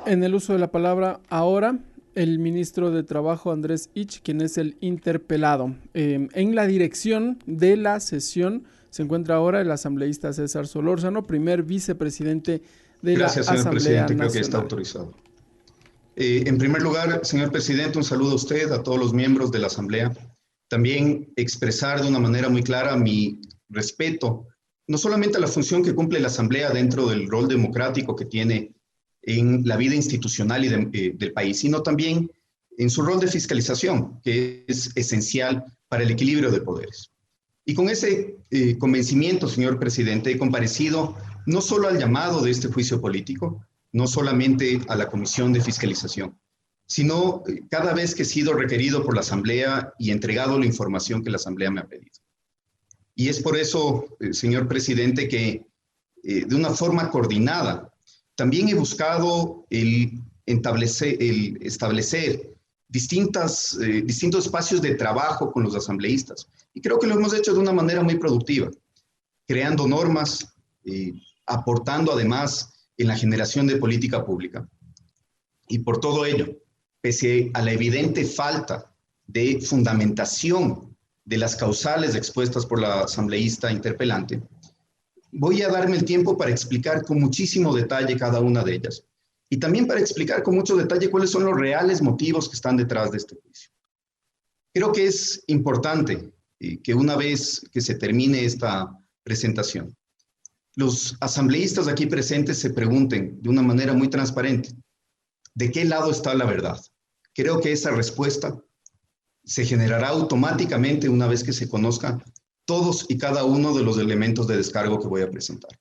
En el uso de la palabra ahora, el ministro de Trabajo, Andrés Ich, quien es el interpelado. En la dirección de la sesión se encuentra ahora el asambleísta César Solórzano, primer vicepresidente de la Gracias, señor Asamblea presidente. Creo que está Nacional. autorizado. En primer lugar, señor presidente, un saludo a usted, a todos los miembros de la Asamblea. También expresar de una manera muy clara mi respeto, no solamente a la función que cumple la Asamblea dentro del rol democrático que tiene en la vida institucional del país, sino también en su rol de fiscalización, que es esencial para el equilibrio de poderes. Y con ese convencimiento, señor presidente, he comparecido no solo al llamado de este juicio político, no solamente a la Comisión de Fiscalización, sino cada vez que he sido requerido por la Asamblea y entregado la información que la Asamblea me ha pedido. Y es por eso, señor presidente, que de una forma coordinada también he buscado establecer distintos espacios de trabajo con los asambleístas. Y creo que lo hemos hecho de una manera muy productiva, creando normas, aportando además en la generación de política pública. Y por todo ello, pese a la evidente falta de fundamentación de las causales expuestas por la asambleísta interpelante, voy a darme el tiempo para explicar con muchísimo detalle cada una de ellas y también para explicar con mucho detalle cuáles son los reales motivos que están detrás de este juicio. Creo que es importante que una vez que se termine esta presentación, los asambleístas aquí presentes se pregunten de una manera muy transparente, ¿de qué lado está la verdad? Creo que esa respuesta se generará automáticamente una vez que se conozca todos y cada uno de los elementos de descargo que voy a presentar.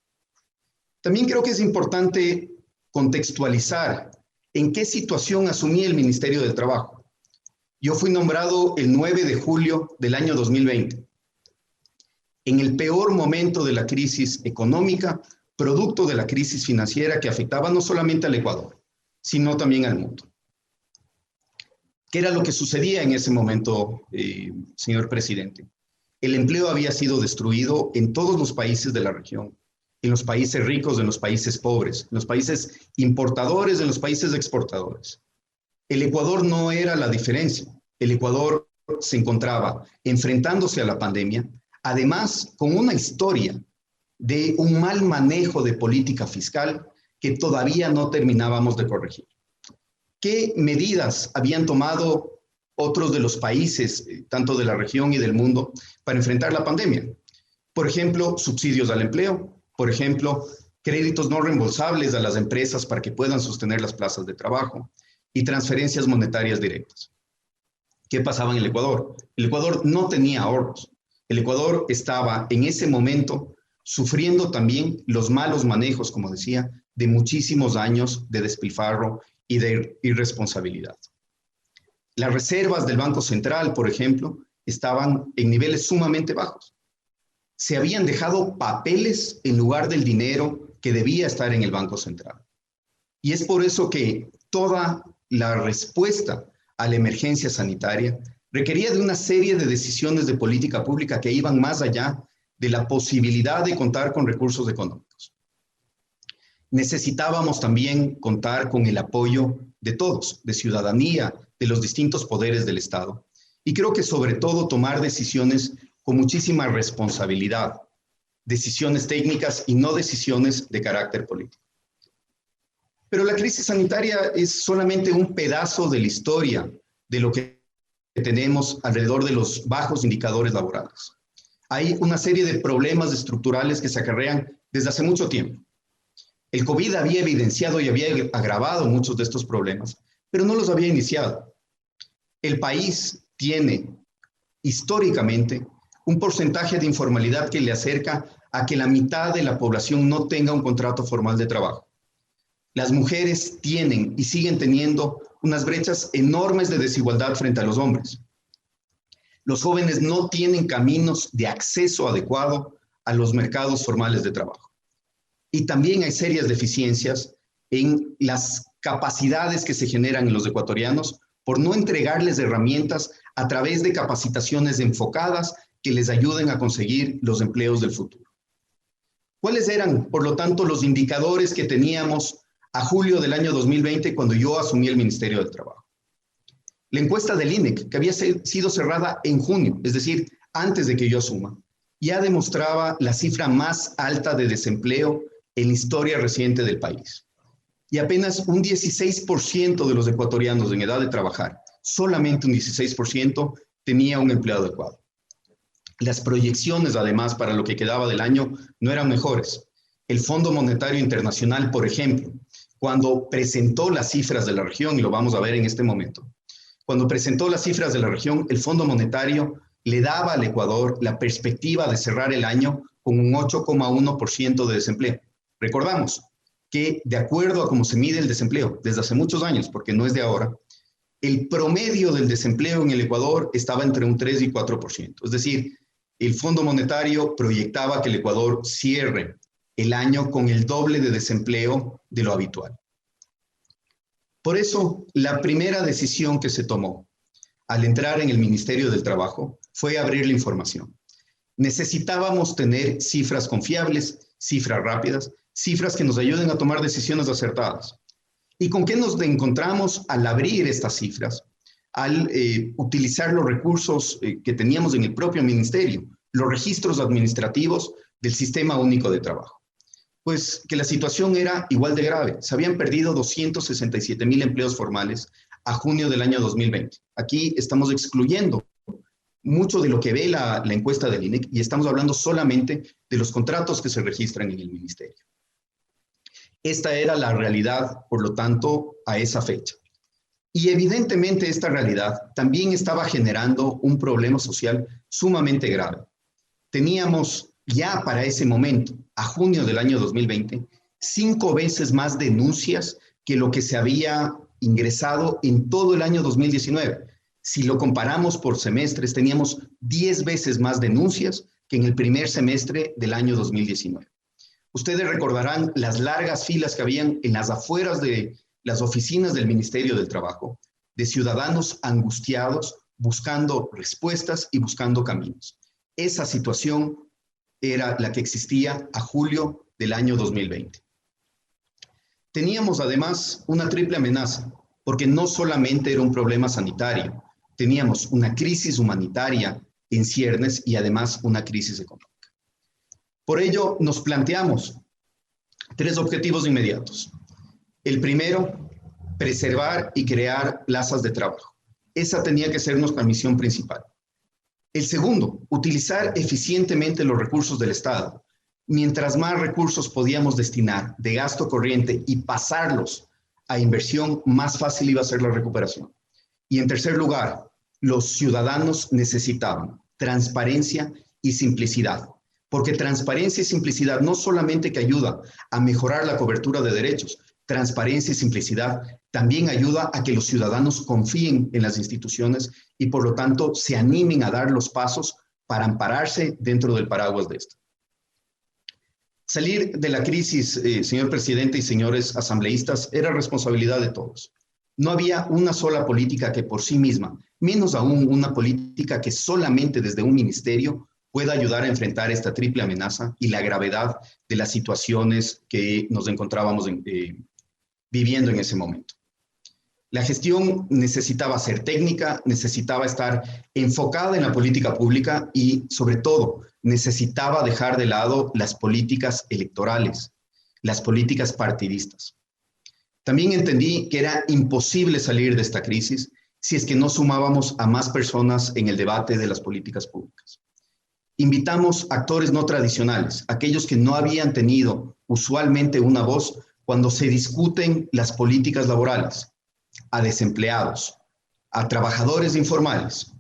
También creo que es importante contextualizar en qué situación asumí el Ministerio del Trabajo. Yo fui nombrado el 9 de julio del año 2020, en el peor momento de la crisis económica, producto de la crisis financiera que afectaba no solamente al Ecuador, sino también al mundo. ¿Qué era lo que sucedía en ese momento, señor presidente? El empleo había sido destruido en todos los países de la región, en los países ricos, en los países pobres, en los países importadores, en los países exportadores. El Ecuador no era la diferencia. El Ecuador se encontraba enfrentándose a la pandemia, además con una historia de un mal manejo de política fiscal que todavía no terminábamos de corregir. ¿Qué medidas habían tomado otros de los países, tanto de la región y del mundo, para enfrentar la pandemia? Por ejemplo, subsidios al empleo, por ejemplo, créditos no reembolsables a las empresas para que puedan sostener las plazas de trabajo y transferencias monetarias directas. ¿Qué pasaba en el Ecuador? El Ecuador no tenía ahorros. El Ecuador estaba en ese momento sufriendo también los malos manejos, como decía, de muchísimos años de despilfarro y de irresponsabilidad. Las reservas del Banco Central, por ejemplo, estaban en niveles sumamente bajos. Se habían dejado papeles en lugar del dinero que debía estar en el Banco Central. Y es por eso que toda la respuesta a la emergencia sanitaria requería de una serie de decisiones de política pública que iban más allá de la posibilidad de contar con recursos económicos. Necesitábamos también contar con el apoyo de todos, de ciudadanía, de los distintos poderes del Estado. Y creo que sobre todo tomar decisiones con muchísima responsabilidad, decisiones técnicas y no decisiones de carácter político. Pero la crisis sanitaria es solamente un pedazo de la historia de lo que tenemos alrededor de los bajos indicadores laborales. Hay una serie de problemas estructurales que se acarrean desde hace mucho tiempo. El COVID había evidenciado y había agravado muchos de estos problemas, pero no los había iniciado. El país tiene históricamente un porcentaje de informalidad que le acerca a que la mitad de la población no tenga un contrato formal de trabajo. Las mujeres tienen y siguen teniendo unas brechas enormes de desigualdad frente a los hombres. Los jóvenes no tienen caminos de acceso adecuado a los mercados formales de trabajo. Y también hay serias deficiencias en las capacidades que se generan en los ecuatorianos por no entregarles herramientas a través de capacitaciones enfocadas que les ayuden a conseguir los empleos del futuro. ¿Cuáles eran, por lo tanto, los indicadores que teníamos a julio del año 2020 cuando yo asumí el Ministerio del Trabajo? La encuesta del INEC, que había sido cerrada en junio, es decir, antes de que yo asuma, ya demostraba la cifra más alta de desempleo en la historia reciente del país. Y apenas un 16% de los ecuatorianos en edad de trabajar, solamente un 16%, tenía un empleo adecuado. Las proyecciones, además, para lo que quedaba del año no eran mejores. El Fondo Monetario Internacional, por ejemplo, cuando presentó las cifras de la región, y lo vamos a ver en este momento, cuando presentó las cifras de la región, el Fondo Monetario le daba al Ecuador la perspectiva de cerrar el año con un 8,1% de desempleo. Recordamos que, de acuerdo a cómo se mide el desempleo desde hace muchos años, porque no es de ahora, el promedio del desempleo en el Ecuador estaba entre un 3 y 4%. Es decir, el Fondo Monetario proyectaba que el Ecuador cierre el año con el doble de desempleo de lo habitual. Por eso, la primera decisión que se tomó al entrar en el Ministerio del Trabajo fue abrir la información. Necesitábamos tener cifras confiables, cifras rápidas, cifras que nos ayuden a tomar decisiones acertadas. ¿Y con qué nos encontramos al abrir estas cifras? Al utilizar los recursos que teníamos en el propio ministerio, los registros administrativos del Sistema Único de Trabajo. Pues que la situación era igual de grave. Se habían perdido 267,000 empleos formales a junio del año 2020. Aquí estamos excluyendo mucho de lo que ve la encuesta del INEC y estamos hablando solamente de los contratos que se registran en el ministerio. Esta era la realidad, por lo tanto, a esa fecha. Y evidentemente esta realidad también estaba generando un problema social sumamente grave. Teníamos ya para ese momento, a junio del año 2020, 5 veces más denuncias que lo que se había ingresado en todo el año 2019. Si lo comparamos por semestres, teníamos 10 veces más denuncias que en el primer semestre del año 2019. Ustedes recordarán las largas filas que habían en las afueras de las oficinas del Ministerio del Trabajo, de ciudadanos angustiados, buscando respuestas y buscando caminos. Esa situación era la que existía a julio del año 2020. Teníamos además una triple amenaza, porque no solamente era un problema sanitario, teníamos una crisis humanitaria en ciernes y además una crisis económica. Por ello, nos planteamos 3 objetivos inmediatos. El primero, preservar y crear plazas de trabajo. Esa tenía que ser nuestra misión principal. El segundo, utilizar eficientemente los recursos del Estado. Mientras más recursos podíamos destinar de gasto corriente y pasarlos a inversión, más fácil iba a ser la recuperación. Y en tercer lugar, los ciudadanos necesitaban transparencia y simplicidad. Porque transparencia y simplicidad no solamente que ayuda a mejorar la cobertura de derechos, transparencia y simplicidad también ayuda a que los ciudadanos confíen en las instituciones y por lo tanto se animen a dar los pasos para ampararse dentro del paraguas de esto. Salir de la crisis, señor presidente y señores asambleístas, era responsabilidad de todos. No había una sola política que por sí misma, menos aún una política que solamente desde un ministerio pueda ayudar a enfrentar esta triple amenaza y la gravedad de las situaciones que nos encontrábamos viviendo en ese momento. La gestión necesitaba ser técnica, necesitaba estar enfocada en la política pública y, sobre todo, necesitaba dejar de lado las políticas electorales, las políticas partidistas. También entendí que era imposible salir de esta crisis si es que no sumábamos a más personas en el debate de las políticas públicas. Invitamos actores no tradicionales, aquellos que no habían tenido usualmente una voz cuando se discuten las políticas laborales, a desempleados, a trabajadores informales,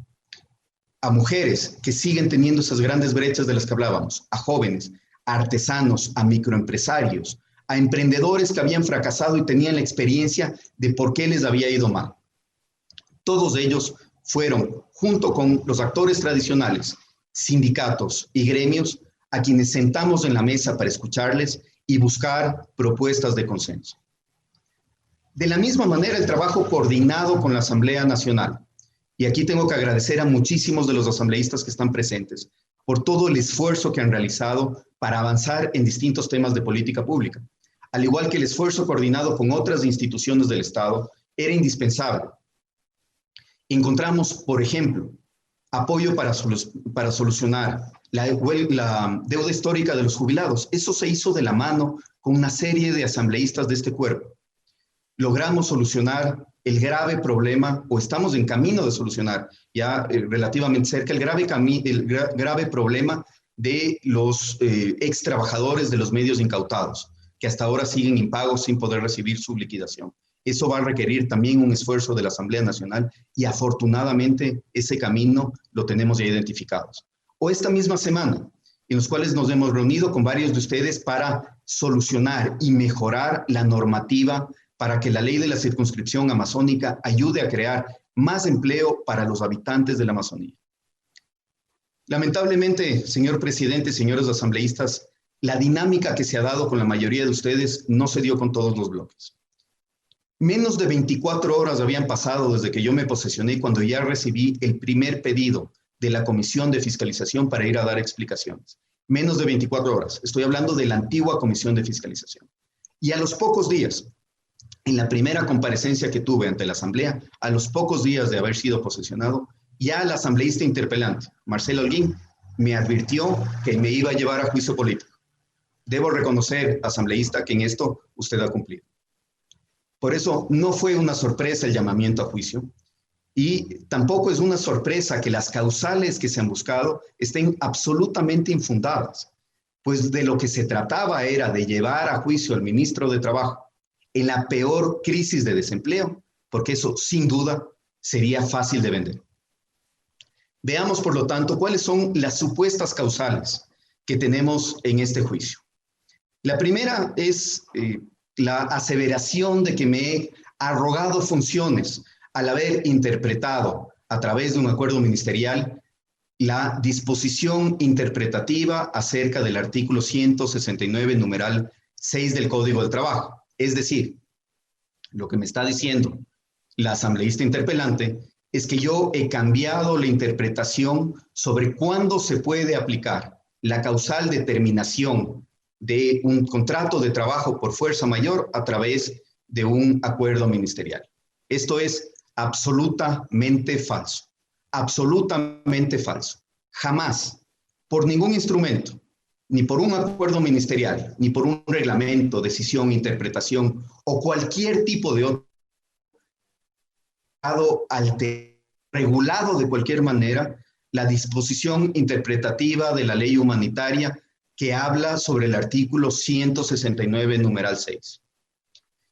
a mujeres que siguen teniendo esas grandes brechas de las que hablábamos, a jóvenes, a artesanos, a microempresarios, a emprendedores que habían fracasado y tenían la experiencia de por qué les había ido mal. Todos ellos fueron, junto con los actores tradicionales, sindicatos y gremios, a quienes sentamos en la mesa para escucharles y buscar propuestas de consenso. De la misma manera, el trabajo coordinado con la Asamblea Nacional. Y aquí tengo que agradecer a muchísimos de los asambleístas que están presentes por todo el esfuerzo que han realizado para avanzar en distintos temas de política pública, al igual que el esfuerzo coordinado con otras instituciones del Estado era indispensable. Encontramos, por ejemplo, apoyo para solucionar la deuda histórica de los jubilados. Eso se hizo de la mano con una serie de asambleístas de este cuerpo. Logramos solucionar el grave problema, o estamos en camino de solucionar ya relativamente cerca, el grave problema de los ex trabajadores de los medios incautados, que hasta ahora siguen impagos sin poder recibir su liquidación. Eso va a requerir también un esfuerzo de la Asamblea Nacional y afortunadamente ese camino lo tenemos ya identificados. O esta misma semana, en los cuales nos hemos reunido con varios de ustedes para solucionar y mejorar la normativa para que la ley de la circunscripción amazónica ayude a crear más empleo para los habitantes de la Amazonía. Lamentablemente, señor presidente, señores asambleístas, la dinámica que se ha dado con la mayoría de ustedes no se dio con todos los bloques. Menos de 24 horas habían pasado desde que yo me posesioné cuando ya recibí el primer pedido de la Comisión de Fiscalización para ir a dar explicaciones. Menos de 24 horas. Estoy hablando de la antigua Comisión de Fiscalización. Y a los pocos días, en la primera comparecencia que tuve ante la Asamblea, a los pocos días de haber sido posesionado, ya el asambleísta interpelante, Marcelo Holguín, me advirtió que me iba a llevar a juicio político. Debo reconocer, asambleísta, que en esto usted ha cumplido. Por eso no fue una sorpresa el llamamiento a juicio y tampoco es una sorpresa que las causales que se han buscado estén absolutamente infundadas, pues de lo que se trataba era de llevar a juicio al ministro de Trabajo en la peor crisis de desempleo, porque eso sin duda sería fácil de vender. Veamos, por lo tanto, cuáles son las supuestas causales que tenemos en este juicio. La primera es la aseveración de que me he arrogado funciones al haber interpretado a través de un acuerdo ministerial la disposición interpretativa acerca del artículo 169, numeral 6 del Código del Trabajo. Es decir, lo que me está diciendo la asambleísta interpelante es que yo he cambiado la interpretación sobre cuándo se puede aplicar la causal de terminación de un contrato de trabajo por fuerza mayor a través de un acuerdo ministerial. Esto es absolutamente falso, absolutamente falso. Jamás, por ningún instrumento, ni por un acuerdo ministerial, ni por un reglamento, decisión, interpretación o cualquier tipo de otro regulado de cualquier manera la disposición interpretativa de la ley humanitaria que habla sobre el artículo 169, numeral 6.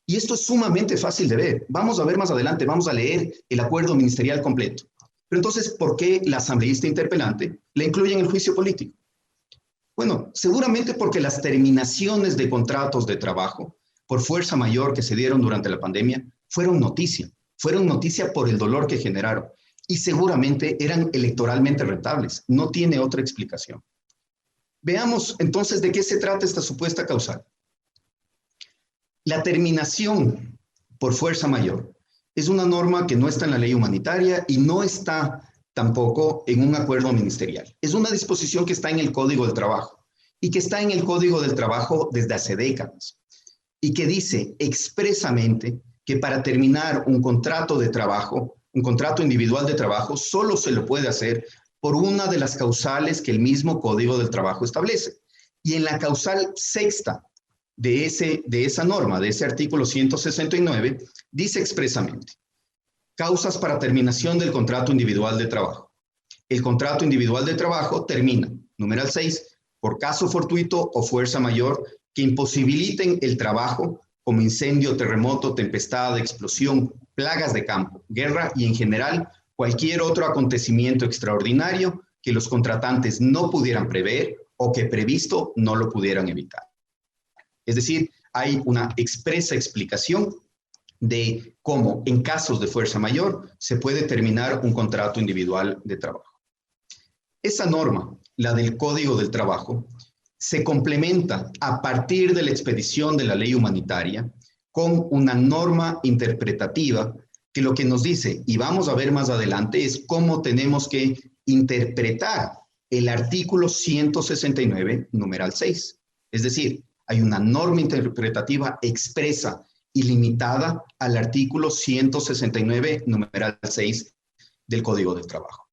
Y esto es sumamente fácil de ver. Vamos a ver más adelante, vamos a leer el acuerdo ministerial completo. Pero entonces, ¿por qué la asambleísta interpelante la incluye en el juicio político? Bueno, seguramente porque las terminaciones de contratos de trabajo por fuerza mayor que se dieron durante la pandemia fueron noticia por el dolor que generaron y seguramente eran electoralmente rentables. No tiene otra explicación. Veamos entonces de qué se trata esta supuesta causal. La terminación por fuerza mayor es una norma que no está en la ley humanitaria y no está tampoco en un acuerdo ministerial. Es una disposición que está en el Código del Trabajo y que está en el Código del Trabajo desde hace décadas y que dice expresamente que para terminar un contrato de trabajo, un contrato individual de trabajo, solo se lo puede hacer por una de las causales que el mismo Código del Trabajo establece. Y en la causal sexta de esa norma, de ese artículo 169, dice expresamente, causas para terminación del contrato individual de trabajo. El contrato individual de trabajo termina, numeral 6, por caso fortuito o fuerza mayor que imposibiliten el trabajo como incendio, terremoto, tempestad, explosión, plagas de campo, guerra y en general cualquier otro acontecimiento extraordinario que los contratantes no pudieran prever o que previsto no lo pudieran evitar. Es decir, hay una expresa explicación de cómo en casos de fuerza mayor se puede terminar un contrato individual de trabajo. Esa norma, la del Código del Trabajo, se complementa a partir de la expedición de la ley humanitaria con una norma interpretativa que lo que nos dice, y vamos a ver más adelante, es cómo tenemos que interpretar el artículo 169, numeral 6. Es decir, hay una norma interpretativa expresa y limitada al artículo 169, numeral 6 del Código del Trabajo.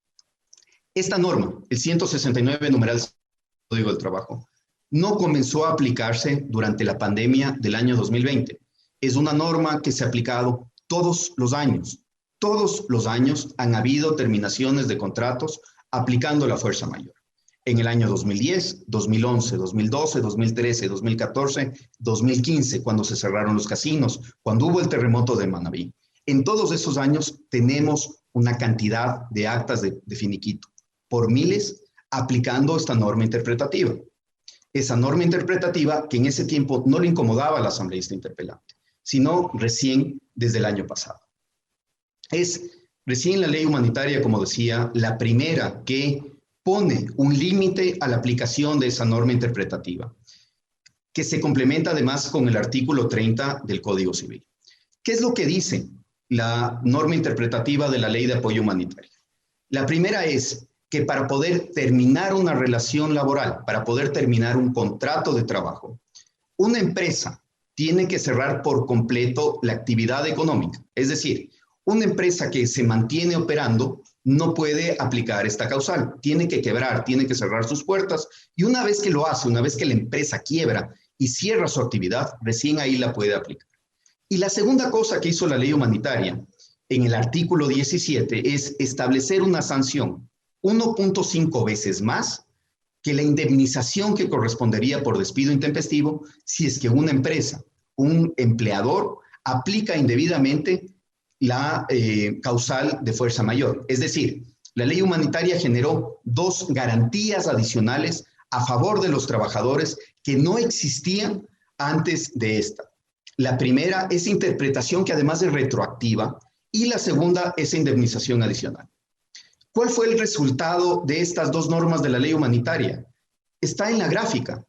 Esta norma, el 169, numeral 6 del Código del Trabajo, no comenzó a aplicarse durante la pandemia del año 2020. Es una norma que se ha aplicado todos los años. Todos los años han habido terminaciones de contratos aplicando la fuerza mayor. En el año 2010, 2011, 2012, 2013, 2014, 2015, cuando se cerraron los casinos, cuando hubo el terremoto de Manabí. En todos esos años tenemos una cantidad de actas de finiquito, por miles, aplicando esta norma interpretativa. Esa norma interpretativa que en ese tiempo no le incomodaba al asambleísta interpelante, sino recién desde el año pasado. Es recién la ley humanitaria, como decía, la primera que pone un límite a la aplicación de esa norma interpretativa, que se complementa además con el artículo 30 del Código Civil. ¿Qué es lo que dice la norma interpretativa de la Ley de Apoyo Humanitario? La primera es que para poder terminar una relación laboral, para poder terminar un contrato de trabajo, una empresa tiene que cerrar por completo la actividad económica. Es decir, una empresa que se mantiene operando no puede aplicar esta causal. Tiene que quebrar, tiene que cerrar sus puertas y una vez que lo hace, una vez que la empresa quiebra y cierra su actividad, recién ahí la puede aplicar. Y la segunda cosa que hizo la ley humanitaria en el artículo 17 es establecer una sanción 1.5 veces más que la indemnización que correspondería por despido intempestivo si es que una empresa, un empleador, aplica indebidamente la causal de fuerza mayor. Es decir, la ley humanitaria generó dos garantías adicionales a favor de los trabajadores que no existían antes de esta. La primera es interpretación que además es retroactiva y la segunda es indemnización adicional. ¿Cuál fue el resultado de estas dos normas de la ley humanitaria? Está en la gráfica.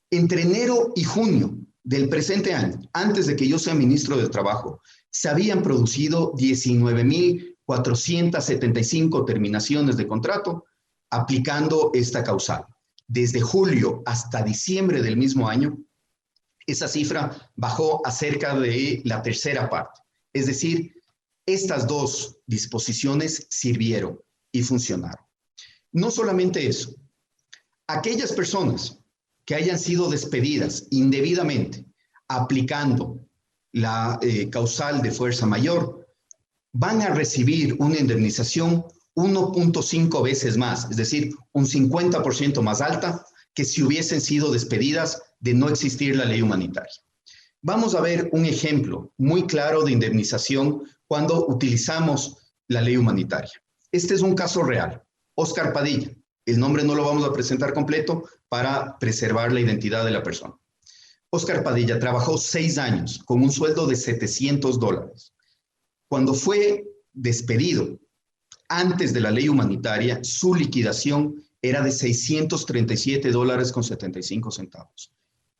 Entre enero y junio del presente año, antes de que yo sea ministro del Trabajo, se habían producido 19.475 terminaciones de contrato aplicando esta causal. Desde julio hasta diciembre del mismo año, esa cifra bajó a cerca de la tercera parte. Es decir, estas dos disposiciones sirvieron y funcionaron. No solamente eso, aquellas personas que hayan sido despedidas indebidamente aplicando la causal de fuerza mayor van a recibir una indemnización 1.5 veces más, es decir, un 50% más alta que si hubiesen sido despedidas de no existir la ley humanitaria. Vamos a ver un ejemplo muy claro de indemnización cuando utilizamos la ley humanitaria. Este es un caso real. Oscar Padilla. El nombre no lo vamos a presentar completo para preservar la identidad de la persona. Oscar Padilla trabajó 6 años con un sueldo de $700. Cuando fue despedido antes de la ley humanitaria, su liquidación era de $637.75.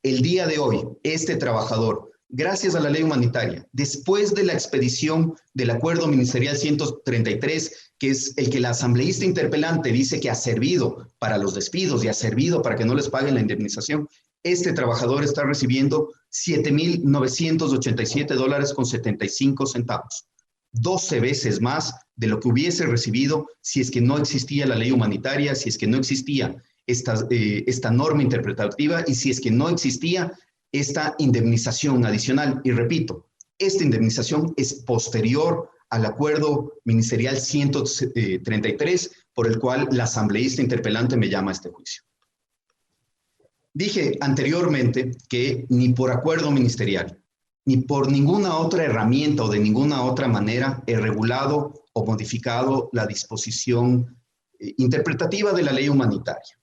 El día de hoy, este trabajador, gracias a la ley humanitaria, después de la expedición del acuerdo ministerial 133, que es el que la asambleísta interpelante dice que ha servido para los despidos y ha servido para que no les paguen la indemnización, este trabajador está recibiendo $7.987.75, 12 veces más de lo que hubiese recibido si es que no existía la ley humanitaria, si es que no existía esta norma interpretativa y si es que no existía esta indemnización adicional. Y repito, esta indemnización es posterior al acuerdo ministerial 133 por el cual la asambleísta interpelante me llama a este juicio. Dije anteriormente que ni por acuerdo ministerial, ni por ninguna otra herramienta o de ninguna otra manera he regulado o modificado la disposición interpretativa de la ley humanitaria.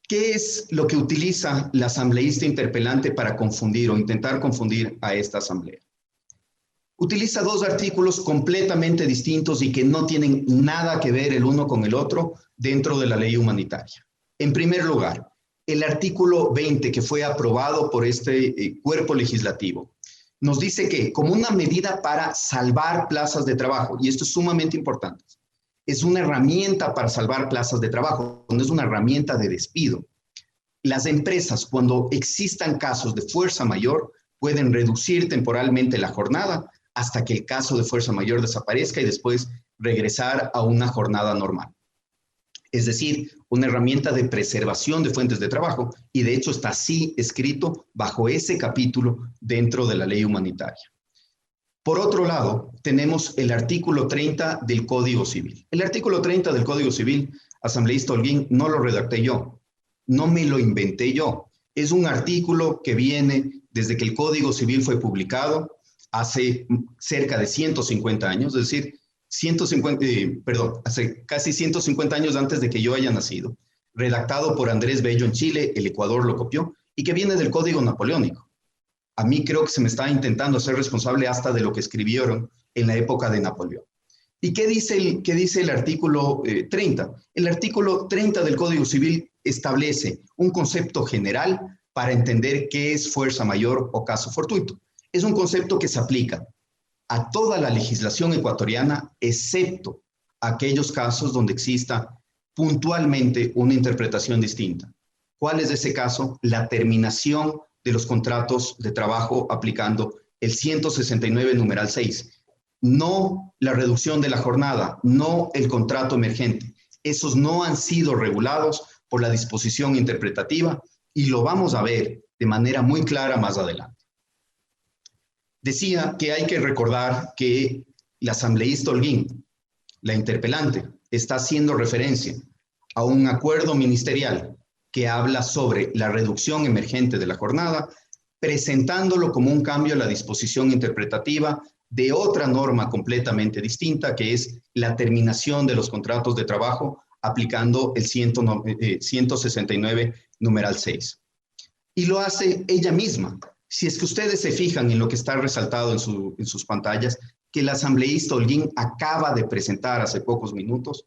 ¿Qué es lo que utiliza la asambleísta interpelante para confundir o intentar confundir a esta asamblea? Utiliza dos artículos completamente distintos y que no tienen nada que ver el uno con el otro dentro de la ley humanitaria. En primer lugar, el artículo 20 que fue aprobado por este cuerpo legislativo nos dice que como una medida para salvar plazas de trabajo, y esto es sumamente importante, Es una herramienta para salvar plazas de trabajo, no es una herramienta de despido. Las empresas, cuando existan casos de fuerza mayor, pueden reducir temporalmente la jornada hasta que el caso de fuerza mayor desaparezca y después regresar a una jornada normal. Es decir, una herramienta de preservación de fuentes de trabajo, y de hecho está así escrito bajo ese capítulo dentro de la ley humanitaria. Por otro lado, tenemos el artículo 30 del Código Civil. El artículo 30 del Código Civil, asambleísta Holguín, no lo redacté yo, no me lo inventé yo. Es un artículo que viene desde que el Código Civil fue publicado hace cerca de 150 años, es decir, hace casi 150 años antes de que yo haya nacido, redactado por Andrés Bello en Chile, el Ecuador lo copió, y que viene del Código Napoleónico. A mí creo que se me está intentando hacer responsable hasta de lo que escribieron en la época de Napoleón. ¿Y qué dice el artículo 30? El artículo 30 del Código Civil establece un concepto general para entender qué es fuerza mayor o caso fortuito. Es un concepto que se aplica a toda la legislación ecuatoriana, excepto aquellos casos donde exista puntualmente una interpretación distinta. ¿Cuál es ese caso? La terminación de los contratos de trabajo aplicando el 169 numeral 6. No la reducción de la jornada, no el contrato emergente. Esos no han sido regulados por la disposición interpretativa y lo vamos a ver de manera muy clara más adelante. Decía que hay que recordar que la asambleísta Holguín, la interpelante, está haciendo referencia a un acuerdo ministerial que habla sobre la reducción emergente de la jornada, presentándolo como un cambio a la disposición interpretativa de otra norma completamente distinta, que es la terminación de los contratos de trabajo aplicando el 169 numeral 6. Y lo hace ella misma. Si es que ustedes se fijan en lo que está resaltado en sus pantallas, que el asambleísta Holguín acaba de presentar hace pocos minutos,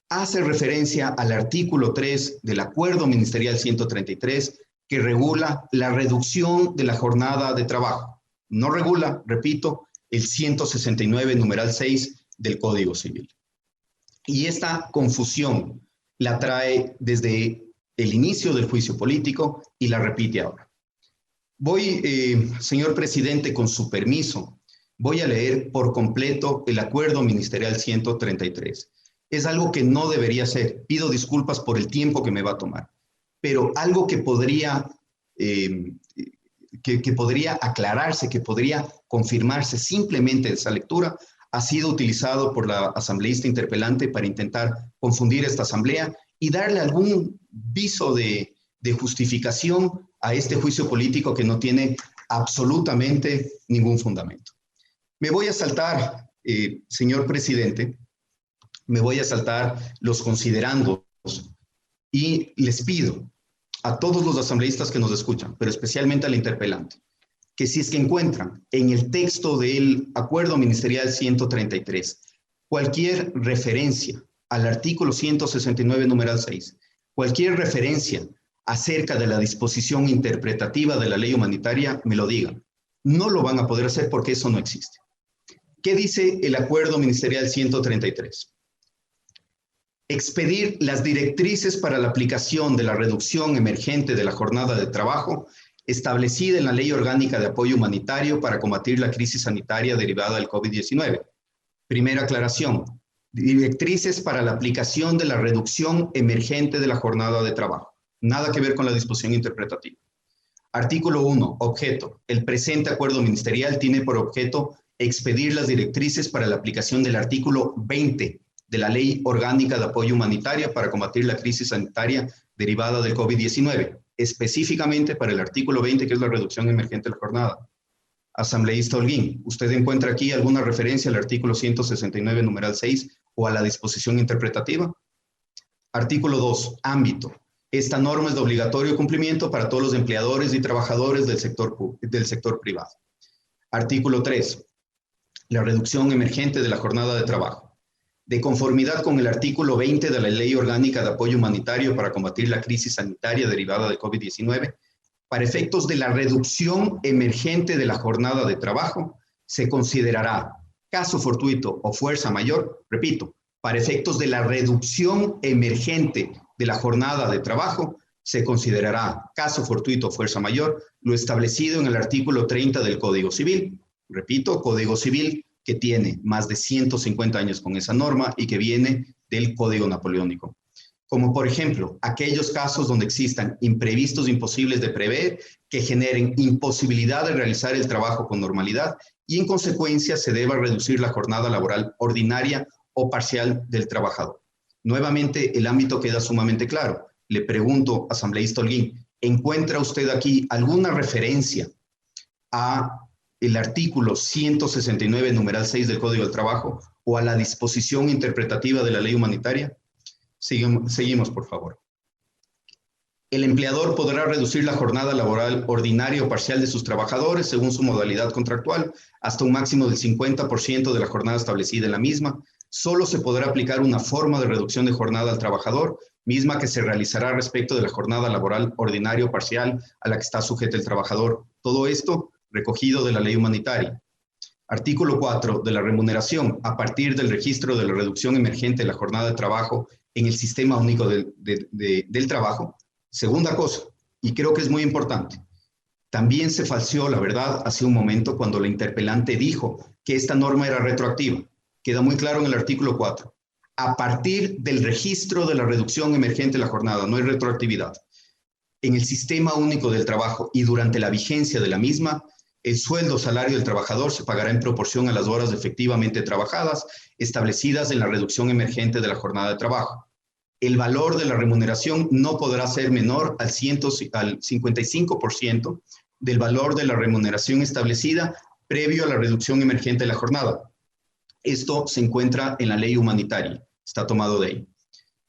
hace referencia al artículo 3 del Acuerdo Ministerial 133, que regula la reducción de la jornada de trabajo. No regula, repito, el 169 numeral 6 del Código Civil. Y esta confusión la trae desde el inicio del juicio político y la repite ahora. Señor presidente, con su permiso, voy a leer por completo el Acuerdo Ministerial 133. Es algo que no debería ser. Pido disculpas por el tiempo que me va a tomar, pero algo que podría aclararse, que podría confirmarse simplemente de esa lectura, ha sido utilizado por la asambleísta interpelante para intentar confundir esta asamblea y darle algún viso de justificación a este juicio político que no tiene absolutamente ningún fundamento. Me voy a saltar, señor presidente, me voy a saltar los considerandos y les pido a todos los asambleístas que nos escuchan, pero especialmente al interpelante, que si es que encuentran en el texto del Acuerdo Ministerial 133 cualquier referencia al artículo 169 numeral 6, cualquier referencia acerca de la disposición interpretativa de la ley humanitaria, me lo digan. No lo van a poder hacer porque eso no existe. ¿Qué dice el Acuerdo Ministerial 133? Expedir las directrices para la aplicación de la reducción emergente de la jornada de trabajo establecida en la Ley Orgánica de Apoyo Humanitario para combatir la crisis sanitaria derivada del COVID-19. Primera aclaración, directrices para la aplicación de la reducción emergente de la jornada de trabajo. Nada que ver con la disposición interpretativa. Artículo 1, objeto. El presente acuerdo ministerial tiene por objeto expedir las directrices para la aplicación del artículo 20 de la Ley Orgánica de Apoyo Humanitario para combatir la crisis sanitaria derivada del COVID-19, específicamente para el artículo 20, que es la reducción emergente de la jornada. Asambleísta Holguín, ¿usted encuentra aquí alguna referencia al artículo 169, numeral 6, o a la disposición interpretativa? Artículo 2, ámbito. Esta norma es de obligatorio cumplimiento para todos los empleadores y trabajadores del sector privado. Artículo 3, la reducción emergente de la jornada de trabajo. De conformidad con el artículo 20 de la Ley Orgánica de Apoyo Humanitario para combatir la crisis sanitaria derivada del COVID-19, para efectos de la reducción emergente de la jornada de trabajo, se considerará caso fortuito o fuerza mayor, repito, para efectos de la reducción emergente de la jornada de trabajo, se considerará caso fortuito o fuerza mayor lo establecido en el artículo 30 del Código Civil. Repito, Código Civil que tiene más de 150 años con esa norma y que viene del Código Napoleónico. Como por ejemplo, aquellos casos donde existan imprevistos imposibles de prever que generen imposibilidad de realizar el trabajo con normalidad y en consecuencia se deba reducir la jornada laboral ordinaria o parcial del trabajador. Nuevamente, el ámbito queda sumamente claro. Le pregunto, asambleísta Holguín, ¿encuentra usted aquí alguna referencia a el artículo 169, numeral 6 del Código del Trabajo o a la disposición interpretativa de la ley humanitaria? Seguimos, por favor. El empleador podrá reducir la jornada laboral ordinaria o parcial de sus trabajadores según su modalidad contractual hasta un máximo del 50% de la jornada establecida en la misma. Solo se podrá aplicar una forma de reducción de jornada al trabajador, misma que se realizará respecto de la jornada laboral ordinaria o parcial a la que está sujeto el trabajador. Todo esto recogido de la ley humanitaria. Artículo 4 de la remuneración a partir del registro de la reducción emergente de la jornada de trabajo en el Sistema Único del Trabajo. Segunda cosa, y creo que es muy importante, también se falseó la verdad hace un momento cuando la interpelante dijo que esta norma era retroactiva. Queda muy claro en el artículo 4. A partir del registro de la reducción emergente de la jornada, no hay retroactividad. En el Sistema Único del Trabajo y durante la vigencia de la misma, el sueldo o salario del trabajador se pagará en proporción a las horas efectivamente trabajadas establecidas en la reducción emergente de la jornada de trabajo. El valor de la remuneración no podrá ser menor al 55% del valor de la remuneración establecida previo a la reducción emergente de la jornada. Esto se encuentra en la ley humanitaria, está tomado de ahí.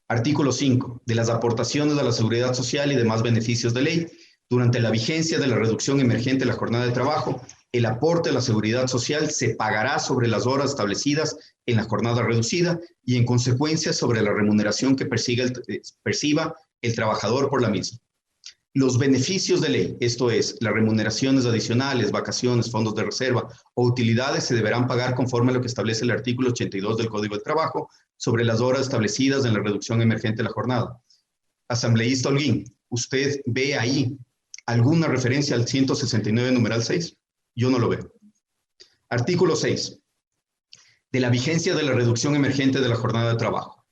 Artículo 5. De las aportaciones a la seguridad social y demás beneficios de ley. Durante la vigencia de la reducción emergente de la jornada de trabajo, el aporte a la seguridad social se pagará sobre las horas establecidas en la jornada reducida y en consecuencia sobre la remuneración que perciba el trabajador por la misma. Los beneficios de ley, esto es, las remuneraciones adicionales, vacaciones, fondos de reserva o utilidades se deberán pagar conforme a lo que establece el artículo 82 del Código del Trabajo sobre las horas establecidas en la reducción emergente de la jornada. Asambleísta Holguín, ¿usted ve ahí alguna referencia al 169, numeral 6? Yo no lo veo. Artículo 6. De la vigencia de la reducción emergente de la jornada de trabajo.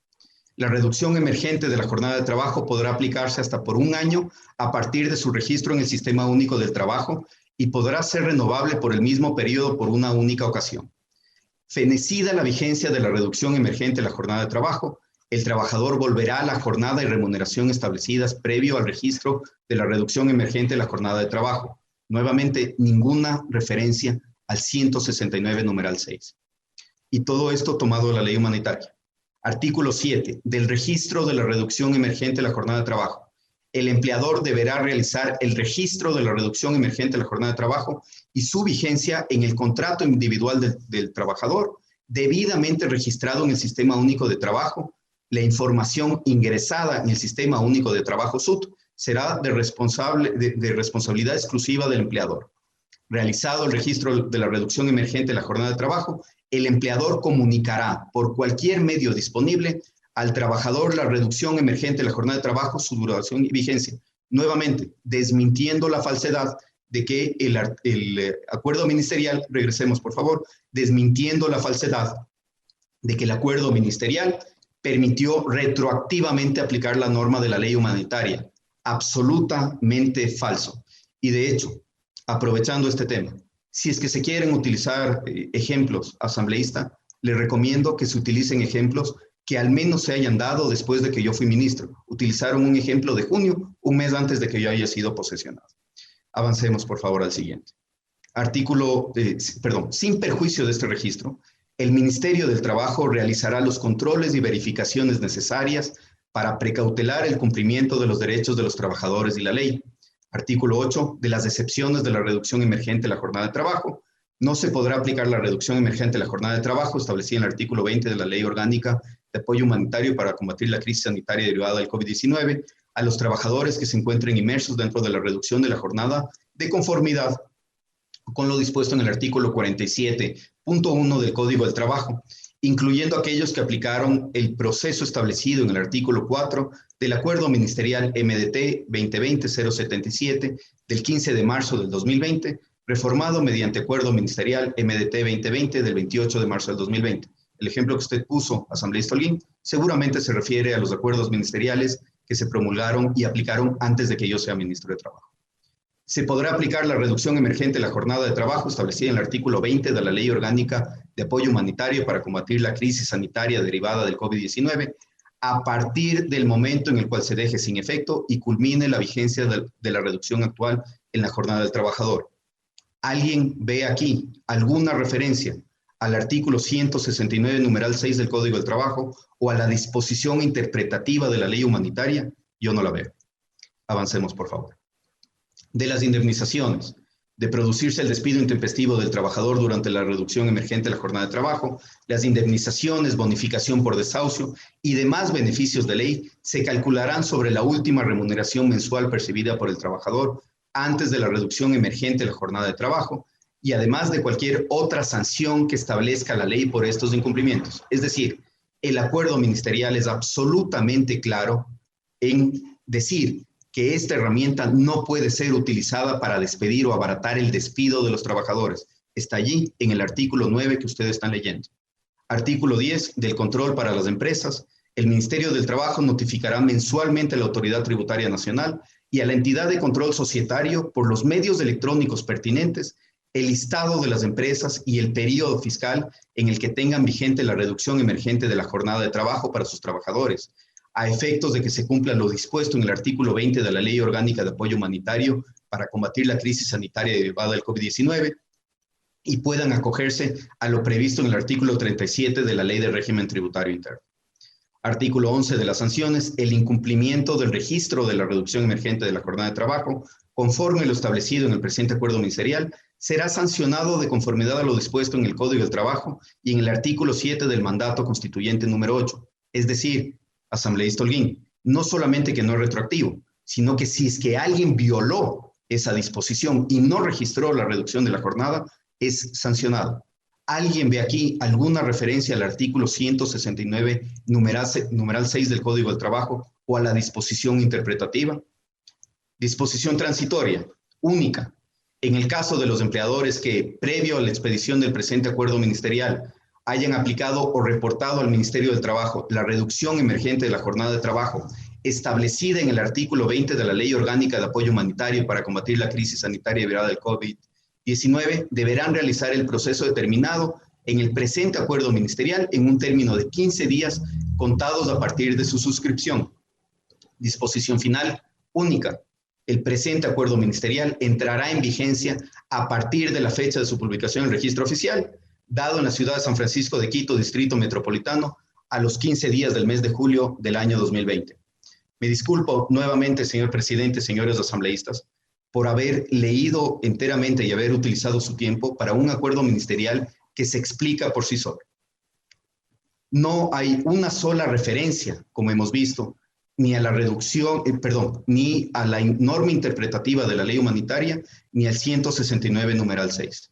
La reducción emergente de la jornada de trabajo podrá aplicarse hasta por un año a partir de su registro en el Sistema Único del Trabajo y podrá ser renovable por el mismo periodo por una única ocasión. Fenecida la vigencia de la reducción emergente de la jornada de trabajo, el trabajador volverá a la jornada y remuneración establecidas previo al registro de la reducción emergente de la jornada de trabajo. Nuevamente, ninguna referencia al 169, numeral 6. Y todo esto tomado de la ley humanitaria. Artículo 7. Del registro de la reducción emergente de la jornada de trabajo. El empleador deberá realizar el registro de la reducción emergente de la jornada de trabajo y su vigencia en el contrato individual del trabajador, debidamente registrado en el Sistema Único de Trabajo. La información ingresada en el Sistema Único de Trabajo SUT será de responsabilidad exclusiva del empleador. Realizado el registro de la reducción emergente de la jornada de trabajo, el empleador comunicará por cualquier medio disponible al trabajador la reducción emergente de la jornada de trabajo, su duración y vigencia. Nuevamente, desmintiendo la falsedad de que el acuerdo ministerial, regresemos por favor, desmintiendo la falsedad de que el acuerdo ministerial permitió retroactivamente aplicar la norma de la ley humanitaria. Absolutamente falso. Y de hecho, aprovechando este tema, si es que se quieren utilizar ejemplos, asambleísta, les recomiendo que se utilicen ejemplos que al menos se hayan dado después de que yo fui ministro. Utilizaron un ejemplo de junio, un mes antes de que yo haya sido posesionado. Avancemos, por favor, al siguiente. Sin perjuicio de este registro, el Ministerio del Trabajo realizará los controles y verificaciones necesarias para precautelar el cumplimiento de los derechos de los trabajadores y la ley. Artículo 8. De las excepciones de la reducción emergente de la jornada de trabajo. No se podrá aplicar la reducción emergente de la jornada de trabajo establecida en el artículo 20 de la Ley Orgánica de Apoyo Humanitario para combatir la crisis sanitaria derivada del COVID-19 a los trabajadores que se encuentren inmersos dentro de la reducción de la jornada de conformidad con lo dispuesto en el artículo 47.1 del Código del Trabajo incluyendo aquellos que aplicaron el proceso establecido en el artículo 4 del Acuerdo Ministerial MDT 2020-077 del 15 de marzo del 2020, reformado mediante Acuerdo Ministerial MDT 2020 del 28 de marzo del 2020. El ejemplo que usted puso, asambleísta Holguín, seguramente se refiere a los acuerdos ministeriales que se promulgaron y aplicaron antes de que yo sea ministro de Trabajo. Se podrá aplicar la reducción emergente de la jornada de trabajo establecida en el artículo 20 de la Ley Orgánica de Apoyo Humanitario para combatir la crisis sanitaria derivada del COVID-19 a partir del momento en el cual se deje sin efecto y culmine la vigencia de la reducción actual en la jornada del trabajador. ¿Alguien ve aquí alguna referencia al artículo 169, numeral 6 del Código del Trabajo o a la disposición interpretativa de la ley humanitaria? Yo no la veo. Avancemos, por favor. De las indemnizaciones, de producirse el despido intempestivo del trabajador durante la reducción emergente de la jornada de trabajo, las indemnizaciones, bonificación por desahucio y demás beneficios de ley se calcularán sobre la última remuneración mensual percibida por el trabajador antes de la reducción emergente de la jornada de trabajo y además de cualquier otra sanción que establezca la ley por estos incumplimientos. Es decir, el acuerdo ministerial es absolutamente claro en decir que esta herramienta no puede ser utilizada para despedir o abaratar el despido de los trabajadores. Está allí en el artículo 9 que ustedes están leyendo. Artículo 10 del control para las empresas. El Ministerio del Trabajo notificará mensualmente a la Autoridad Tributaria Nacional y a la entidad de control societario por los medios electrónicos pertinentes el listado de las empresas y el periodo fiscal en el que tengan vigente la reducción emergente de la jornada de trabajo para sus trabajadores, a efectos de que se cumpla lo dispuesto en el artículo 20 de la Ley Orgánica de Apoyo Humanitario para combatir la crisis sanitaria derivada del COVID-19 y puedan acogerse a lo previsto en el artículo 37 de la Ley de Régimen Tributario Interno. Artículo 11 de las sanciones, el incumplimiento del registro de la reducción emergente de la jornada de trabajo, conforme lo establecido en el presente acuerdo ministerial, será sancionado de conformidad a lo dispuesto en el Código del Trabajo y en el artículo 7 del mandato constituyente número 8. Es decir, asambleísta Holguín, no solamente que no es retroactivo, sino que si es que alguien violó esa disposición y no registró la reducción de la jornada, es sancionado. ¿Alguien ve aquí alguna referencia al artículo 169, numeral 6 del Código del Trabajo o a la disposición interpretativa? Disposición transitoria, única. En el caso de los empleadores que, previo a la expedición del presente acuerdo ministerial, hayan aplicado o reportado al Ministerio del Trabajo la reducción emergente de la jornada de trabajo establecida en el artículo 20 de la Ley Orgánica de Apoyo Humanitario para combatir la crisis sanitaria derivada del COVID-19, deberán realizar el proceso determinado en el presente acuerdo ministerial en un término de 15 días contados a partir de su suscripción. Disposición final única. El presente acuerdo ministerial entrará en vigencia a partir de la fecha de su publicación en el registro oficial, dado en la ciudad de San Francisco de Quito, Distrito Metropolitano, a los 15 días del mes de julio del año 2020. Me disculpo nuevamente, señor presidente, señores asambleístas, por haber leído enteramente y haber utilizado su tiempo para un acuerdo ministerial que se explica por sí solo. No hay una sola referencia, como hemos visto, ni a la reducción, ni a la norma interpretativa de la ley humanitaria, ni al 169, numeral 6.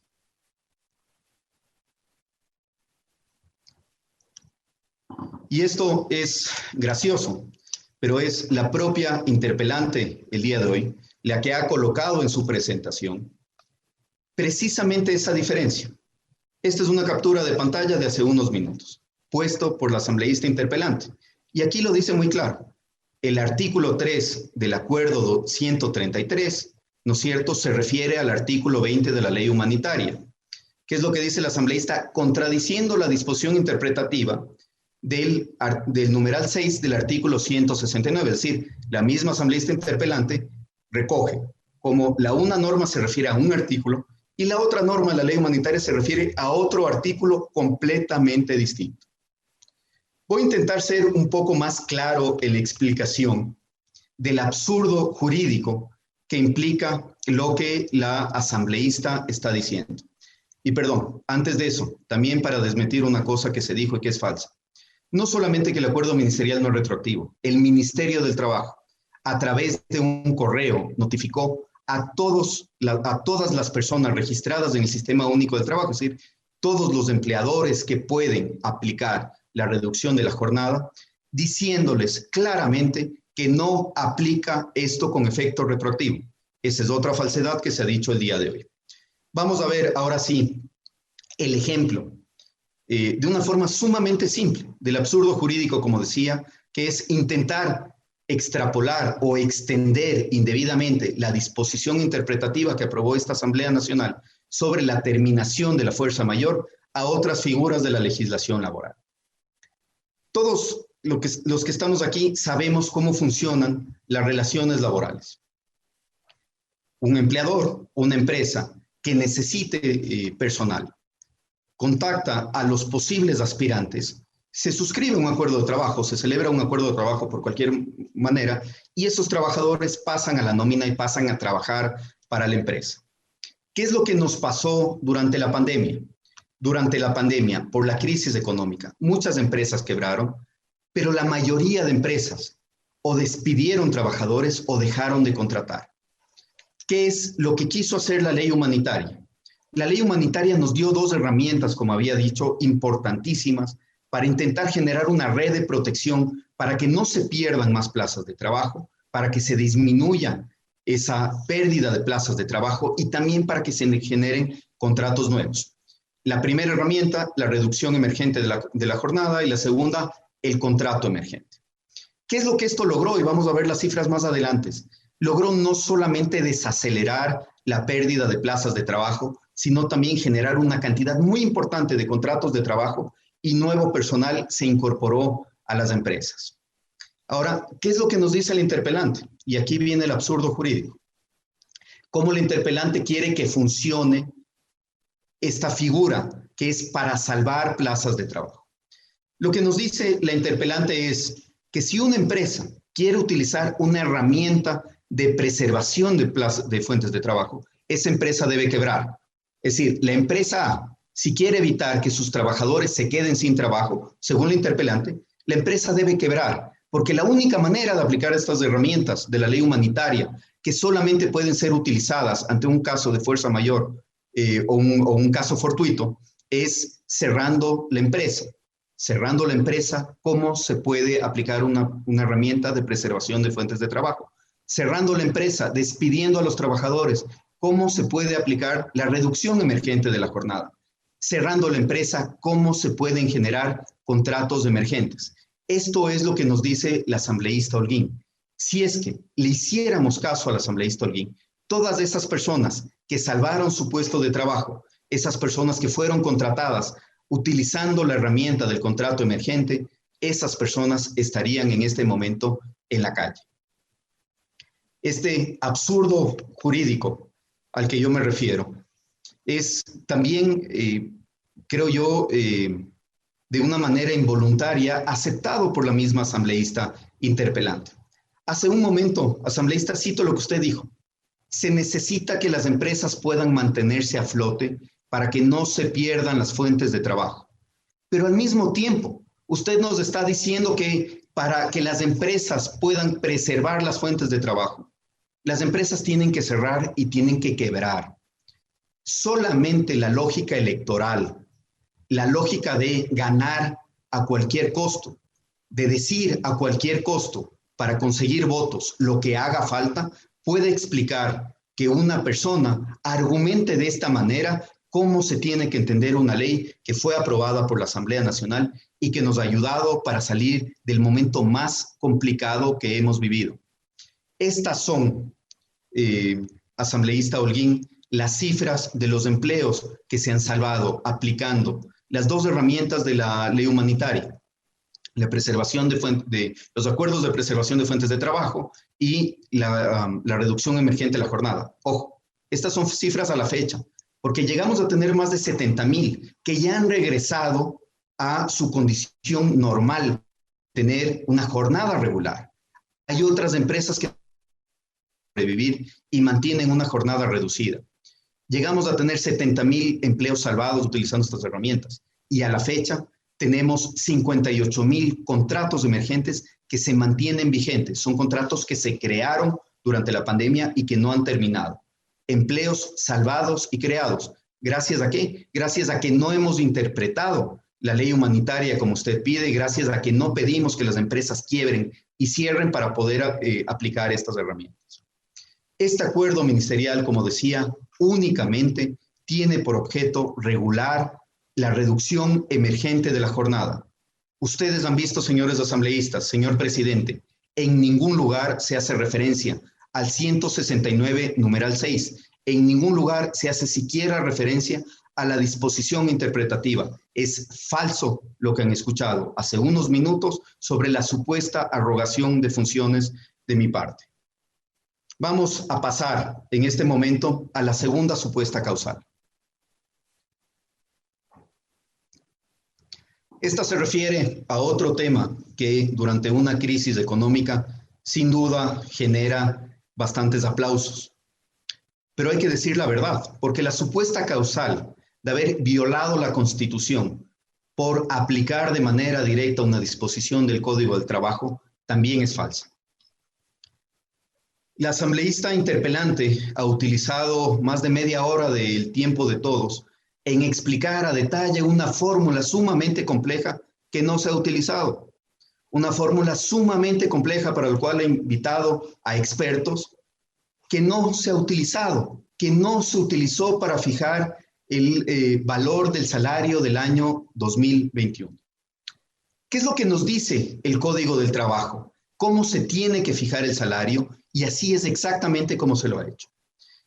Y esto es gracioso, pero es la propia interpelante el día de hoy la que ha colocado en su presentación precisamente esa diferencia. Esta es una captura de pantalla de hace unos minutos, puesto por la asambleísta interpelante. Y aquí lo dice muy claro. El artículo 3 del acuerdo 133, ¿no es cierto?, se refiere al artículo 20 de la ley humanitaria. ¿Qué es lo que dice la asambleísta? Contradiciendo la disposición interpretativa del numeral 6 del artículo 169, es decir, la misma asambleísta interpelante recoge como la una norma se refiere a un artículo y la otra norma de la ley humanitaria se refiere a otro artículo completamente distinto. Voy a intentar ser un poco más claro en la explicación del absurdo jurídico que implica lo que la asambleísta está diciendo. Y perdón, antes de eso, también para desmentir una cosa que se dijo y que es falsa. No solamente que el acuerdo ministerial no es retroactivo, el Ministerio del Trabajo, a través de un correo, notificó a todas las personas registradas en el Sistema Único del Trabajo, es decir, todos los empleadores que pueden aplicar la reducción de la jornada, diciéndoles claramente que no aplica esto con efecto retroactivo. Esa es otra falsedad que se ha dicho el día de hoy. Vamos a ver ahora sí el ejemplo de una forma sumamente simple del absurdo jurídico, como decía, que es intentar extrapolar o extender indebidamente la disposición interpretativa que aprobó esta Asamblea Nacional sobre la terminación de la fuerza mayor a otras figuras de la legislación laboral. Todos los que estamos aquí sabemos cómo funcionan las relaciones laborales. Un empleador, una empresa que necesite personal, contacta a los posibles aspirantes, se suscribe un acuerdo de trabajo, se celebra un acuerdo de trabajo por cualquier manera, y esos trabajadores pasan a la nómina y pasan a trabajar para la empresa. ¿Qué es lo que nos pasó durante la pandemia? Durante la pandemia, por la crisis económica, muchas empresas quebraron, pero la mayoría de empresas o despidieron trabajadores o dejaron de contratar. ¿Qué es lo que quiso hacer la ley humanitaria? La ley humanitaria nos dio dos herramientas, como había dicho, importantísimas, para intentar generar una red de protección para que no se pierdan más plazas de trabajo, para que se disminuya esa pérdida de plazas de trabajo y también para que se generen contratos nuevos. La primera herramienta, la reducción emergente de la jornada, y la segunda, el contrato emergente. ¿Qué es lo que esto logró? Y vamos a ver las cifras más adelante. Logró no solamente desacelerar la pérdida de plazas de trabajo, sino también generar una cantidad muy importante de contratos de trabajo y nuevo personal se incorporó a las empresas. Ahora, ¿qué es lo que nos dice el interpelante? Y aquí viene el absurdo jurídico. ¿Cómo el interpelante quiere que funcione esta figura que es para salvar plazas de trabajo? Lo que nos dice la interpelante es que si una empresa quiere utilizar una herramienta de preservación de fuentes de trabajo, esa empresa debe quebrar. Es decir, la empresa A, si quiere evitar que sus trabajadores se queden sin trabajo, según la interpelante, la empresa debe quebrar, porque la única manera de aplicar estas herramientas de la ley humanitaria, que solamente pueden ser utilizadas ante un caso de fuerza mayor o un caso fortuito, es cerrando la empresa. Cerrando la empresa, ¿cómo se puede aplicar una herramienta de preservación de fuentes de trabajo? Cerrando la empresa, despidiendo a los trabajadores, ¿cómo se puede aplicar la reducción emergente de la jornada? Cerrando la empresa, ¿cómo se pueden generar contratos emergentes? Esto es lo que nos dice la asambleísta Holguín. Si es que le hiciéramos caso a la asambleísta Holguín, todas esas personas que salvaron su puesto de trabajo, esas personas que fueron contratadas utilizando la herramienta del contrato emergente, esas personas estarían en este momento en la calle. Este absurdo jurídico al que yo me refiero es también, creo yo, de una manera involuntaria, aceptado por la misma asambleísta interpelante. Hace un momento, asambleísta, cito lo que usted dijo: se necesita que las empresas puedan mantenerse a flote para que no se pierdan las fuentes de trabajo. Pero al mismo tiempo, usted nos está diciendo que para que las empresas puedan preservar las fuentes de trabajo, las empresas tienen que cerrar y tienen que quebrar. Solamente la lógica electoral, la lógica de ganar a cualquier costo, de decir a cualquier costo para conseguir votos lo que haga falta, puede explicar que una persona argumente de esta manera cómo se tiene que entender una ley que fue aprobada por la Asamblea Nacional y que nos ha ayudado para salir del momento más complicado que hemos vivido. Estas son, asambleísta Holguín, las cifras de los empleos que se han salvado aplicando las dos herramientas de la ley humanitaria: la preservación de los acuerdos de preservación de fuentes de trabajo y la reducción emergente de la jornada. Ojo, estas son cifras a la fecha, porque llegamos a tener más de 70,000 que ya han regresado a su condición normal, tener una jornada regular. Hay otras empresas que sobrevivir y mantienen una jornada reducida. Llegamos a tener 70,000 empleos salvados utilizando estas herramientas y a la fecha tenemos 58,000 contratos emergentes que se mantienen vigentes. Son contratos que se crearon durante la pandemia y que no han terminado. Empleos salvados y creados. ¿Gracias a qué? Gracias a que no hemos interpretado la ley humanitaria como usted pide, gracias a que no pedimos que las empresas quiebren y cierren para poder aplicar estas herramientas. Este acuerdo ministerial, como decía, únicamente tiene por objeto regular la reducción emergente de la jornada. Ustedes han visto, señores asambleístas, señor presidente, en ningún lugar se hace referencia al 169, numeral 6. En ningún lugar se hace siquiera referencia a la disposición interpretativa. Es falso lo que han escuchado hace unos minutos sobre la supuesta arrogación de funciones de mi parte. Vamos a pasar en este momento a la segunda supuesta causal. Esta se refiere a otro tema que durante una crisis económica sin duda genera bastantes aplausos. Pero hay que decir la verdad, porque la supuesta causal de haber violado la Constitución por aplicar de manera directa una disposición del Código del Trabajo también es falsa. La asambleísta interpelante ha utilizado más de media hora del tiempo de todos en explicar a detalle una fórmula sumamente compleja que no se ha utilizado. Una fórmula sumamente compleja para la cual he invitado a expertos que no se ha utilizado, que no se utilizó para fijar el valor del salario del año 2021. ¿Qué es lo que nos dice el Código del Trabajo? ¿Cómo se tiene que fijar el salario? Y así es exactamente como se lo ha hecho.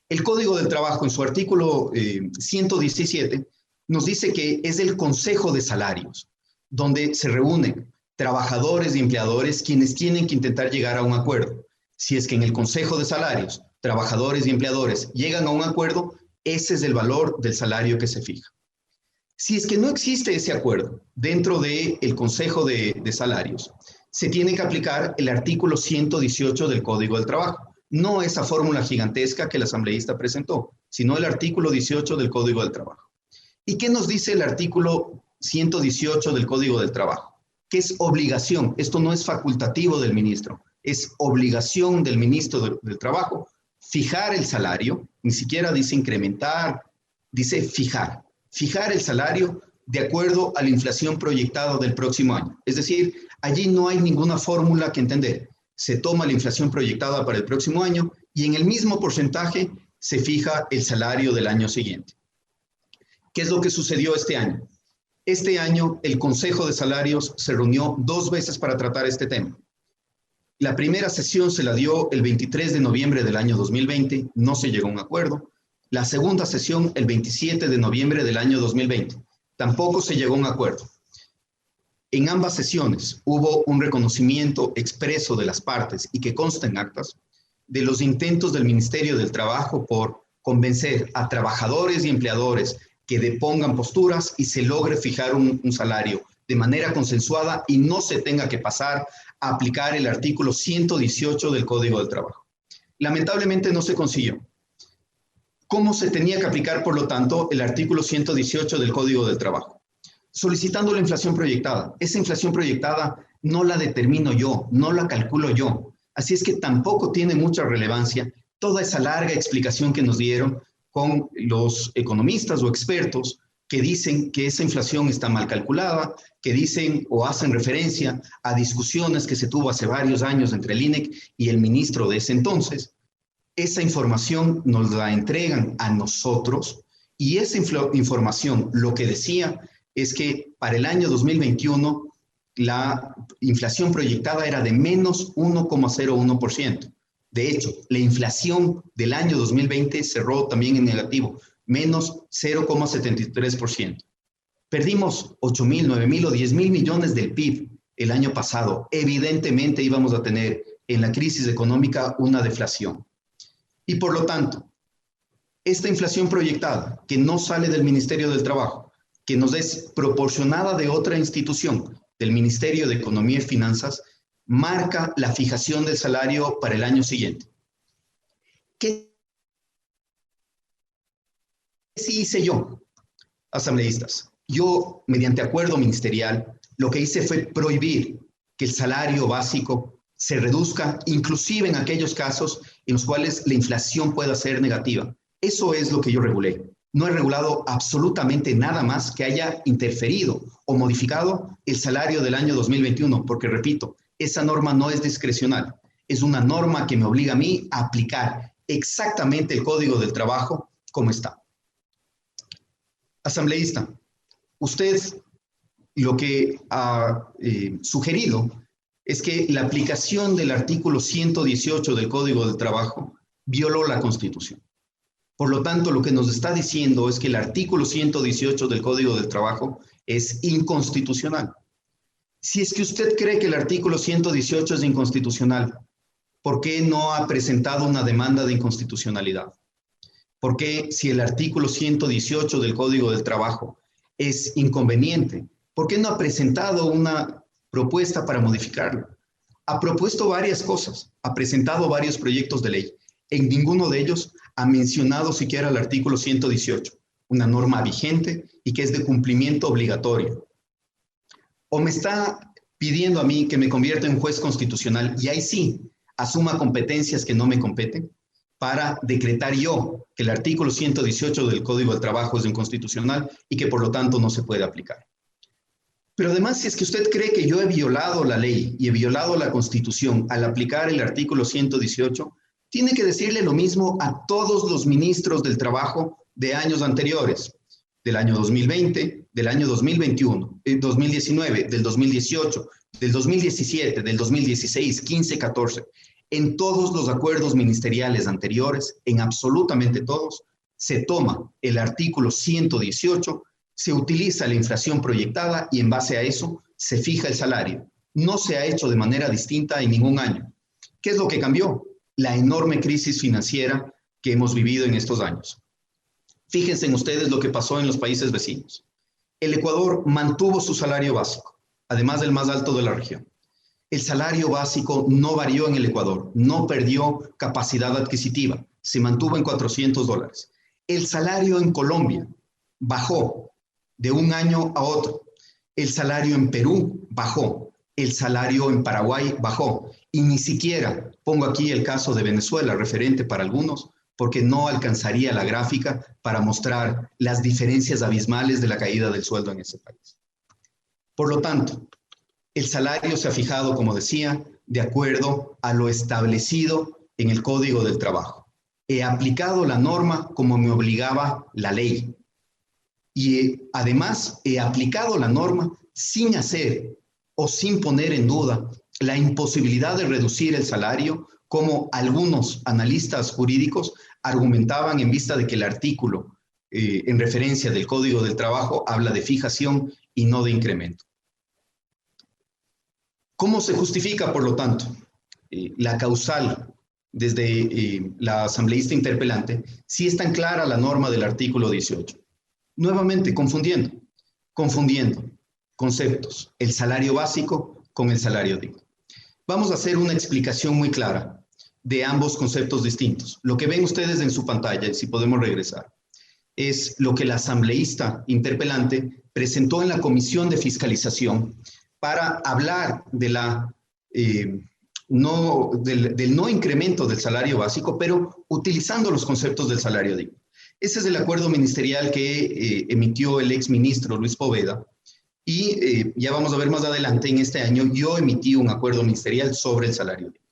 El Código del Trabajo, en su artículo 117, nos dice que es el Consejo de Salarios, donde se reúnen trabajadores y empleadores quienes tienen que intentar llegar a un acuerdo. Si es que en el Consejo de Salarios, trabajadores y empleadores llegan a un acuerdo, ese es el valor del salario que se fija. Si es que no existe ese acuerdo dentro del Consejo de Salarios, se tiene que aplicar el artículo 118 del Código del Trabajo. No esa fórmula gigantesca que el asambleísta presentó, sino el artículo 18 del Código del Trabajo. ¿Y qué nos dice el artículo 118 del Código del Trabajo? Que es obligación, esto no es facultativo del ministro, es obligación del ministro del Trabajo fijar el salario, ni siquiera dice incrementar, dice fijar el salario de acuerdo a la inflación proyectada del próximo año. Es decir, allí no hay ninguna fórmula que entender. Se toma la inflación proyectada para el próximo año y en el mismo porcentaje se fija el salario del año siguiente. ¿Qué es lo que sucedió este año? Este año el Consejo de Salarios se reunió 2 veces para tratar este tema. La primera sesión se la dio el 23 de noviembre del año 2020, no se llegó a un acuerdo. La segunda sesión el 27 de noviembre del año 2020, tampoco se llegó a un acuerdo. En ambas sesiones hubo un reconocimiento expreso de las partes y que consta en actas de los intentos del Ministerio del Trabajo por convencer a trabajadores y empleadores que depongan posturas y se logre fijar un salario de manera consensuada y no se tenga que pasar a aplicar el artículo 118 del Código del Trabajo. Lamentablemente no se consiguió. ¿Cómo se tenía que aplicar, por lo tanto, el artículo 118 del Código del Trabajo? Solicitando la inflación proyectada. Esa inflación proyectada no la determino yo, no la calculo yo. Así es que tampoco tiene mucha relevancia toda esa larga explicación que nos dieron con los economistas o expertos que dicen que esa inflación está mal calculada, que dicen o hacen referencia a discusiones que se tuvo hace varios años entre el INEC y el ministro de ese entonces. Esa información nos la entregan a nosotros y esa información lo que decía es que para el año 2021 la inflación proyectada era de menos 1,01%. De hecho, la inflación del año 2020 cerró también en negativo, menos 0,73%. Perdimos 8.000, 9.000 o 10.000 millones del PIB el año pasado. Evidentemente íbamos a tener en la crisis económica una deflación. Y por lo tanto, esta inflación proyectada que no sale del Ministerio del Trabajo, que nos es proporcionada de otra institución, del Ministerio de Economía y Finanzas, marca la fijación del salario para el año siguiente. ¿Qué sí hice yo, asambleístas? Yo, mediante acuerdo ministerial, lo que hice fue prohibir que el salario básico se reduzca, inclusive en aquellos casos en los cuales la inflación pueda ser negativa. Eso es lo que yo regulé. no he regulado absolutamente nada más que haya interferido o modificado el salario del año 2021, porque repito, esa norma no es discrecional, es una norma que me obliga a mí a aplicar exactamente el Código del Trabajo como está. Asambleísta, usted lo que ha sugerido es que la aplicación del artículo 118 del Código del Trabajo violó la Constitución. Por lo tanto, lo que nos está diciendo es que el artículo 118 del Código del Trabajo es inconstitucional. Si es que usted cree que el artículo 118 es inconstitucional, ¿por qué no ha presentado una demanda de inconstitucionalidad? ¿Por qué, si el artículo 118 del Código del Trabajo es inconveniente, por qué no ha presentado una propuesta para modificarlo? Ha propuesto varias cosas, ha presentado varios proyectos de ley. En ninguno de ellos ha mencionado siquiera el artículo 118, una norma vigente y que es de cumplimiento obligatorio. O me está pidiendo a mí que me convierta en juez constitucional y ahí sí asuma competencias que no me competen para decretar yo que el artículo 118 del Código del Trabajo es inconstitucional y que por lo tanto no se puede aplicar. Pero además, si es que usted cree que yo he violado la ley y he violado la Constitución al aplicar el artículo 118, tiene que decirle lo mismo a todos los ministros del trabajo de años anteriores, del año 2020, del año 2021, 2019, del 2018, del 2017, del 2016, 15, 14. En todos los acuerdos ministeriales anteriores, en absolutamente todos, se toma el artículo 118, se utiliza la inflación proyectada y en base a eso se fija el salario. No se ha hecho de manera distinta en ningún año. ¿Qué es lo que cambió? La enorme crisis financiera que hemos vivido en estos años. Fíjense en ustedes lo que pasó en los países vecinos. El Ecuador mantuvo su salario básico, además del más alto de la región. El salario básico no varió en el Ecuador, no perdió capacidad adquisitiva, se mantuvo en $400. El salario en Colombia bajó de un año a otro. El salario en Perú bajó. El salario en Paraguay bajó. Y ni siquiera pongo aquí el caso de Venezuela, referente para algunos, porque no alcanzaría la gráfica para mostrar las diferencias abismales de la caída del sueldo en ese país. Por lo tanto, el salario se ha fijado, como decía, de acuerdo a lo establecido en el Código del Trabajo. He aplicado la norma como me obligaba la ley. Y además he aplicado la norma sin hacer o sin poner en duda la imposibilidad de reducir el salario, como algunos analistas jurídicos argumentaban en vista de que el artículo en referencia del Código del Trabajo habla de fijación y no de incremento. ¿Cómo se justifica, por lo tanto, la causal desde la asambleísta interpelante si es tan clara la norma del artículo 18? Nuevamente, confundiendo conceptos, el salario básico con el salario digno. Vamos a hacer una explicación muy clara de ambos conceptos distintos. Lo que ven ustedes en su pantalla, si podemos regresar, es lo que la asambleísta interpelante presentó en la Comisión de Fiscalización para hablar de del no incremento del salario básico, pero utilizando los conceptos del salario digno. Ese es el acuerdo ministerial que emitió el exministro Luis Poveda y ya vamos a ver más adelante, en este año yo emití un acuerdo ministerial sobre el salario digno.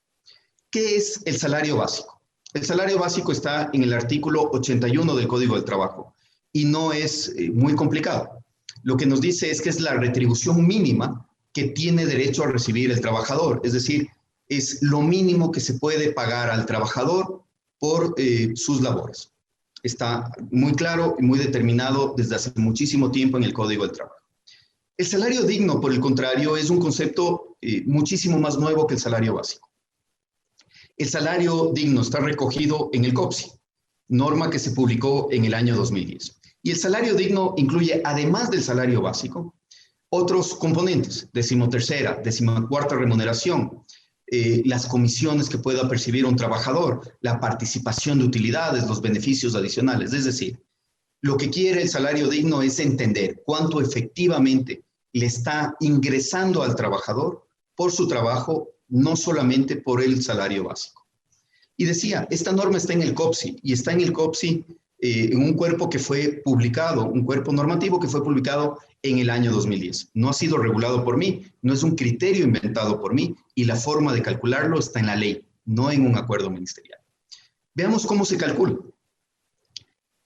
¿Qué es el salario básico? El salario básico está en el artículo 81 del Código del Trabajo y no es muy complicado. Lo que nos dice es que es la retribución mínima que tiene derecho a recibir el trabajador, es decir, es lo mínimo que se puede pagar al trabajador por sus labores. Está muy claro y muy determinado desde hace muchísimo tiempo en el Código del Trabajo. El salario digno, por el contrario, es un concepto muchísimo más nuevo que el salario básico. El salario digno está recogido en el COPSI, norma que se publicó en el año 2010. Y el salario digno incluye, además del salario básico, otros componentes, 13ª, 14ª remuneración, las comisiones que pueda percibir un trabajador, la participación de utilidades, los beneficios adicionales. Es decir, lo que quiere el salario digno es entender cuánto efectivamente le está ingresando al trabajador por su trabajo, no solamente por el salario básico. Y decía, esta norma está en el COPSI y está en el COPSI en un cuerpo que fue publicado, un cuerpo normativo que fue publicado en el año 2010. No ha sido regulado por mí, no es un criterio inventado por mí y la forma de calcularlo está en la ley, no en un acuerdo ministerial. Veamos cómo se calcula.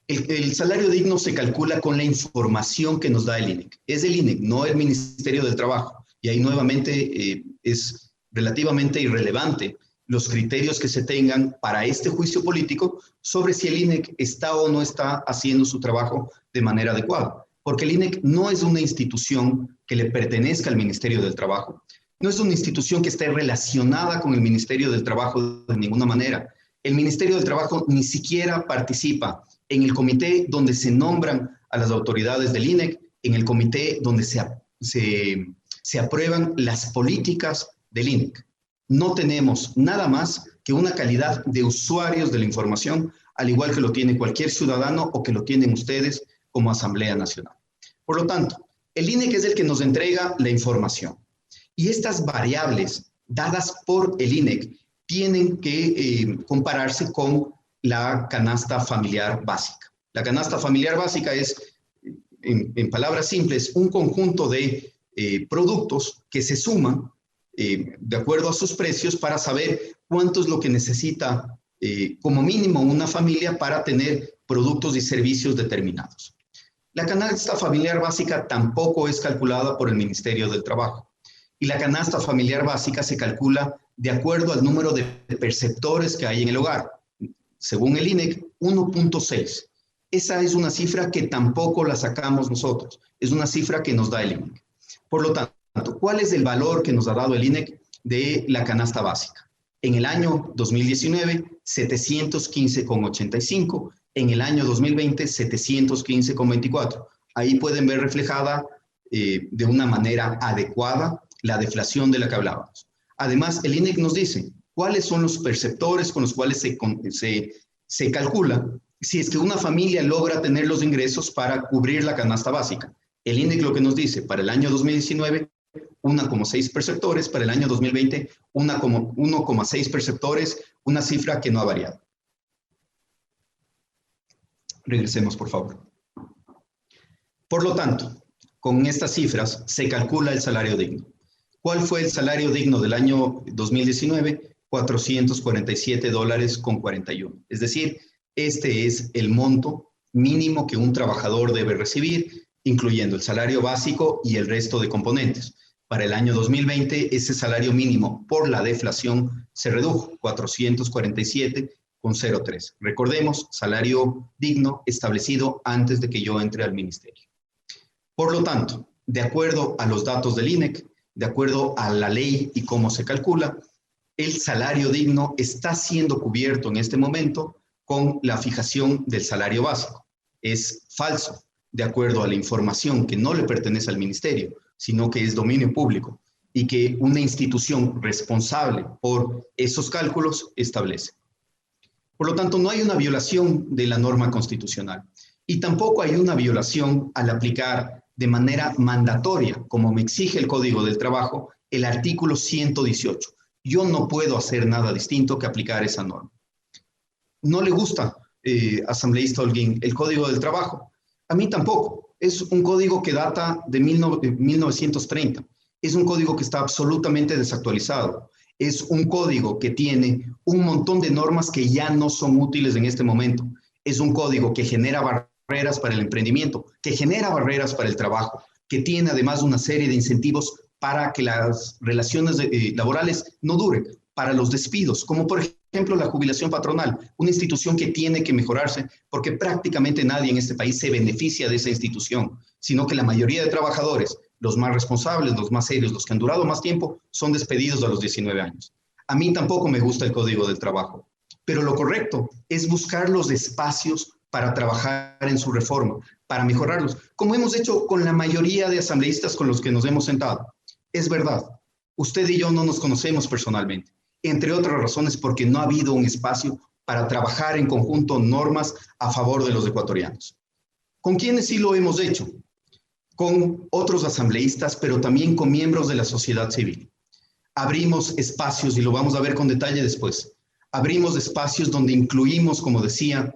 El salario digno se calcula con la información que nos da el INEC. Es el INEC, no el Ministerio del Trabajo. Y ahí nuevamente es relativamente irrelevante los criterios que se tengan para este juicio político sobre si el INEC está o no está haciendo su trabajo de manera adecuada. Porque el INEC no es una institución que le pertenezca al Ministerio del Trabajo. No es una institución que esté relacionada con el Ministerio del Trabajo de ninguna manera. El Ministerio del Trabajo ni siquiera participa en el comité donde se nombran a las autoridades del INEC, en el comité donde se aprueban las políticas del INEC. No tenemos nada más que una calidad de usuarios de la información, al igual que lo tiene cualquier ciudadano o que lo tienen ustedes como Asamblea Nacional. Por lo tanto, el INEC es el que nos entrega la información. Y estas variables dadas por el INEC tienen que compararse con la canasta familiar básica. La canasta familiar básica es, en palabras simples, un conjunto de productos que se suman de acuerdo a sus precios para saber cuánto es lo que necesita como mínimo una familia para tener productos y servicios determinados. La canasta familiar básica tampoco es calculada por el Ministerio del Trabajo. Y la canasta familiar básica se calcula de acuerdo al número de perceptores que hay en el hogar. Según el INEC, 1.6. Esa es una cifra que tampoco la sacamos nosotros. Es una cifra que nos da el INEC. Por lo tanto, ¿cuál es el valor que nos ha dado el INEC de la canasta básica? En el año 2019, 715,85. En el año 2020, 715,24. Ahí pueden ver reflejada de una manera adecuada la deflación de la que hablábamos. Además, el INEC nos dice cuáles son los perceptores con los cuales se calcula si es que una familia logra tener los ingresos para cubrir la canasta básica. El INEC lo que nos dice, para el año 2019, 1,6 perceptores, para el año 2020, 1,6 perceptores, una cifra que no ha variado. Regresemos, por favor. Por lo tanto, con estas cifras se calcula el salario digno. ¿Cuál fue el salario digno del año 2019? $447,41. Es decir, este es el monto mínimo que un trabajador debe recibir, incluyendo el salario básico y el resto de componentes. Para el año 2020, ese salario mínimo por la deflación se redujo, $447,03. Recordemos, salario digno establecido antes de que yo entre al ministerio. Por lo tanto, de acuerdo a los datos del INEC, de acuerdo a la ley y cómo se calcula, el salario digno está siendo cubierto en este momento con la fijación del salario básico. Es falso, de acuerdo a la información que no le pertenece al ministerio, sino que es dominio público y que una institución responsable por esos cálculos establece. Por lo tanto, no hay una violación de la norma constitucional y tampoco hay una violación al aplicar de manera mandatoria, como me exige el Código del Trabajo, el artículo 118. Yo no puedo hacer nada distinto que aplicar esa norma. No le gusta, asambleísta Holguín, el Código del Trabajo. A mí tampoco. Es un código que data de 1930. Es un código que está absolutamente desactualizado. Es un código que tiene un montón de normas que ya no son útiles en este momento. Es un código que genera barreras para el emprendimiento, que genera barreras para el trabajo, que tiene además una serie de incentivos para que las relaciones laborales no duren, para los despidos, como por ejemplo la jubilación patronal, una institución que tiene que mejorarse porque prácticamente nadie en este país se beneficia de esa institución, sino que la mayoría de trabajadores, los más responsables, los más serios, los que han durado más tiempo, son despedidos a los 19 años. A mí tampoco me gusta el Código del Trabajo, pero lo correcto es buscar los espacios para trabajar en su reforma, para mejorarlos, como hemos hecho con la mayoría de asambleístas con los que nos hemos sentado. Es verdad, usted y yo no nos conocemos personalmente, entre otras razones porque no ha habido un espacio para trabajar en conjunto normas a favor de los ecuatorianos. ¿Con quiénes sí lo hemos hecho? Con otros asambleístas, pero también con miembros de la sociedad civil. Abrimos espacios, y lo vamos a ver con detalle después, abrimos espacios donde incluimos, como decía,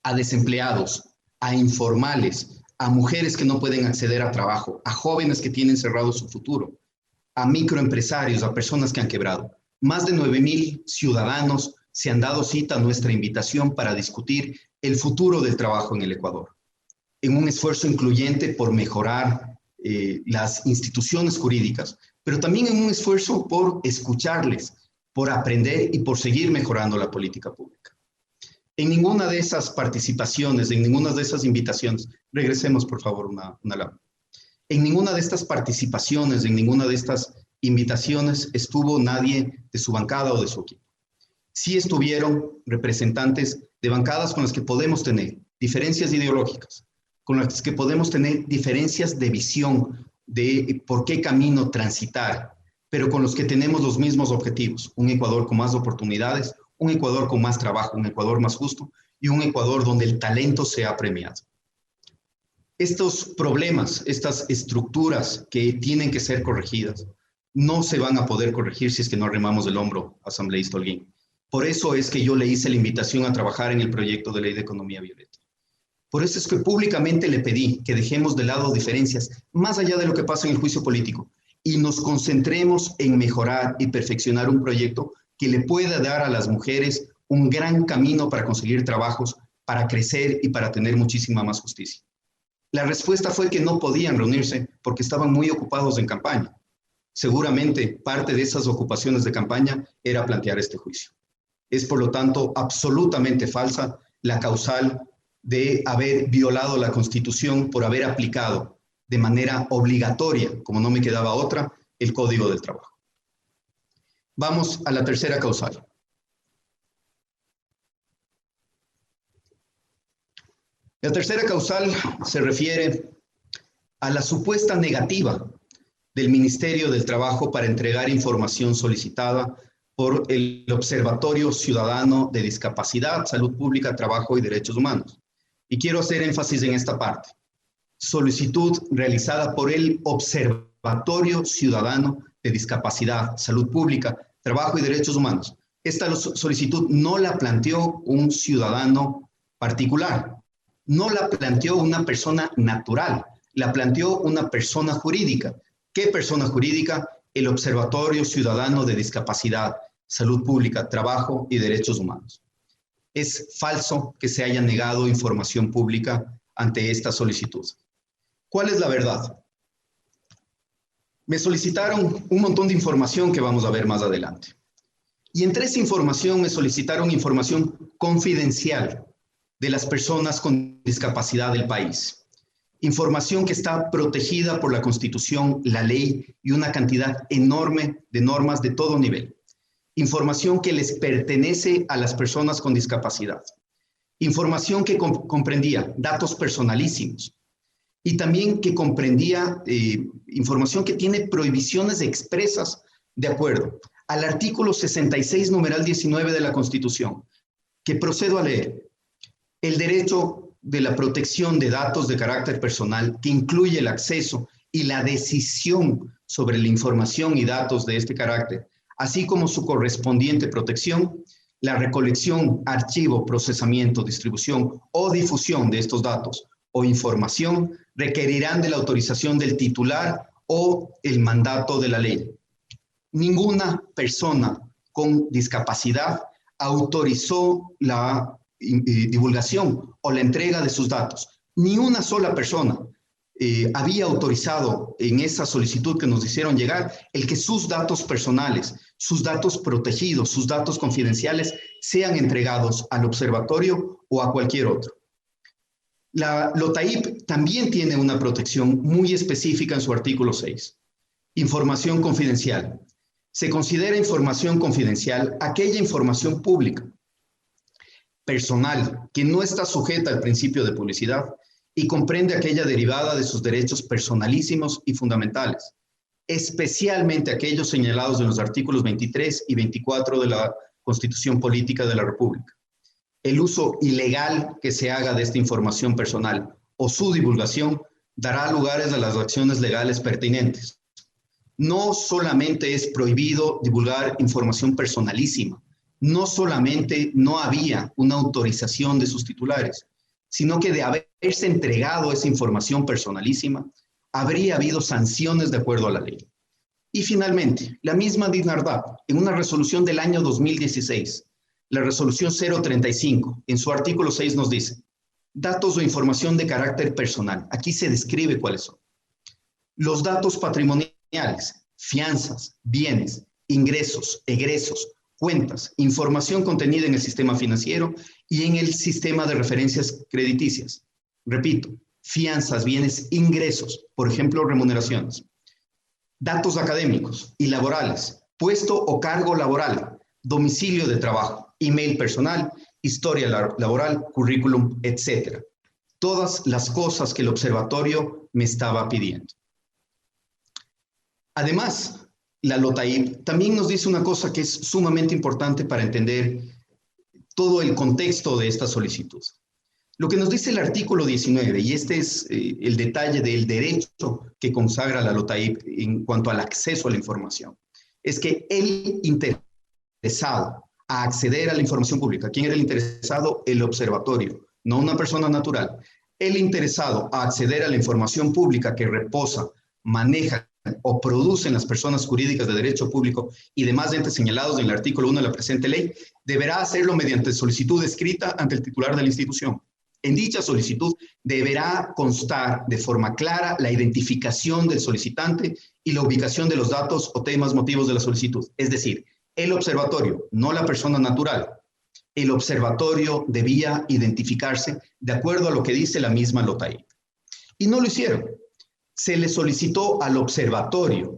a desempleados, a informales, a mujeres que no pueden acceder a trabajo, a jóvenes que tienen cerrado su futuro, a microempresarios, a personas que han quebrado. Más de 9,000 ciudadanos se han dado cita a nuestra invitación para discutir el futuro del trabajo en el Ecuador, en un esfuerzo incluyente por mejorar las instituciones jurídicas, pero también en un esfuerzo por escucharles, por aprender y por seguir mejorando la política pública. En ninguna de esas participaciones, en ninguna de esas invitaciones, regresemos por favor una lámpara. En ninguna de estas participaciones, en ninguna de estas invitaciones estuvo nadie de su bancada o de su equipo. Sí estuvieron representantes de bancadas con las que podemos tener diferencias ideológicas, con las que podemos tener diferencias de visión de por qué camino transitar, pero con los que tenemos los mismos objetivos: un Ecuador con más oportunidades, un Ecuador con más trabajo, un Ecuador más justo y un Ecuador donde el talento sea premiado. Estos problemas, estas estructuras que tienen que ser corregidas, no se van a poder corregir si es que no remamos el hombro, asambleísta Holguín. Por eso es que yo le hice la invitación a trabajar en el proyecto de ley de economía violeta. Por eso es que públicamente le pedí que dejemos de lado diferencias, más allá de lo que pasa en el juicio político, y nos concentremos en mejorar y perfeccionar un proyecto que le pueda dar a las mujeres un gran camino para conseguir trabajos, para crecer y para tener muchísima más justicia. La respuesta fue que no podían reunirse porque estaban muy ocupados en campaña. Seguramente parte de esas ocupaciones de campaña era plantear este juicio. Es por lo tanto absolutamente falsa la causal de haber violado la Constitución por haber aplicado de manera obligatoria, como no me quedaba otra, el Código del Trabajo. Vamos a la tercera causal. La tercera causal se refiere a la supuesta negativa del Ministerio del Trabajo para entregar información solicitada por el Observatorio Ciudadano de Discapacidad, Salud Pública, Trabajo y Derechos Humanos. Y quiero hacer énfasis en esta parte. Solicitud realizada por el Observatorio Ciudadano de Discapacidad, Salud Pública, Trabajo y Derechos Humanos. Esta solicitud no la planteó un ciudadano particular, no la planteó una persona natural, la planteó una persona jurídica. ¿Qué persona jurídica? El Observatorio Ciudadano de Discapacidad, Salud Pública, Trabajo y Derechos Humanos. Es falso que se haya negado información pública ante esta solicitud. ¿Cuál es la verdad? Me solicitaron un montón de información que vamos a ver más adelante. Y entre esa información me solicitaron información confidencial de las personas con discapacidad del país. Información que está protegida por la Constitución, la ley y una cantidad enorme de normas de todo nivel. Información que les pertenece a las personas con discapacidad. Información que comprendía datos personalísimos y también que comprendía información que tiene prohibiciones expresas de acuerdo al artículo 66, numeral 19 de la Constitución, que procedo a leer. El derecho de la protección de datos de carácter personal, que incluye el acceso y la decisión sobre la información y datos de este carácter, así como su correspondiente protección, la recolección, archivo, procesamiento, distribución o difusión de estos datos o información requerirán de la autorización del titular o el mandato de la ley. Ninguna persona con discapacidad autorizó la divulgación o la entrega de sus datos. Ni una sola persona había autorizado en esa solicitud que nos hicieron llegar el que sus datos personales, sus datos protegidos, sus datos confidenciales sean entregados al observatorio o a cualquier otro. La LOTAIP también tiene una protección muy específica en su artículo 6. Información confidencial. Se considera información confidencial aquella información pública, personal, que no está sujeta al principio de publicidad y comprende aquella derivada de sus derechos personalísimos y fundamentales, especialmente aquellos señalados en los artículos 23 y 24 de la Constitución Política de la República. El uso ilegal que se haga de esta información personal o su divulgación dará lugares a las acciones legales pertinentes. No solamente es prohibido divulgar información personalísima, no solamente no había una autorización de sus titulares, sino que de haberse entregado esa información personalísima, habría habido sanciones de acuerdo a la ley. Y finalmente, la misma DINARDAP, en una resolución del año 2016, la resolución 035, en su artículo 6 nos dice, datos o información de carácter personal. Aquí se describe cuáles son. Los datos patrimoniales, fianzas, bienes, ingresos, egresos, cuentas, información contenida en el sistema financiero y en el sistema de referencias crediticias. Repito, fianzas, bienes, ingresos, por ejemplo, remuneraciones. Datos académicos y laborales, puesto o cargo laboral, domicilio de trabajo, email personal, historia laboral, currículum, etc. Todas las cosas que el observatorio me estaba pidiendo. Además, la LOTAIP también nos dice una cosa que es sumamente importante para entender todo el contexto de esta solicitud. Lo que nos dice el artículo 19, y este es el detalle del derecho que consagra la LOTAIP en cuanto al acceso a la información, es que el interesado a acceder a la información pública, ¿quién era el interesado? El observatorio, no una persona natural. El interesado a acceder a la información pública que reposa, maneja o producen las personas jurídicas de derecho público y demás entes señalados en el artículo 1 de la presente ley, deberá hacerlo mediante solicitud escrita ante el titular de la institución. En dicha solicitud deberá constar de forma clara la identificación del solicitante y la ubicación de los datos o temas motivos de la solicitud. Es decir, el observatorio, no la persona natural. El observatorio debía identificarse de acuerdo a lo que dice la misma LOTAIP. Y no lo hicieron. Se le solicitó al observatorio,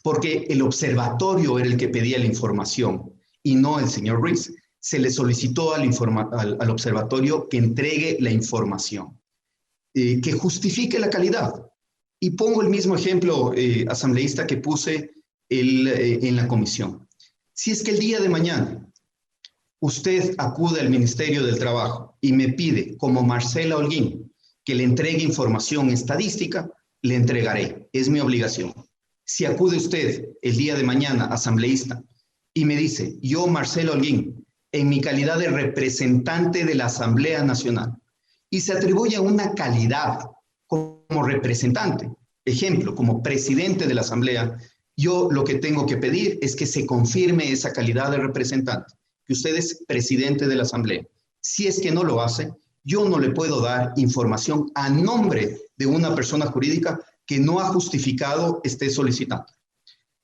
porque el observatorio era el que pedía la información y no el señor Ruiz. Se le solicitó al observatorio que entregue la información, que justifique la calidad. Y pongo el mismo ejemplo, asambleísta, que puse en la comisión. Si es que el día de mañana usted acude al Ministerio del Trabajo y me pide, como Marcela Holguín, que le entregue información estadística, le entregaré, es mi obligación. Si acude usted el día de mañana, asambleísta, y me dice, yo, Marcela Holguín, en mi calidad de representante de la Asamblea Nacional, y se atribuye una calidad como representante, ejemplo, como presidente de la Asamblea, yo lo que tengo que pedir es que se confirme esa calidad de representante, que usted es presidente de la Asamblea. Si es que no lo hace, yo no le puedo dar información a nombre de una persona jurídica que no ha justificado esté solicitando.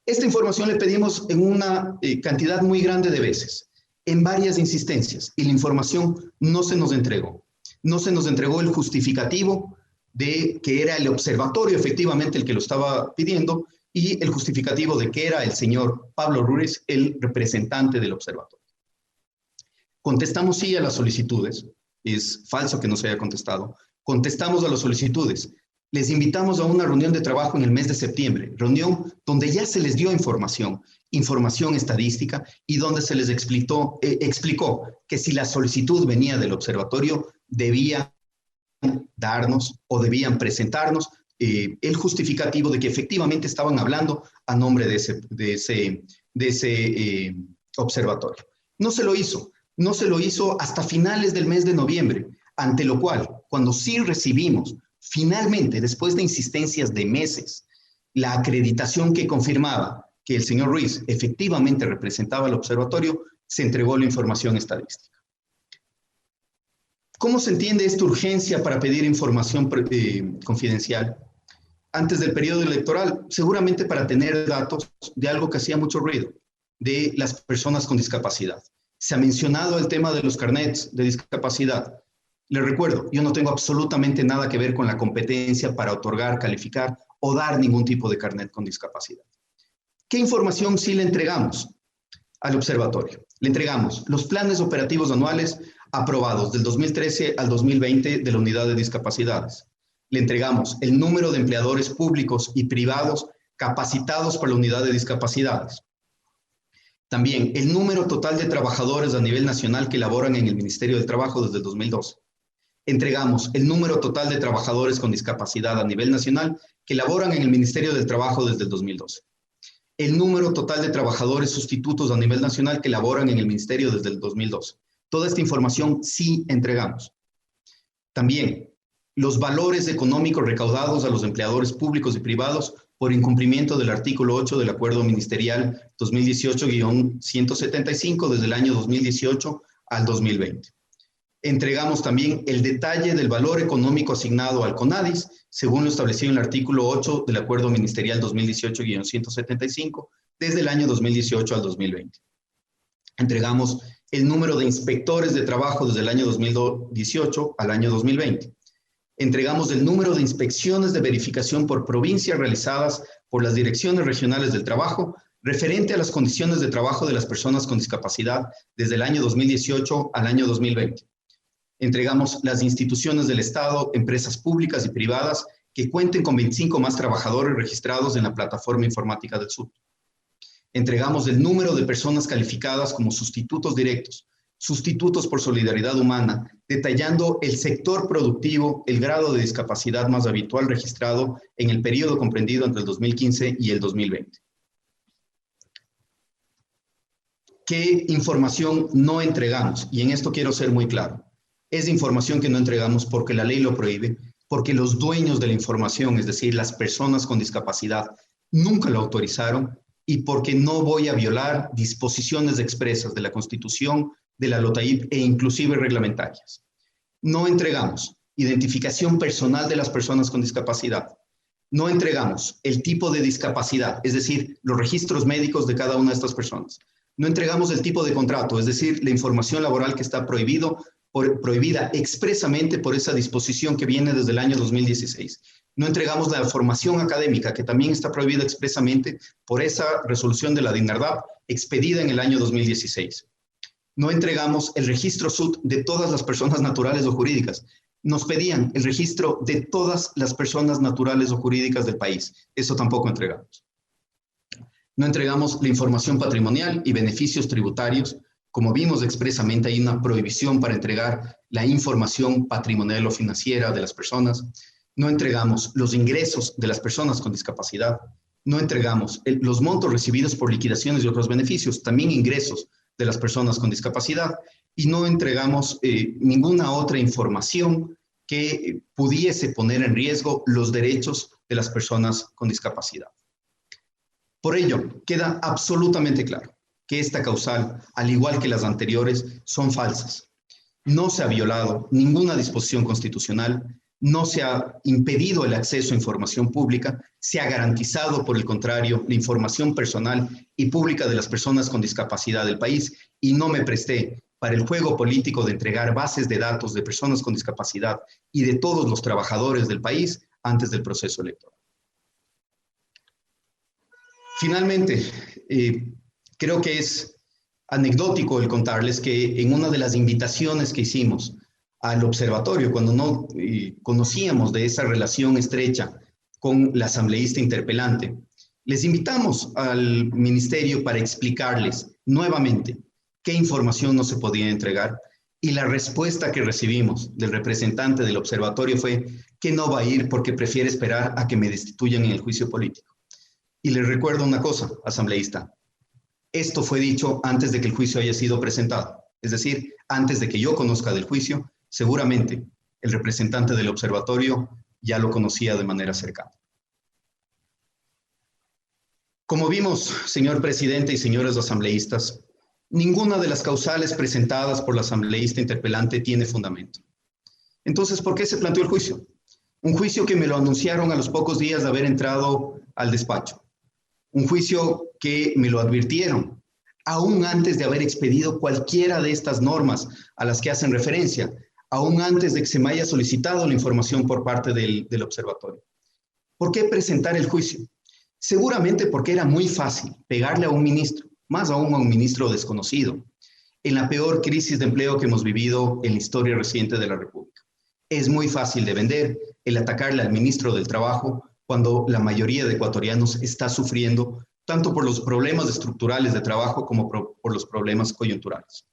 Esta información le pedimos en una cantidad muy grande de veces, en varias insistencias, y la información no se nos entregó. No se nos entregó el justificativo de que era el observatorio efectivamente el que lo estaba pidiendo y el justificativo de que era el señor Pablo Ruiz el representante del observatorio. Contestamos sí a las solicitudes. Es falso que no se haya contestado. Contestamos a las solicitudes. Les invitamos a una reunión de trabajo en el mes de septiembre, reunión donde ya se les dio información estadística y donde se les explicó que si la solicitud venía del observatorio, debían darnos o debían presentarnos el justificativo de que efectivamente estaban hablando a nombre de ese observatorio. No se lo hizo. No se lo hizo hasta finales del mes de noviembre, ante lo cual, cuando sí recibimos, finalmente, después de insistencias de meses, la acreditación que confirmaba que el señor Ruiz efectivamente representaba al observatorio, se entregó la información estadística. ¿Cómo se entiende esta urgencia para pedir información confidencial? Antes del periodo electoral, seguramente para tener datos de algo que hacía mucho ruido, de las personas con discapacidad. Se ha mencionado el tema de los carnets de discapacidad. Les recuerdo, yo no tengo absolutamente nada que ver con la competencia para otorgar, calificar o dar ningún tipo de carnet con discapacidad. ¿Qué información sí le entregamos al observatorio? Le entregamos los planes operativos anuales aprobados del 2013 al 2020 de la Unidad de Discapacidades. Le entregamos el número de empleadores públicos y privados capacitados por la Unidad de Discapacidades. También el número total de trabajadores a nivel nacional que laboran en el Ministerio del Trabajo desde el 2012. Entregamos el número total de trabajadores con discapacidad a nivel nacional que laboran en el Ministerio del Trabajo desde el 2012. El número total de trabajadores sustitutos a nivel nacional que laboran en el Ministerio desde el 2012. Toda esta información sí entregamos. También los valores económicos recaudados a los empleadores públicos y privados por incumplimiento del artículo 8 del Acuerdo Ministerial 2018-175 desde el año 2018 al 2020. Entregamos también el detalle del valor económico asignado al CONADIS, según lo establecido en el artículo 8 del Acuerdo Ministerial 2018-175, desde el año 2018 al 2020. Entregamos el número de inspectores de trabajo desde el año 2018 al año 2020. Entregamos el número de inspecciones de verificación por provincia realizadas por las direcciones regionales del trabajo referente a las condiciones de trabajo de las personas con discapacidad desde el año 2018 al año 2020. Entregamos las instituciones del Estado, empresas públicas y privadas que cuenten con 25 más trabajadores registrados en la plataforma informática del SUT. Entregamos el número de personas calificadas como sustitutos directos, sustitutos por solidaridad humana, detallando el sector productivo, el grado de discapacidad más habitual registrado en el periodo comprendido entre el 2015 y el 2020. ¿Qué información no entregamos? Y en esto quiero ser muy claro. Es información que no entregamos porque la ley lo prohíbe, porque los dueños de la información, es decir, las personas con discapacidad, nunca lo autorizaron y porque no voy a violar disposiciones expresas de la Constitución, de la LOTAIP e inclusive reglamentarias. No entregamos identificación personal de las personas con discapacidad. No entregamos el tipo de discapacidad, es decir, los registros médicos de cada una de estas personas. No entregamos el tipo de contrato, es decir, la información laboral que está prohibida expresamente por esa disposición que viene desde el año 2016. No entregamos la formación académica, que también está prohibida expresamente por esa resolución de la DINARDAP expedida en el año 2016. No entregamos el registro SUT de todas las personas naturales o jurídicas. Nos pedían el registro de todas las personas naturales o jurídicas del país. Eso tampoco entregamos. No entregamos la información patrimonial y beneficios tributarios. Como vimos expresamente, hay una prohibición para entregar la información patrimonial o financiera de las personas. No entregamos los ingresos de las personas con discapacidad. No entregamos los montos recibidos por liquidaciones y otros beneficios, también ingresos de las personas con discapacidad. Y no entregamos ninguna otra información que pudiese poner en riesgo los derechos de las personas con discapacidad. Por ello, queda absolutamente claro que esta causal, al igual que las anteriores, son falsas. No se ha violado ninguna disposición constitucional, no se ha impedido el acceso a información pública, se ha garantizado, por el contrario, la información personal y pública de las personas con discapacidad del país, y no me presté para el juego político de entregar bases de datos de personas con discapacidad y de todos los trabajadores del país antes del proceso electoral. Finalmente, creo que es anecdótico el contarles que en una de las invitaciones que hicimos al observatorio, cuando no conocíamos de esa relación estrecha con la asambleísta interpelante, les invitamos al ministerio para explicarles nuevamente qué información no se podía entregar, y la respuesta que recibimos del representante del observatorio fue que no va a ir porque prefiere esperar a que me destituyan en el juicio político. Y les recuerdo una cosa, asambleísta. Esto fue dicho antes de que el juicio haya sido presentado. Es decir, antes de que yo conozca del juicio, seguramente el representante del observatorio ya lo conocía de manera cercana. Como vimos, señor presidente y señores asambleístas, ninguna de las causales presentadas por la asambleísta interpelante tiene fundamento. Entonces, ¿por qué se planteó el juicio? Un juicio que me lo anunciaron a los pocos días de haber entrado al despacho. Un juicio que me lo advirtieron, aún antes de haber expedido cualquiera de estas normas a las que hacen referencia, aún antes de que se me haya solicitado la información por parte del observatorio. ¿Por qué presentar el juicio? Seguramente porque era muy fácil pegarle a un ministro, más aún a un ministro desconocido, en la peor crisis de empleo que hemos vivido en la historia reciente de la República. Es muy fácil de vender el atacarle al ministro del Trabajo cuando la mayoría de ecuatorianos está sufriendo tanto por los problemas estructurales de trabajo como por los problemas coyunturales.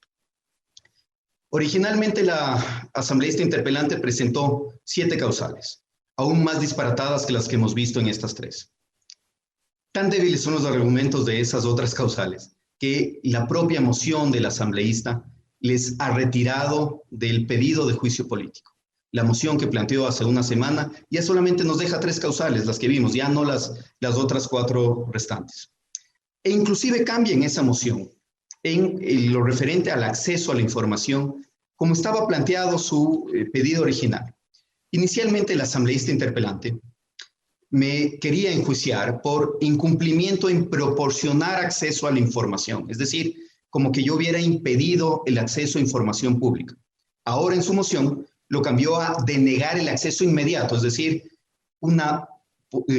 Originalmente la asambleísta interpelante presentó 7 causales, aún más disparatadas que las que hemos visto en estas 3. Tan débiles son los argumentos de esas otras causales que la propia moción del asambleísta les ha retirado del pedido de juicio político. la moción que planteó hace una semana, ya solamente nos deja 3 causales, las que vimos, ya no las otras 4 restantes. E inclusive cambia en esa moción, en lo referente al acceso a la información, como estaba planteado su pedido original. Inicialmente, el asambleísta interpelante me quería enjuiciar por incumplimiento en proporcionar acceso a la información, es decir, como que yo hubiera impedido el acceso a información pública. Ahora en su moción lo cambió a denegar el acceso inmediato, es decir, una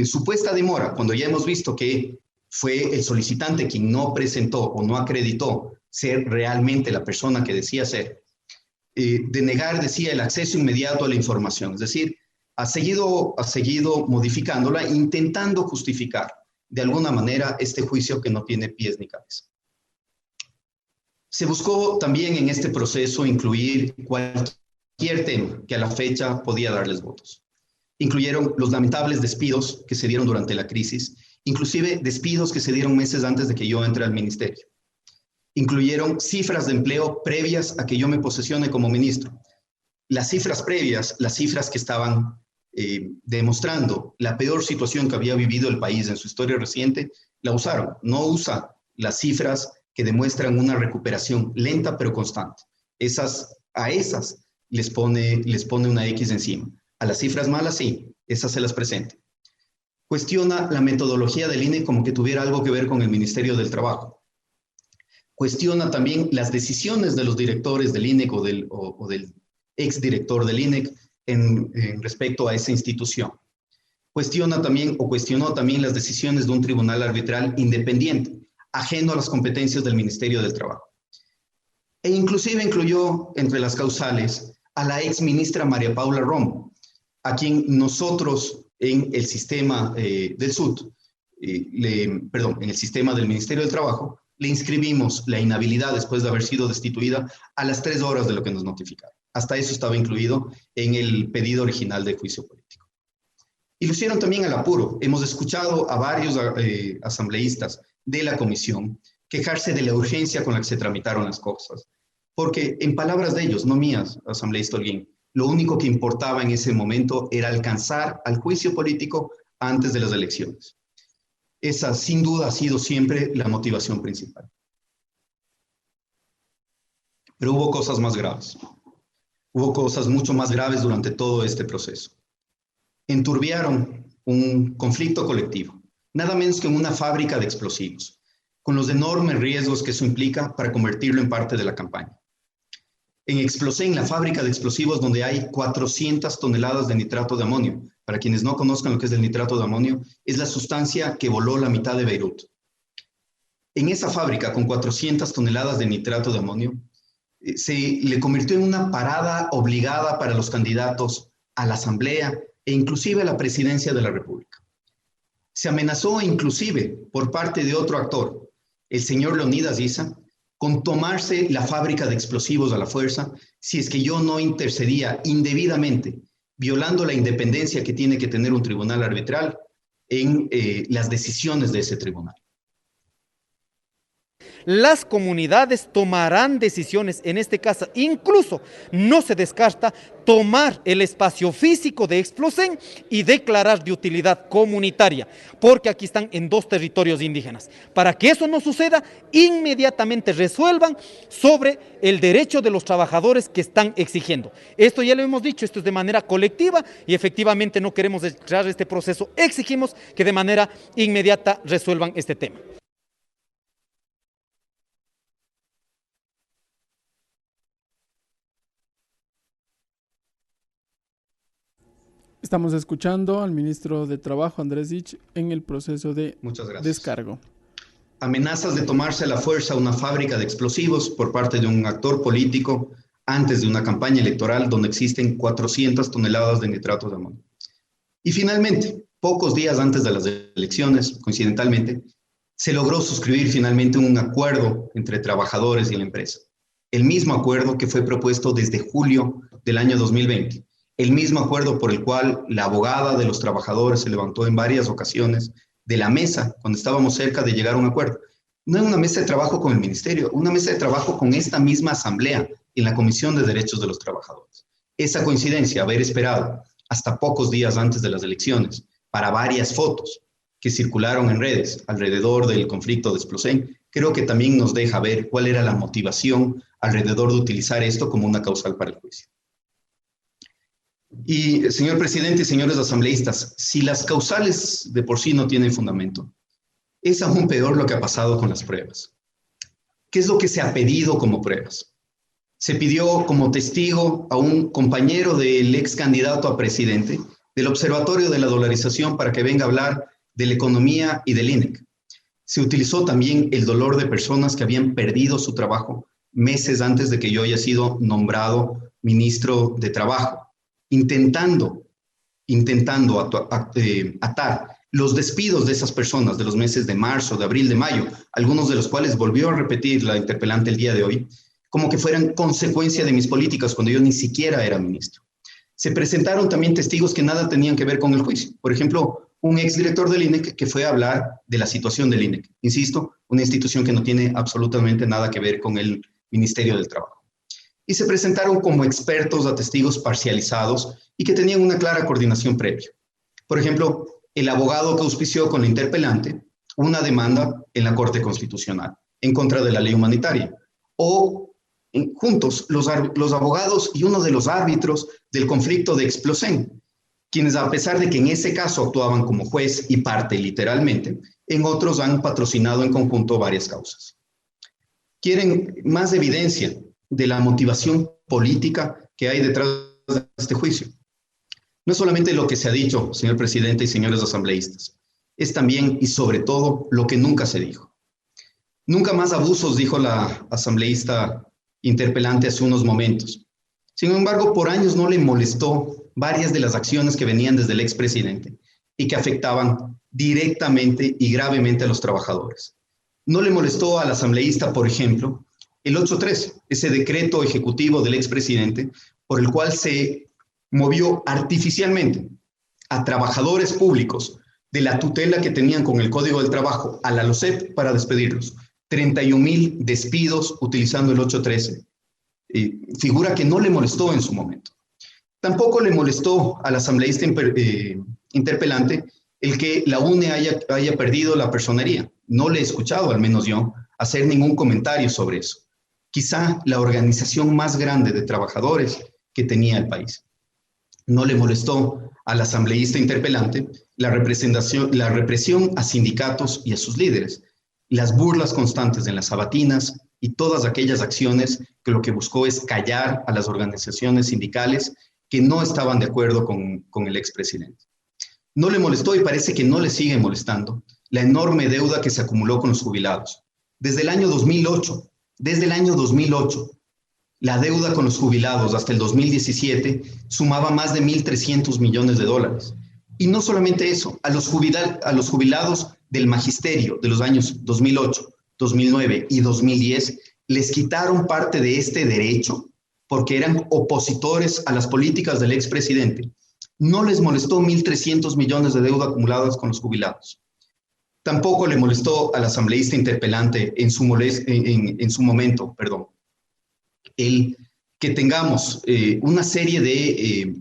supuesta demora, cuando ya hemos visto que fue el solicitante quien no presentó o no acreditó ser realmente la persona que decía ser, denegar, decía, el acceso inmediato a la información, es decir, ha seguido modificándola, intentando justificar de alguna manera este juicio que no tiene pies ni cabeza. Se buscó también en este proceso incluir cualquier tema que a la fecha podía darles votos. Incluyeron los lamentables despidos que se dieron durante la crisis, inclusive despidos que se dieron meses antes de que yo entre al ministerio. Incluyeron cifras de empleo previas a que yo me posesione como ministro. Las cifras previas, las cifras que estaban demostrando la peor situación que había vivido el país en su historia reciente, la usaron. No usa las cifras que demuestran una recuperación lenta pero constante. A esas les pone una X encima. A las cifras malas, sí, esas se las presenta. Cuestiona la metodología del INE como que tuviera algo que ver con el Ministerio del Trabajo. Cuestiona también las decisiones de los directores del INEC o del exdirector del INEC en respecto a esa institución. Cuestionó también las decisiones de un tribunal arbitral independiente, ajeno a las competencias del Ministerio del Trabajo. E inclusive incluyó entre las causales a la ex ministra María Paula Romo, a quien nosotros en el sistema del SUT, en el sistema del Ministerio del Trabajo, le inscribimos la inhabilidad después de haber sido destituida a las 3 horas de lo que nos notificaron. Hasta eso estaba incluido en el pedido original de juicio político. Y lo hicieron también al apuro. Hemos escuchado a varios asambleístas de la comisión quejarse de la urgencia con la que se tramitaron las cosas. Porque en palabras de ellos, no mías, asambleísta Holguín, lo único que importaba en ese momento era alcanzar al juicio político antes de las elecciones. Esa, sin duda, ha sido siempre la motivación principal. Pero hubo cosas más graves. Hubo cosas mucho más graves durante todo este proceso. Enturbiaron un conflicto colectivo, nada menos que en una fábrica de explosivos, con los enormes riesgos que eso implica para convertirlo en parte de la campaña. En Explosén, la fábrica de explosivos donde hay 400 toneladas de nitrato de amonio. Para quienes no conozcan lo que es el nitrato de amonio, es la sustancia que voló la mitad de Beirut. En esa fábrica, con 400 toneladas de nitrato de amonio, se le convirtió en una parada obligada para los candidatos a la Asamblea e inclusive a la Presidencia de la República. Se amenazó inclusive por parte de otro actor, el señor Leonidas Issa, con tomarse la fábrica de explosivos a la fuerza si es que yo no intercedía indebidamente, violando la independencia que tiene que tener un tribunal arbitral en las decisiones de ese tribunal. Las comunidades tomarán decisiones, en este caso incluso no se descarta tomar el espacio físico de Explosén y declarar de utilidad comunitaria, porque aquí están en 2 territorios indígenas. Para que eso no suceda, inmediatamente resuelvan sobre el derecho de los trabajadores que están exigiendo. Esto ya lo hemos dicho, esto es de manera colectiva y efectivamente no queremos cerrar este proceso, exigimos que de manera inmediata resuelvan este tema. Estamos escuchando al ministro de Trabajo, Andrés Ich, en el proceso de descargo. Amenazas de tomarse a la fuerza una fábrica de explosivos por parte de un actor político antes de una campaña electoral donde existen 400 toneladas de nitrato de amonio. Y finalmente, pocos días antes de las elecciones, coincidentalmente, se logró suscribir finalmente un acuerdo entre trabajadores y la empresa. El mismo acuerdo que fue propuesto desde julio del año 2020. El mismo acuerdo por el cual la abogada de los trabajadores se levantó en varias ocasiones de la mesa cuando estábamos cerca de llegar a un acuerdo. No es una mesa de trabajo con el ministerio, una mesa de trabajo con esta misma asamblea en la Comisión de Derechos de los Trabajadores. Esa coincidencia, haber esperado hasta pocos días antes de las elecciones para varias fotos que circularon en redes alrededor del conflicto de Explosén, creo que también nos deja ver cuál era la motivación alrededor de utilizar esto como una causal para el juicio. Y, señor presidente y señores asambleístas, si las causales de por sí no tienen fundamento, es aún peor lo que ha pasado con las pruebas. ¿Qué es lo que se ha pedido como pruebas? Se pidió como testigo a un compañero del ex candidato a presidente del Observatorio de la Dolarización para que venga a hablar de la economía y del INEC. Se utilizó también el dolor de personas que habían perdido su trabajo meses antes de que yo haya sido nombrado ministro de Trabajo, intentando atar los despidos de esas personas de los meses de marzo, de abril, de mayo, algunos de los cuales volvió a repetir la interpelante el día de hoy, como que fueran consecuencia de mis políticas cuando yo ni siquiera era ministro. Se presentaron también testigos que nada tenían que ver con el juicio. Por ejemplo, un exdirector del INEC que fue a hablar de la situación del INEC. Insisto, una institución que no tiene absolutamente nada que ver con el Ministerio del Trabajo. Y se presentaron como expertos a testigos parcializados y que tenían una clara coordinación previa. Por ejemplo, el abogado que auspició con la interpelante una demanda en la Corte Constitucional en contra de la ley humanitaria. O juntos los abogados y uno de los árbitros del conflicto de Explosén, quienes a pesar de que en ese caso actuaban como juez y parte literalmente, en otros han patrocinado en conjunto varias causas. Quieren más evidencia de la motivación política que hay detrás de este juicio. No es solamente lo que se ha dicho, señor presidente y señores asambleístas, es también y sobre todo lo que nunca se dijo. Nunca más abusos, dijo la asambleísta interpelante hace unos momentos. Sin embargo, por años no le molestó varias de las acciones que venían desde el expresidente y que afectaban directamente y gravemente a los trabajadores. No le molestó al asambleísta, por ejemplo, el 813, ese decreto ejecutivo del expresidente por el cual se movió artificialmente a trabajadores públicos de la tutela que tenían con el Código del Trabajo a la LOCEP para despedirlos. 31,000 despidos utilizando el 813. Figura que no le molestó en su momento. Tampoco le molestó al asambleísta interpelante el que la UNE haya perdido la personería. No le he escuchado, al menos yo, hacer ningún comentario sobre eso. Quizá la organización más grande de trabajadores que tenía el país. No le molestó al asambleísta interpelante la represión a sindicatos y a sus líderes, las burlas constantes en las sabatinas y todas aquellas acciones que lo que buscó es callar a las organizaciones sindicales que no estaban de acuerdo con el expresidente. No le molestó y parece que no le sigue molestando la enorme deuda que se acumuló con los jubilados. Desde el año 2008, la deuda con los jubilados hasta el 2017 sumaba más de 1.300 millones de dólares. Y no solamente eso, a los jubilados del magisterio de los años 2008, 2009 y 2010 les quitaron parte de este derecho porque eran opositores a las políticas del expresidente. No les molestó 1.300 millones de deuda acumuladas con los jubilados. Tampoco le molestó al asambleísta interpelante en su momento, el que tengamos una serie de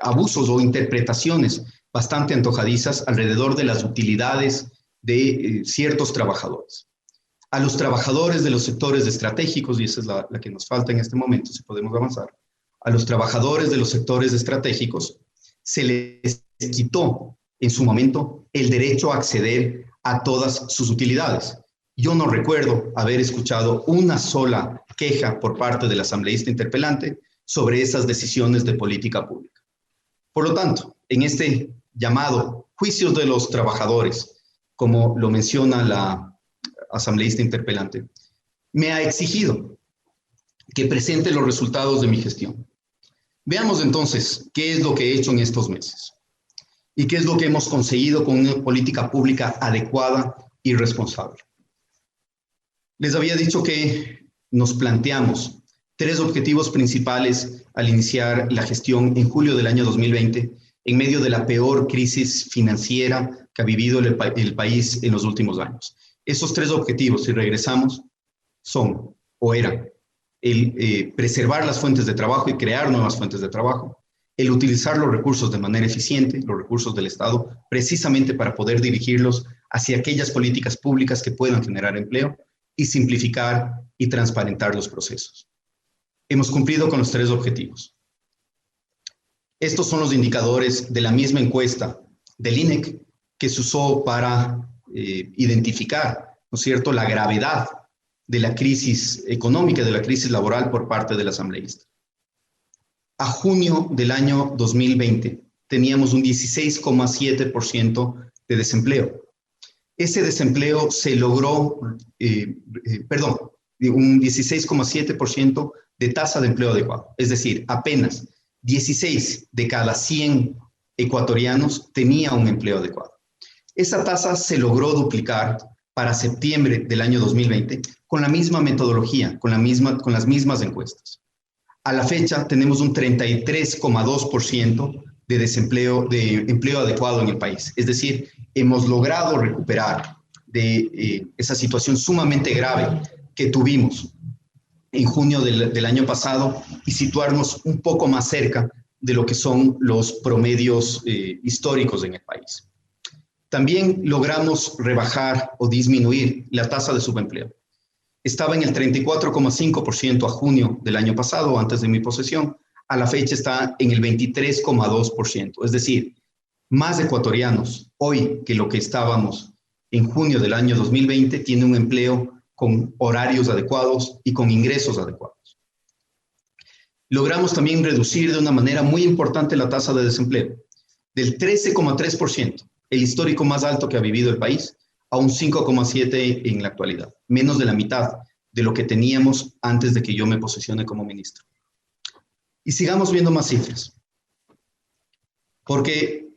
abusos o interpretaciones bastante antojadizas alrededor de las utilidades de ciertos trabajadores. A los trabajadores de los sectores estratégicos, y esa es la que nos falta en este momento, si podemos avanzar, a los trabajadores de los sectores estratégicos se les quitó en su momento el derecho a acceder a todas sus utilidades. Yo no recuerdo haber escuchado una sola queja por parte del asambleísta interpelante sobre esas decisiones de política pública. Por lo tanto, en este llamado juicios de los trabajadores, como lo menciona la asambleísta interpelante, me ha exigido que presente los resultados de mi gestión. Veamos entonces qué es lo que he hecho en estos meses y qué es lo que hemos conseguido con una política pública adecuada y responsable. Les había dicho que nos planteamos 3 objetivos principales al iniciar la gestión en julio del año 2020, en medio de la peor crisis financiera que ha vivido el país en los últimos años. Esos 3 objetivos, si regresamos, son o eran el preservar las fuentes de trabajo y crear nuevas fuentes de trabajo, el utilizar los recursos de manera eficiente, los recursos del Estado, precisamente para poder dirigirlos hacia aquellas políticas públicas que puedan generar empleo y simplificar y transparentar los procesos. Hemos cumplido con los 3 objetivos. Estos son los indicadores de la misma encuesta del INEC que se usó para identificar, ¿no es cierto?, la gravedad de la crisis económica, de la crisis laboral por parte del asambleísta. A junio del año 2020 teníamos un 16,7% de desempleo. Ese desempleo se logró, un 16,7% de tasa de empleo adecuado. Es decir, apenas 16 de cada 100 ecuatorianos tenía un empleo adecuado. Esa tasa se logró duplicar para septiembre del año 2020 con la misma metodología, con las mismas encuestas. A la fecha tenemos un 33,2% de desempleo, de empleo adecuado en el país. Es decir, hemos logrado recuperar de esa situación sumamente grave que tuvimos en junio del año pasado y situarnos un poco más cerca de lo que son los promedios históricos en el país. También logramos rebajar o disminuir la tasa de subempleo. Estaba en el 34,5% a junio del año pasado, antes de mi posesión. A la fecha está en el 23,2%. Es decir, más ecuatorianos hoy que lo que estábamos en junio del año 2020 tienen un empleo con horarios adecuados y con ingresos adecuados. Logramos también reducir de una manera muy importante la tasa de desempleo, del 13,3%, el histórico más alto que ha vivido el país, a un 5,7% en la actualidad, menos de la mitad de lo que teníamos antes de que yo me posesione como ministro. Y sigamos viendo más cifras, porque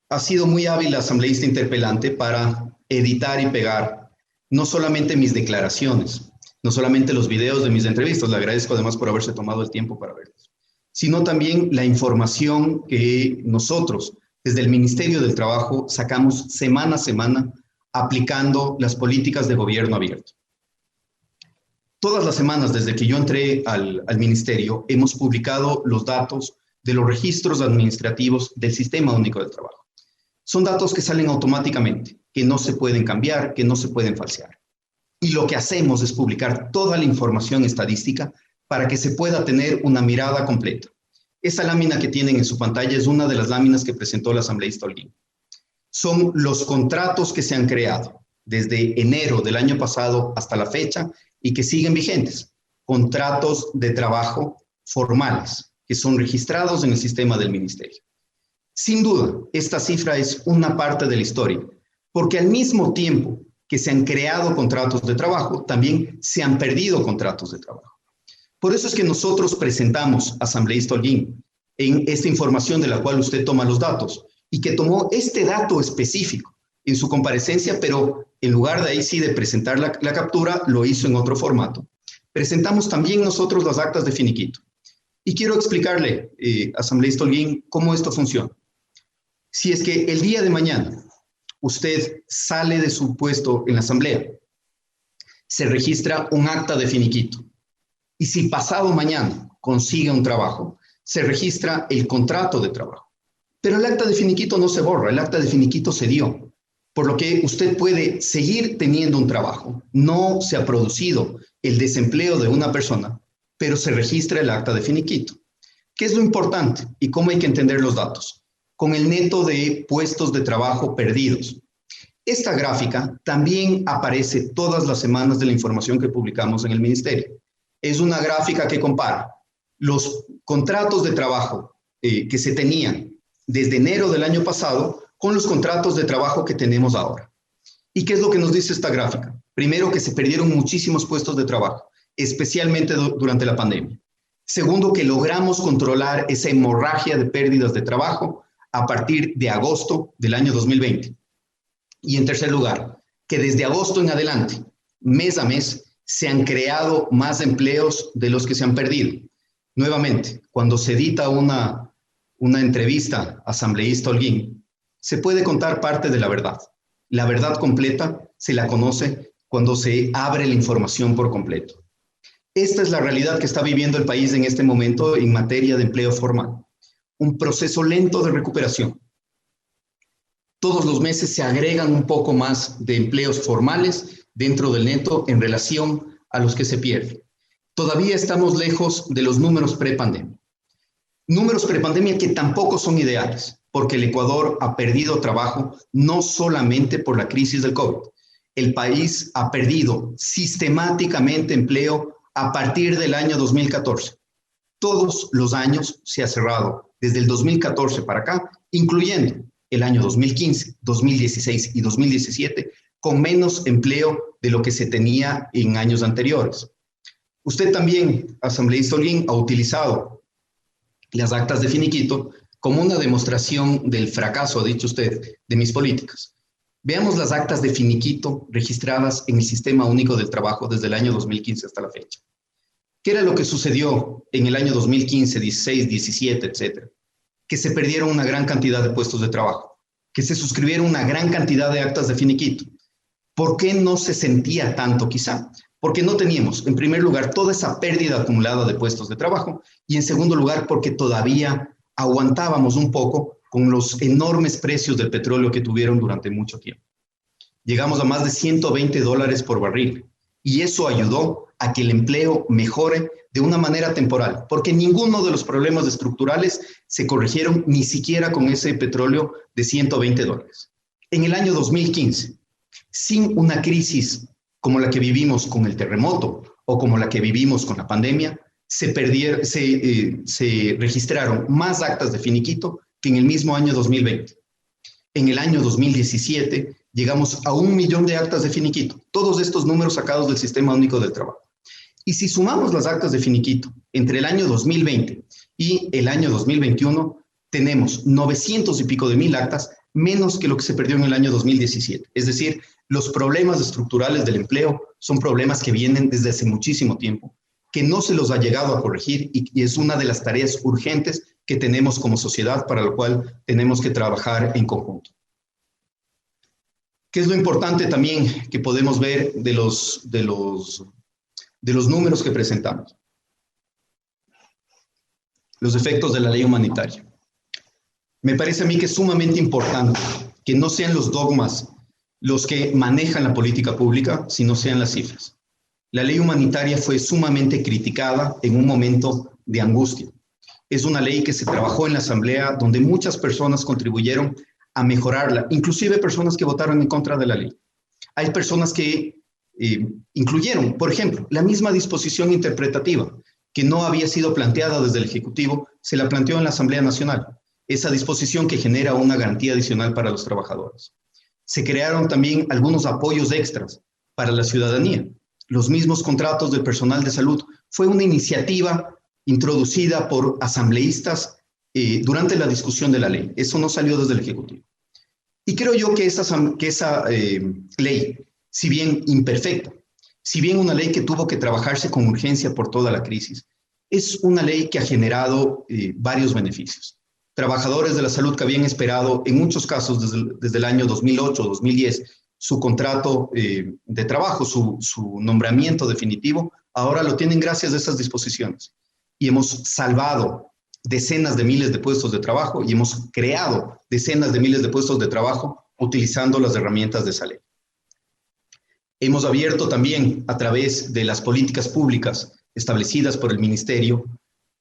ha sido muy hábil la asambleísta interpelante para editar y pegar no solamente mis declaraciones, no solamente los videos de mis entrevistas, le agradezco además por haberse tomado el tiempo para verlos, sino también la información que nosotros, desde el Ministerio del Trabajo, sacamos semana a semana aplicando las políticas de gobierno abierto. Todas las semanas desde que yo entré al ministerio hemos publicado los datos de los registros administrativos del Sistema Único del Trabajo. Son datos que salen automáticamente, que no se pueden cambiar, que no se pueden falsear. Y lo que hacemos es publicar toda la información estadística para que se pueda tener una mirada completa. Esa lámina que tienen en su pantalla es una de las láminas que presentó la asambleísta Holguín. Son los contratos que se han creado desde enero del año pasado hasta la fecha y que siguen vigentes. Contratos de trabajo formales que son registrados en el sistema del ministerio. Sin duda, esta cifra es una parte de la historia, porque al mismo tiempo que se han creado contratos de trabajo, también se han perdido contratos de trabajo. Por eso es que nosotros presentamos, asambleísta Holguín, en esta información de la cual usted toma los datos, y que tomó este dato específico en su comparecencia, pero en lugar de ahí sí de presentar la captura, lo hizo en otro formato. Presentamos también nosotros las actas de finiquito. Y quiero explicarle, asambleísta Holguín, cómo esto funciona. Si es que el día de mañana usted sale de su puesto en la asamblea, se registra un acta de finiquito. Y si pasado mañana consigue un trabajo, se registra el contrato de trabajo. Pero el acta de finiquito no se borra, el acta de finiquito se dio. Por lo que usted puede seguir teniendo un trabajo. No se ha producido el desempleo de una persona, pero se registra el acta de finiquito. ¿Qué es lo importante y cómo hay que entender los datos? Con el neto de puestos de trabajo perdidos. Esta gráfica también aparece todas las semanas de la información que publicamos en el ministerio. Es una gráfica que compara los contratos de trabajo que se tenían desde enero del año pasado con los contratos de trabajo que tenemos ahora. ¿Y qué es lo que nos dice esta gráfica? Primero, que se perdieron muchísimos puestos de trabajo, especialmente durante la pandemia. Segundo, que logramos controlar esa hemorragia de pérdidas de trabajo a partir de agosto del año 2020. Y en tercer lugar, que desde agosto en adelante, mes a mes, se han creado más empleos de los que se han perdido. Nuevamente, cuando se edita una entrevista asambleísta Holguín, se puede contar parte de la verdad. La verdad completa se la conoce cuando se abre la información por completo. Esta es la realidad que está viviendo el país en este momento en materia de empleo formal. Un proceso lento de recuperación. Todos los meses se agregan un poco más de empleos formales dentro del neto en relación a los que se pierden. Todavía estamos lejos de los números prepandemia. Números prepandemia que tampoco son ideales, porque el Ecuador ha perdido trabajo no solamente por la crisis del COVID. El país ha perdido sistemáticamente empleo a partir del año 2014. Todos los años se ha cerrado, desde el 2014 para acá, incluyendo el año 2015, 2016 y 2017, con menos empleo de lo que se tenía en años anteriores. Usted también, asambleísta Holguín, ha utilizado las actas de finiquito como una demostración del fracaso, ha dicho usted, de mis políticas. Veamos las actas de finiquito registradas en el Sistema Único del Trabajo desde el año 2015 hasta la fecha. ¿Qué era lo que sucedió en el año 2015, 16, 17, etcétera? Que se perdieron una gran cantidad de puestos de trabajo, que se suscribieron una gran cantidad de actas de finiquito. ¿Por qué no se sentía tanto quizá? Porque no teníamos, en primer lugar, toda esa pérdida acumulada de puestos de trabajo y en segundo lugar, porque todavía aguantábamos un poco con los enormes precios del petróleo que tuvieron durante mucho tiempo. Llegamos a más de $120 por barril y eso ayudó a que el empleo mejore de una manera temporal, porque ninguno de los problemas estructurales se corrigieron ni siquiera con ese petróleo de $120. En el año 2015, sin una crisis como la que vivimos con el terremoto o como la que vivimos con la pandemia, se registraron más actas de finiquito que en el mismo año 2020. En el año 2017 llegamos a 1 millón de actas de finiquito, todos estos números sacados del Sistema Único del Trabajo. Y si sumamos las actas de finiquito entre el año 2020 y el año 2021, tenemos 900 y pico de mil actas, menos que lo que se perdió en el año 2017. Es decir, los problemas estructurales del empleo son problemas que vienen desde hace muchísimo tiempo, que no se los ha llegado a corregir y es una de las tareas urgentes que tenemos como sociedad para lo cual tenemos que trabajar en conjunto. ¿Qué es lo importante también que podemos ver de los números que presentamos? Los efectos de la ley humanitaria. Me parece a mí que es sumamente importante que no sean los dogmas los que manejan la política pública, sino sean las cifras. La ley humanitaria fue sumamente criticada en un momento de angustia. Es una ley que se trabajó en la Asamblea donde muchas personas contribuyeron a mejorarla, inclusive personas que votaron en contra de la ley. Hay personas que incluyeron, por ejemplo, la misma disposición interpretativa que no había sido planteada desde el Ejecutivo, se la planteó en la Asamblea Nacional. Esa disposición que genera una garantía adicional para los trabajadores. Se crearon también algunos apoyos extras para la ciudadanía. Los mismos contratos del personal de salud. Fue una iniciativa introducida por asambleístas durante la discusión de la ley. Eso no salió desde el Ejecutivo. Y creo yo que esa ley, si bien imperfecta, si bien una ley que tuvo que trabajarse con urgencia por toda la crisis, es una ley que ha generado varios beneficios. Trabajadores de la salud que habían esperado, en muchos casos desde el año 2008 o 2010, su contrato de trabajo, su nombramiento definitivo, ahora lo tienen gracias a esas disposiciones. Y hemos salvado decenas de miles de puestos de trabajo y hemos creado decenas de miles de puestos de trabajo utilizando las herramientas de esa ley. Hemos abierto también, a través de las políticas públicas establecidas por el Ministerio,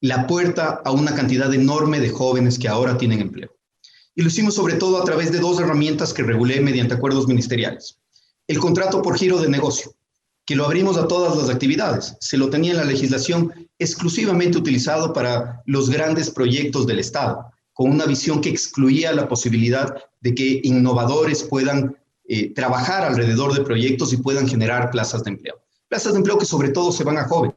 la puerta a una cantidad enorme de jóvenes que ahora tienen empleo. Y lo hicimos sobre todo a través de 2 herramientas que regulé mediante acuerdos ministeriales. El contrato por giro de negocio, que lo abrimos a todas las actividades. Se lo tenía en la legislación exclusivamente utilizado para los grandes proyectos del Estado, con una visión que excluía la posibilidad de que innovadores puedan trabajar alrededor de proyectos y puedan generar plazas de empleo. Plazas de empleo que sobre todo se van a jóvenes,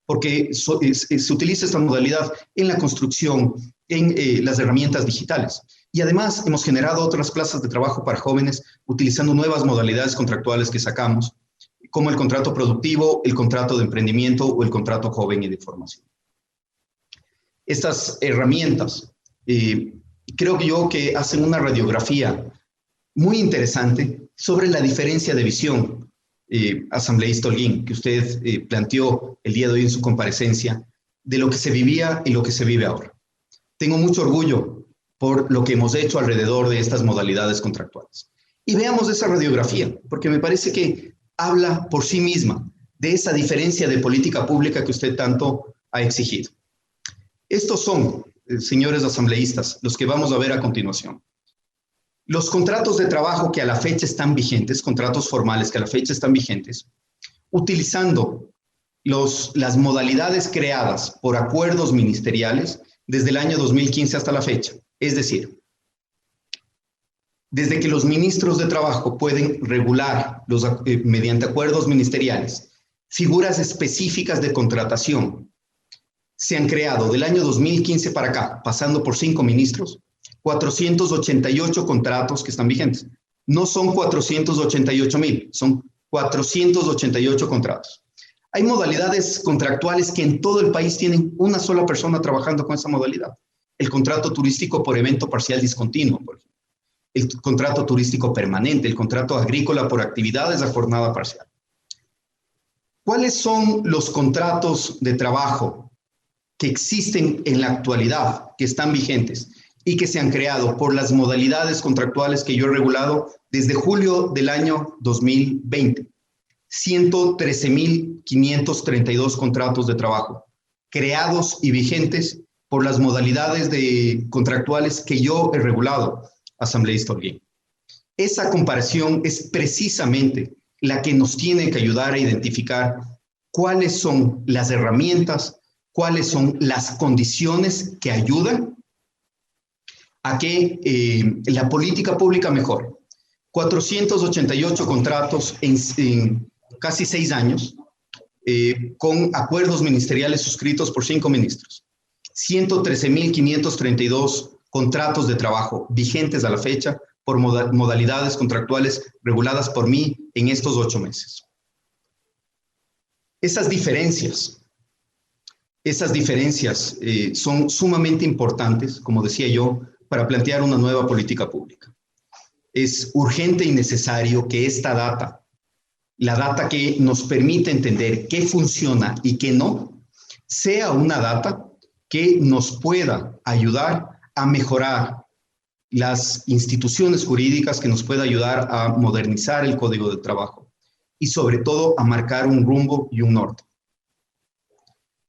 porque se utiliza esta modalidad en la construcción, en las herramientas digitales. Y además hemos generado otras plazas de trabajo para jóvenes utilizando nuevas modalidades contractuales que sacamos, como el contrato productivo, el contrato de emprendimiento o el contrato joven y de formación. Estas herramientas creo yo que hacen una radiografía muy interesante sobre la diferencia de visión asambleísta Holguín, que usted planteó el día de hoy en su comparecencia, de lo que se vivía y lo que se vive ahora. Tengo mucho orgullo por lo que hemos hecho alrededor de estas modalidades contractuales. Y veamos esa radiografía, porque me parece que habla por sí misma de esa diferencia de política pública que usted tanto ha exigido. Estos son, señores asambleístas, los que vamos a ver a continuación. Los contratos de trabajo que a la fecha están vigentes, contratos formales que a la fecha están vigentes, utilizando las modalidades creadas por acuerdos ministeriales desde el año 2015 hasta la fecha. Es decir, desde que los ministros de trabajo pueden regular mediante acuerdos ministeriales figuras específicas de contratación, se han creado del año 2015 para acá, pasando por 5 ministros, 488 contratos que están vigentes. No son 488,000, son 488 contratos. Hay modalidades contractuales que en todo el país tienen una sola persona trabajando con esa modalidad. El contrato turístico por evento parcial discontinuo, por ejemplo. El contrato turístico permanente, el contrato agrícola por actividades a jornada parcial. ¿Cuáles son los contratos de trabajo que existen en la actualidad, que están vigentes y que se han creado por las modalidades contractuales que yo he regulado desde julio del año 2020? 113,532 contratos de trabajo creados y vigentes por las modalidades contractuales que yo he regulado, asambleísta Holguín. Esa comparación es precisamente la que nos tiene que ayudar a identificar cuáles son las herramientas, cuáles son las condiciones que ayudan a que la política pública mejore. 488 contratos en casi 6 años, con acuerdos ministeriales suscritos por 5 ministros. 113,532 contratos de trabajo vigentes a la fecha por modalidades contractuales reguladas por mí en estos 8 meses. Esas diferencias son sumamente importantes, como decía yo, para plantear una nueva política pública. Es urgente y necesario que esta data, la data que nos permite entender qué funciona y qué no, sea una data que nos pueda ayudar a mejorar las instituciones jurídicas, que nos pueda ayudar a modernizar el Código de Trabajo y sobre todo a marcar un rumbo y un norte.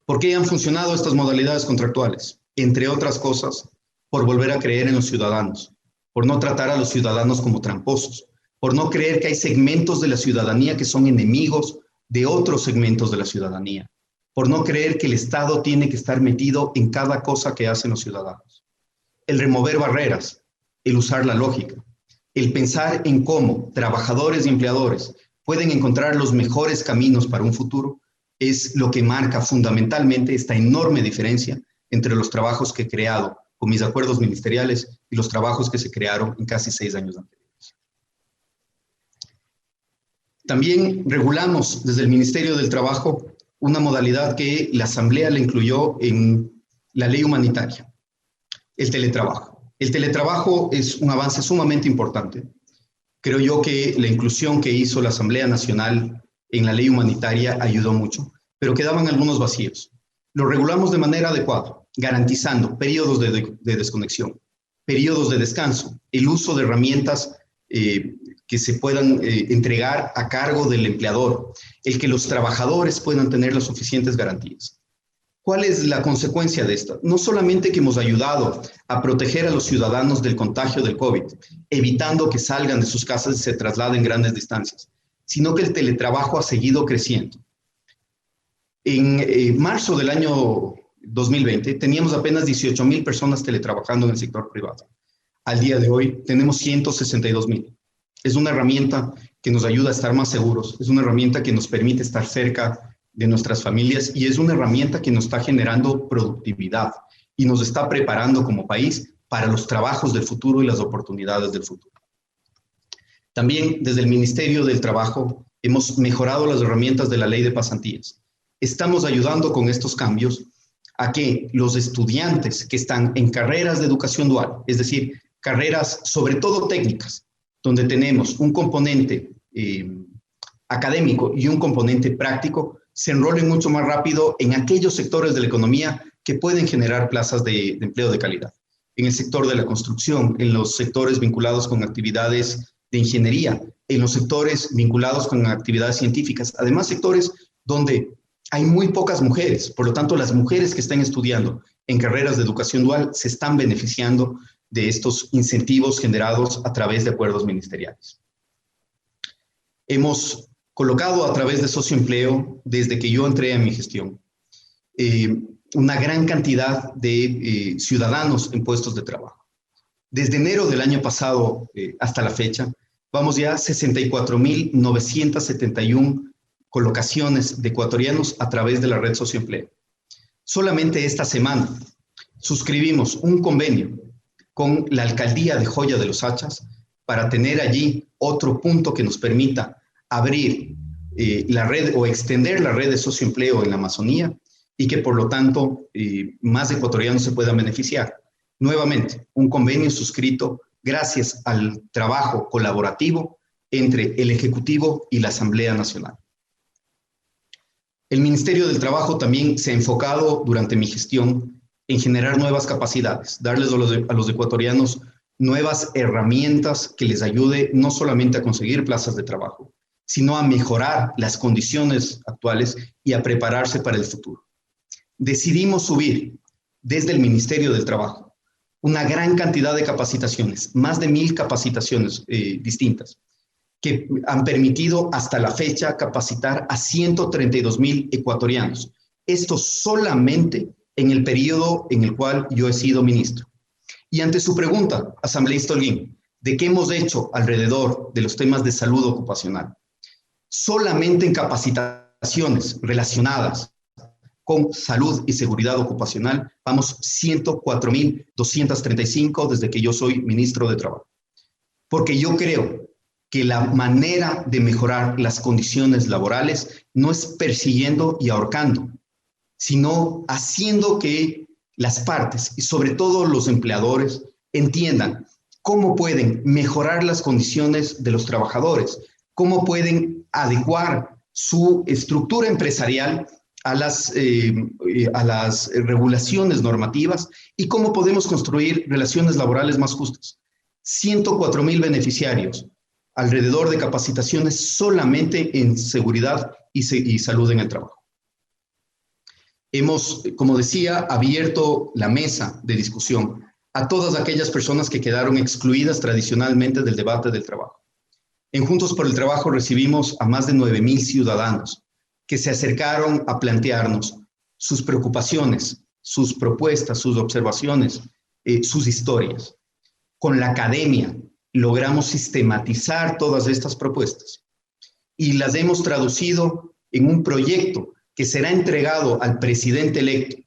¿Por qué han funcionado estas modalidades contractuales? Entre otras cosas, por volver a creer en los ciudadanos, por no tratar a los ciudadanos como tramposos, por no creer que hay segmentos de la ciudadanía que son enemigos de otros segmentos de la ciudadanía, por no creer que el Estado tiene que estar metido en cada cosa que hacen los ciudadanos. El remover barreras, el usar la lógica, el pensar en cómo trabajadores y empleadores pueden encontrar los mejores caminos para un futuro, es lo que marca fundamentalmente esta enorme diferencia entre los trabajos que he creado con mis acuerdos ministeriales y los trabajos que se crearon en casi 6 años anteriores. También regulamos desde el Ministerio del Trabajo una modalidad que la Asamblea le incluyó en la ley humanitaria, el teletrabajo. El teletrabajo es un avance sumamente importante. Creo yo que la inclusión que hizo la Asamblea Nacional en la ley humanitaria ayudó mucho, pero quedaban algunos vacíos. Lo regulamos de manera adecuada, garantizando periodos de desconexión, periodos de descanso, el uso de herramientas que se puedan entregar a cargo del empleador, el que los trabajadores puedan tener las suficientes garantías. ¿Cuál es la consecuencia de esto? No solamente que hemos ayudado a proteger a los ciudadanos del contagio del COVID, evitando que salgan de sus casas y se trasladen grandes distancias, sino que el teletrabajo ha seguido creciendo. En marzo del año 2020 teníamos apenas 18,000 personas teletrabajando en el sector privado. Al día de hoy tenemos 162,000. Es una herramienta que nos ayuda a estar más seguros, es una herramienta que nos permite estar cerca de nuestras familias y es una herramienta que nos está generando productividad y nos está preparando como país para los trabajos del futuro y las oportunidades del futuro. También desde el Ministerio del Trabajo hemos mejorado las herramientas de la ley de pasantías. Estamos ayudando con estos cambios a que los estudiantes que están en carreras de educación dual, es decir, carreras sobre todo técnicas, donde tenemos un componente académico y un componente práctico se enrolen mucho más rápido en aquellos sectores de la economía que pueden generar plazas de empleo de calidad. En el sector de la construcción, en los sectores vinculados con actividades de ingeniería, en los sectores vinculados con actividades científicas, además sectores donde hay muy pocas mujeres, por lo tanto las mujeres que están estudiando en carreras de educación dual se están beneficiando de estos incentivos generados a través de acuerdos ministeriales. Hemos colocado a través de socioempleo, desde que yo entré a mi gestión, una gran cantidad de ciudadanos en puestos de trabajo. Desde enero del año pasado hasta la fecha, vamos ya a 64.971 colocaciones de ecuatorianos a través de la red socioempleo. Solamente esta semana suscribimos un convenio con la alcaldía de Joya de los Hachas para tener allí otro punto que nos permita abrir la red o extender la red de socioempleo en la Amazonía y que por lo tanto más ecuatorianos se puedan beneficiar. Nuevamente, un convenio suscrito gracias al trabajo colaborativo entre el Ejecutivo y la Asamblea Nacional. El Ministerio del Trabajo también se ha enfocado durante mi gestión en generar nuevas capacidades, darles a los ecuatorianos nuevas herramientas que les ayude no solamente a conseguir plazas de trabajo, sino a mejorar las condiciones actuales y a prepararse para el futuro. Decidimos subir desde el Ministerio del Trabajo una gran cantidad de capacitaciones, más de 1,000 capacitaciones distintas, que han permitido hasta la fecha capacitar a 132,000 ecuatorianos. Esto solamente en el periodo en el cual yo he sido ministro. Y ante su pregunta, asambleísta Holguín, de qué hemos hecho alrededor de los temas de salud ocupacional, solamente en capacitaciones relacionadas con salud y seguridad ocupacional, vamos 104,235 desde que yo soy ministro de Trabajo. Porque yo creo que la manera de mejorar las condiciones laborales no es persiguiendo y ahorcando, sino haciendo que las partes y sobre todo los empleadores entiendan cómo pueden mejorar las condiciones de los trabajadores, cómo pueden adecuar su estructura empresarial a las regulaciones normativas y cómo podemos construir relaciones laborales más justas. 104,000 beneficiarios, alrededor de capacitaciones solamente en seguridad y salud en el trabajo. Hemos, como decía, abierto la mesa de discusión a todas aquellas personas que quedaron excluidas tradicionalmente del debate del trabajo. En Juntos por el Trabajo recibimos a más de 9,000 ciudadanos que se acercaron a plantearnos sus preocupaciones, sus propuestas, sus observaciones, sus historias. Con la academia logramos sistematizar todas estas propuestas y las hemos traducido en un proyecto que será entregado al presidente electo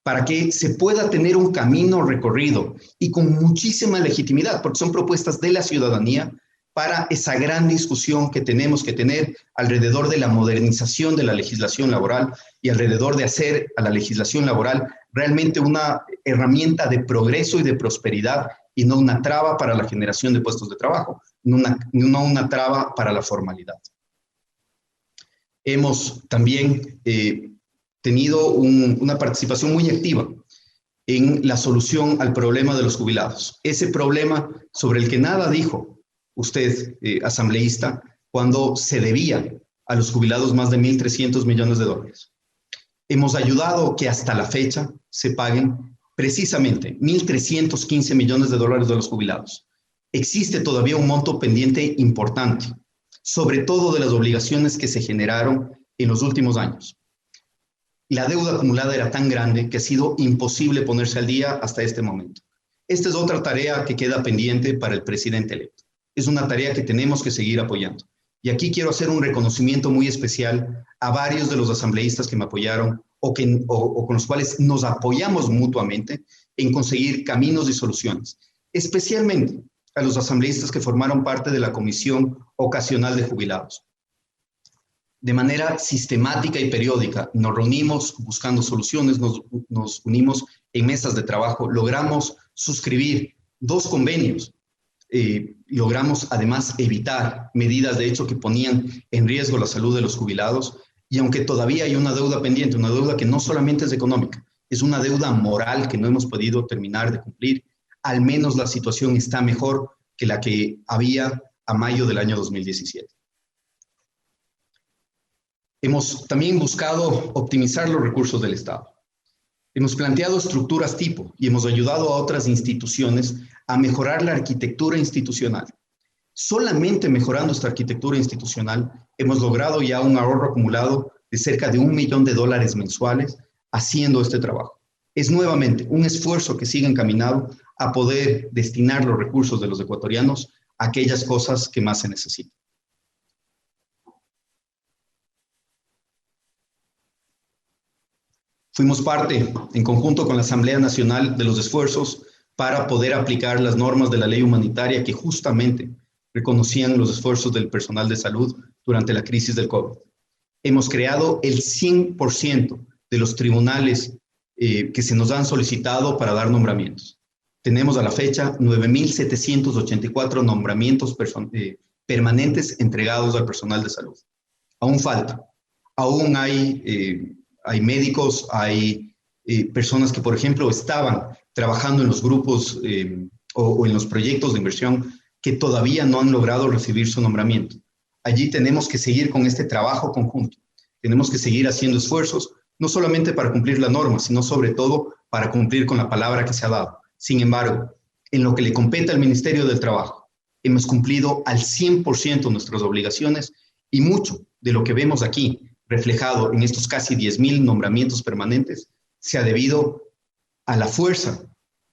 para que se pueda tener un camino recorrido y con muchísima legitimidad, porque son propuestas de la ciudadanía para esa gran discusión que tenemos que tener alrededor de la modernización de la legislación laboral y alrededor de hacer a la legislación laboral realmente una herramienta de progreso y de prosperidad y no una traba para la generación de puestos de trabajo, no una traba para la formalidad. Hemos también tenido una participación muy activa en la solución al problema de los jubilados. Ese problema sobre el que nada dijo usted, asambleísta, cuando se debía a los jubilados más de 1.300 millones de dólares. Hemos ayudado que hasta la fecha se paguen precisamente 1.315 millones de dólares de los jubilados. Existe todavía un monto pendiente importante, sobre todo de las obligaciones que se generaron en los últimos años. La deuda acumulada era tan grande que ha sido imposible ponerse al día hasta este momento. Esta es otra tarea que queda pendiente para el presidente electo. Es una tarea que tenemos que seguir apoyando. Y aquí quiero hacer un reconocimiento muy especial a varios de los asambleístas que me apoyaron o con los cuales nos apoyamos mutuamente en conseguir caminos y soluciones. Especialmente a los asambleístas que formaron parte de la Comisión Ocasional de Jubilados. De manera sistemática y periódica nos reunimos buscando soluciones, nos unimos en mesas de trabajo, logramos suscribir 2 convenios logramos además evitar medidas de hecho que ponían en riesgo la salud de los jubilados, y aunque todavía hay una deuda pendiente, una deuda que no solamente es económica, es una deuda moral que no hemos podido terminar de cumplir, al menos la situación está mejor que la que había a mayo del año 2017. Hemos también buscado optimizar los recursos del Estado. Hemos planteado estructuras tipo y hemos ayudado a otras instituciones a mejorar la arquitectura institucional. Solamente mejorando esta arquitectura institucional hemos logrado ya un ahorro acumulado de cerca de $1 millón mensuales haciendo este trabajo. Es nuevamente un esfuerzo que sigue encaminado a poder destinar los recursos de los ecuatorianos a aquellas cosas que más se necesitan. Fuimos parte, en conjunto con la Asamblea Nacional, de los esfuerzos para poder aplicar las normas de la ley humanitaria que justamente reconocían los esfuerzos del personal de salud durante la crisis del COVID. Hemos creado el 100% de los tribunales que se nos han solicitado para dar nombramientos. Tenemos a la fecha 9.784 nombramientos permanentes entregados al personal de salud. Aún falta. Aún hay médicos, hay personas que, por ejemplo, estaban trabajando en los grupos o en los proyectos de inversión que todavía no han logrado recibir su nombramiento. Allí tenemos que seguir con este trabajo conjunto. Tenemos que seguir haciendo esfuerzos, no solamente para cumplir la norma, sino sobre todo para cumplir con la palabra que se ha dado. Sin embargo, en lo que le compete al Ministerio del Trabajo, hemos cumplido al 100% nuestras obligaciones y mucho de lo que vemos aquí reflejado en estos casi 10.000 nombramientos permanentes se ha debido a la fuerza,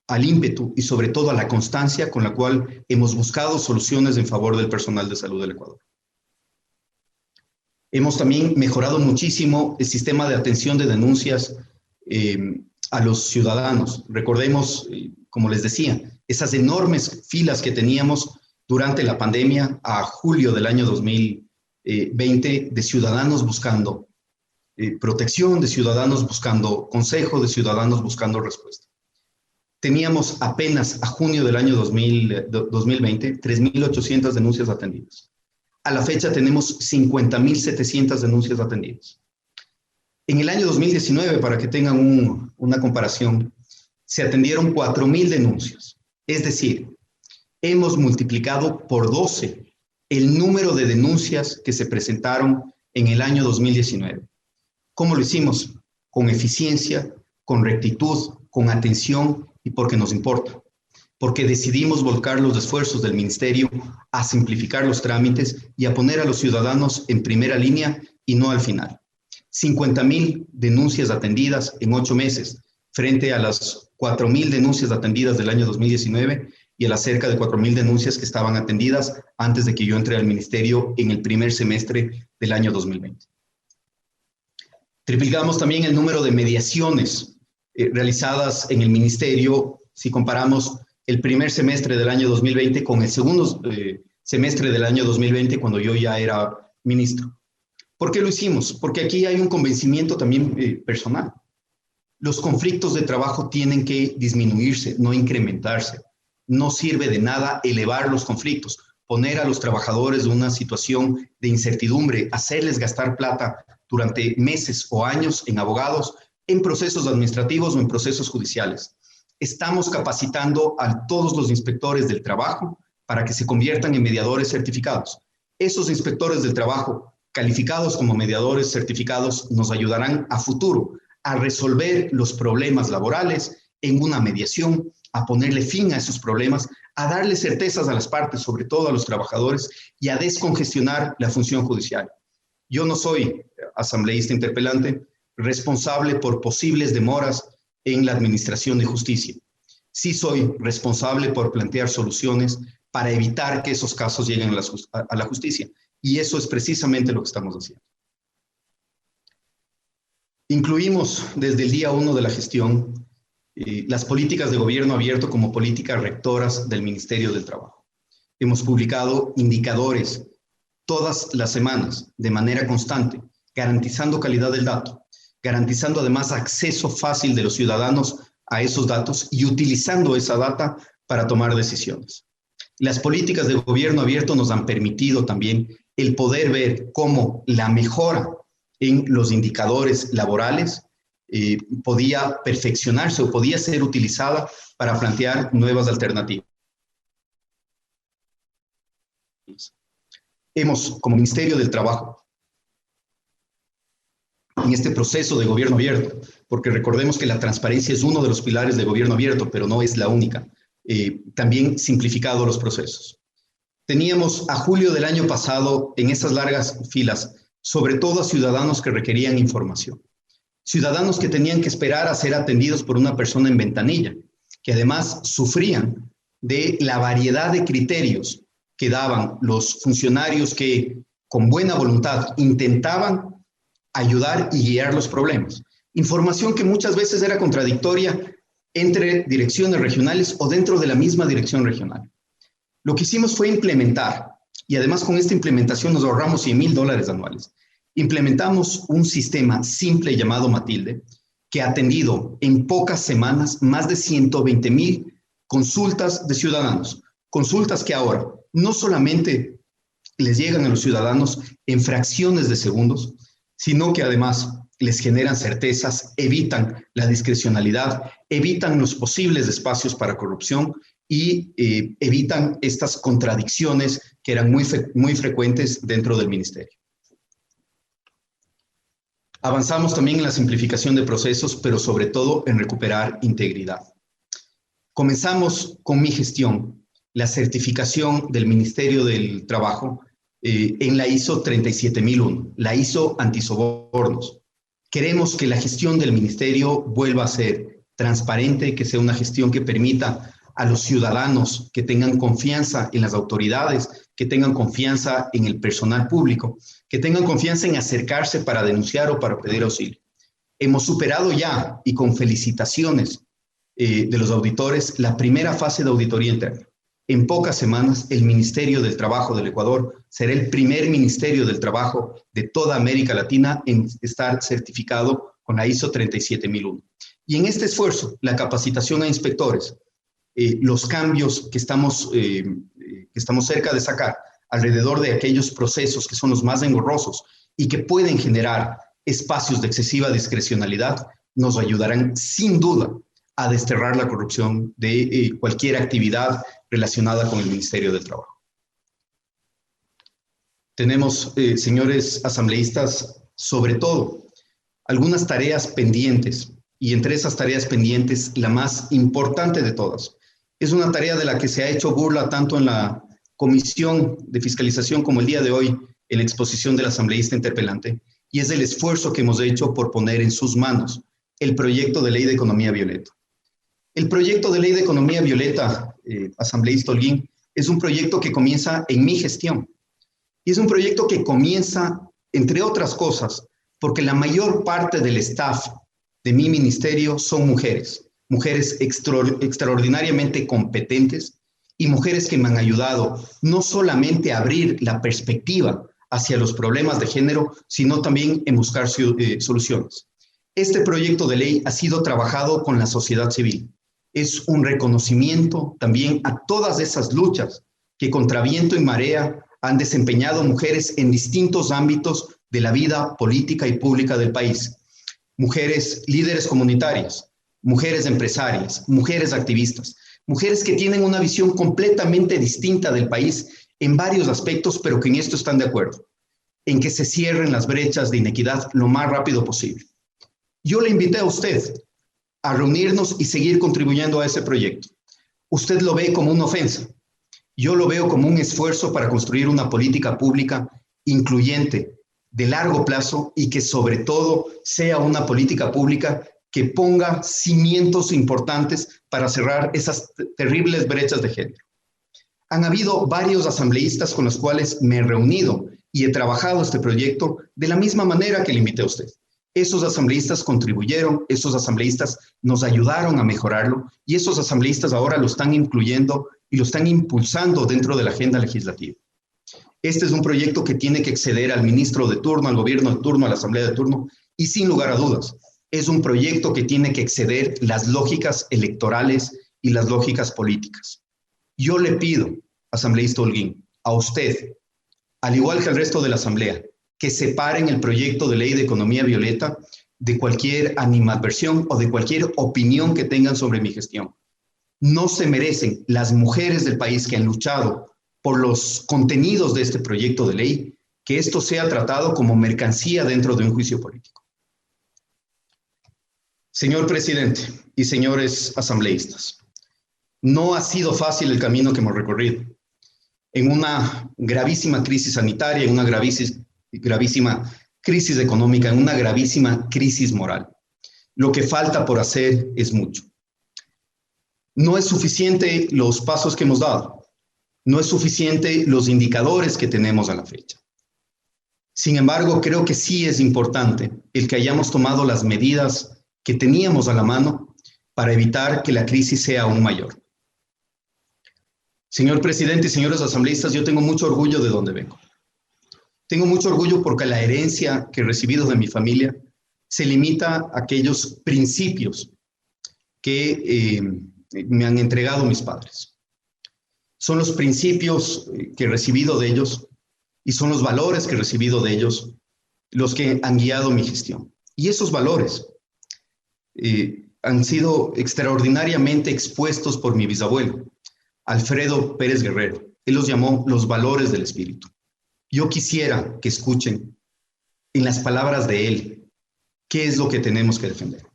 al ímpetu y sobre todo a la constancia con la cual hemos buscado soluciones en favor del personal de salud del Ecuador. Hemos también mejorado muchísimo el sistema de atención de denuncias a los ciudadanos. Recordemos, como les decía, esas enormes filas que teníamos durante la pandemia a julio del año 2020 de ciudadanos buscando protección, de ciudadanos buscando consejo, de ciudadanos buscando respuesta. Teníamos apenas a junio del año 2020 3.800 denuncias atendidas. A la fecha tenemos 50.700 denuncias atendidas. En el año 2019, para que tengan una comparación, se atendieron 4.000 denuncias. Es decir, hemos multiplicado por 12 el número de denuncias que se presentaron en el año 2019. ¿Cómo lo hicimos? Con eficiencia, con rectitud, con atención y porque nos importa. Porque decidimos volcar los esfuerzos del Ministerio a simplificar los trámites y a poner a los ciudadanos en primera línea y no al final. 50.000 denuncias atendidas en 8 meses, frente a las 4.000 denuncias atendidas del año 2019 y a las cerca de 4.000 denuncias que estaban atendidas antes de que yo entre al Ministerio en el primer semestre del año 2020. Triplicamos también el número de mediaciones realizadas en el Ministerio si comparamos el primer semestre del año 2020 con el segundo semestre del año 2020 cuando yo ya era ministro. ¿Por qué lo hicimos? Porque aquí hay un convencimiento también personal. Los conflictos de trabajo tienen que disminuirse, no incrementarse. No sirve de nada elevar los conflictos, poner a los trabajadores en una situación de incertidumbre, hacerles gastar plata durante meses o años en abogados, en procesos administrativos o en procesos judiciales. Estamos capacitando a todos los inspectores del trabajo para que se conviertan en mediadores certificados. Esos inspectores del trabajo, calificados como mediadores certificados, nos ayudarán a futuro a resolver los problemas laborales en una mediación, a ponerle fin a esos problemas, a darle certezas a las partes, sobre todo a los trabajadores, y a descongestionar la función judicial. Yo no soy asambleísta interpelante responsable por posibles demoras en la administración de justicia. Sí soy responsable por plantear soluciones para evitar que esos casos lleguen a la justicia. Y eso es precisamente lo que estamos haciendo. Incluimos desde el día 1 de la gestión las políticas de gobierno abierto como políticas rectoras del Ministerio del Trabajo. Hemos publicado indicadores todas las semanas de manera constante, garantizando calidad del dato, garantizando además acceso fácil de los ciudadanos a esos datos y utilizando esa data para tomar decisiones. Las políticas de gobierno abierto nos han permitido también el poder ver cómo la mejora en los indicadores laborales podía perfeccionarse o podía ser utilizada para plantear nuevas alternativas. Hemos, como Ministerio del Trabajo, en este proceso de gobierno abierto, porque recordemos que la transparencia es uno de los pilares de gobierno abierto, pero no es la única, también simplificado los procesos. Teníamos a julio del año pasado en esas largas filas, sobre todo a ciudadanos que requerían información. Ciudadanos que tenían que esperar a ser atendidos por una persona en ventanilla, que además sufrían de la variedad de criterios que daban los funcionarios que con buena voluntad intentaban ayudar y guiar los problemas. Información que muchas veces era contradictoria entre direcciones regionales o dentro de la misma dirección regional. Lo que hicimos fue implementar, y además con esta implementación nos ahorramos $100,000 anuales. Implementamos un sistema simple llamado Matilde, que ha atendido en pocas semanas más de 120,000 consultas de ciudadanos. Consultas que ahora no solamente les llegan a los ciudadanos en fracciones de segundos, sino que además les generan certezas, evitan la discrecionalidad, evitan los posibles espacios para corrupción y evitan estas contradicciones que eran muy frecuentes dentro del ministerio. Avanzamos también en la simplificación de procesos, pero sobre todo en recuperar integridad. Comenzamos con mi gestión, la certificación del Ministerio del Trabajo en la ISO 37001, la ISO antisobornos. Queremos que la gestión del ministerio vuelva a ser transparente, que sea una gestión que permita a los ciudadanos que tengan confianza en las autoridades, que tengan confianza en el personal público, que tengan confianza en acercarse para denunciar o para pedir auxilio. Hemos superado ya, y con felicitaciones de los auditores, la primera fase de auditoría interna. En pocas semanas, el Ministerio del Trabajo del Ecuador será el primer Ministerio del Trabajo de toda América Latina en estar certificado con la ISO 37001. Y en este esfuerzo, la capacitación a inspectores, los cambios que estamos cerca de sacar alrededor de aquellos procesos que son los más engorrosos y que pueden generar espacios de excesiva discrecionalidad, nos ayudarán sin duda a desterrar la corrupción de cualquier actividad relacionada con el Ministerio del Trabajo. Tenemos, señores asambleístas, sobre todo, algunas tareas pendientes, y entre esas tareas pendientes, la más importante de todas, es una tarea de la que se ha hecho burla tanto en la Comisión de Fiscalización como el día de hoy en la exposición del asambleísta interpelante, y es el esfuerzo que hemos hecho por poner en sus manos el proyecto de ley de economía violeta. El proyecto de ley de economía violeta, asambleísta Holguín, es un proyecto que comienza en mi gestión. Y es un proyecto que comienza, entre otras cosas, porque la mayor parte del staff de mi ministerio son mujeres, mujeres extraordinariamente competentes y mujeres que me han ayudado no solamente a abrir la perspectiva hacia los problemas de género, sino también en buscar soluciones. Este proyecto de ley ha sido trabajado con la sociedad civil. Es un reconocimiento también a todas esas luchas que contra viento y marea han desempeñado mujeres en distintos ámbitos de la vida política y pública del país. Mujeres líderes comunitarias, mujeres empresarias, mujeres activistas, mujeres que tienen una visión completamente distinta del país en varios aspectos, pero que en esto están de acuerdo, en que se cierren las brechas de inequidad lo más rápido posible. Yo le invité a usted a reunirnos y seguir contribuyendo a ese proyecto. Usted lo ve como una ofensa. Yo lo veo como un esfuerzo para construir una política pública incluyente, de largo plazo y que sobre todo sea una política pública que ponga cimientos importantes para cerrar esas terribles brechas de género. Han habido varios asambleístas con los cuales me he reunido y he trabajado este proyecto de la misma manera que le invité a usted. Esos asambleístas contribuyeron, esos asambleístas nos ayudaron a mejorarlo y esos asambleístas ahora lo están incluyendo y lo están impulsando dentro de la agenda legislativa. Este es un proyecto que tiene que exceder al ministro de turno, al gobierno de turno, a la asamblea de turno y sin lugar a dudas, es un proyecto que tiene que exceder las lógicas electorales y las lógicas políticas. Yo le pido asambleísta Holguín, a usted, al igual que al resto de la Asamblea, que separen el proyecto de ley de economía violeta de cualquier animadversión o de cualquier opinión que tengan sobre mi gestión. No se merecen las mujeres del país que han luchado por los contenidos de este proyecto de ley que esto sea tratado como mercancía dentro de un juicio político. Señor presidente y señores asambleístas, no ha sido fácil el camino que hemos recorrido. En una gravísima crisis sanitaria, en una gravísima crisis económica, en una gravísima crisis moral. Lo que falta por hacer es mucho. No es suficiente los pasos que hemos dado. No es suficiente los indicadores que tenemos a la fecha. Sin embargo, creo que sí es importante el que hayamos tomado las medidas que teníamos a la mano para evitar que la crisis sea aún mayor. Señor presidente y señores asambleístas, yo tengo mucho orgullo de donde vengo. Tengo mucho orgullo porque la herencia que he recibido de mi familia se limita a aquellos principios que me han entregado mis padres. Son los principios que he recibido de ellos y son los valores que he recibido de ellos los que han guiado mi gestión. Y esos valores han sido extraordinariamente expuestos por mi bisabuelo, Alfredo Pérez Guerrero. Él los llamó los valores del espíritu. Yo quisiera que escuchen en las palabras de él qué es lo que tenemos que defender.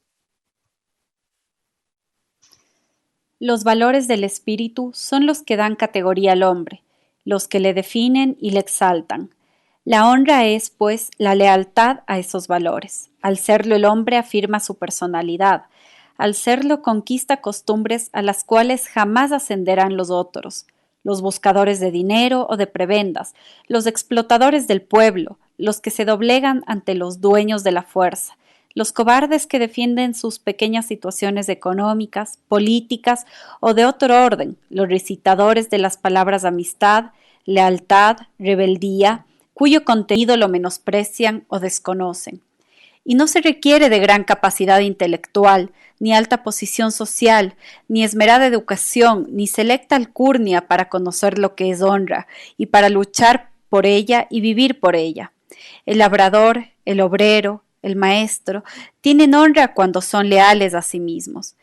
Los valores del espíritu son los que dan categoría al hombre, los que le definen y le exaltan. La honra es, pues, la lealtad a esos valores. Al serlo el hombre afirma su personalidad. Al serlo conquista costumbres a las cuales jamás ascenderán los otros. Los buscadores de dinero o de prebendas, los explotadores del pueblo, los que se doblegan ante los dueños de la fuerza, los cobardes que defienden sus pequeñas situaciones económicas, políticas o de otro orden, los recitadores de las palabras amistad, lealtad, rebeldía, cuyo contenido lo menosprecian o desconocen. Y no se requiere de gran capacidad intelectual, ni alta posición social, ni esmerada educación, ni selecta alcurnia para conocer lo que es honra y para luchar por ella y vivir por ella. El labrador, el obrero, el maestro, tienen honra cuando son leales a sí mismos.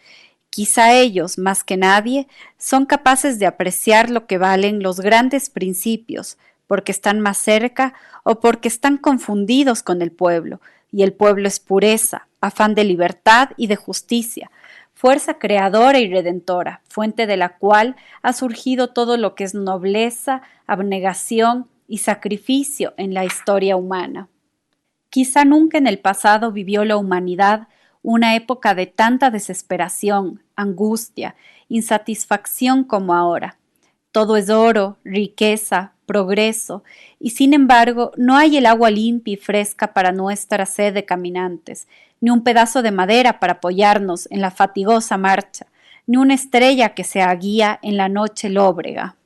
Quizá ellos, más que nadie, son capaces de apreciar lo que valen los grandes principios, porque están más cerca o porque están confundidos con el pueblo, y el pueblo es pureza, afán de libertad y de justicia, fuerza creadora y redentora, fuente de la cual ha surgido todo lo que es nobleza, abnegación y sacrificio en la historia humana. Quizá nunca en el pasado vivió la humanidad una época de tanta desesperación, angustia, insatisfacción como ahora. Todo es oro, riqueza, progreso, y sin embargo no hay el agua limpia y fresca para nuestra sed de caminantes, ni un pedazo de madera para apoyarnos en la fatigosa marcha, ni una estrella que sea guía en la noche lóbrega.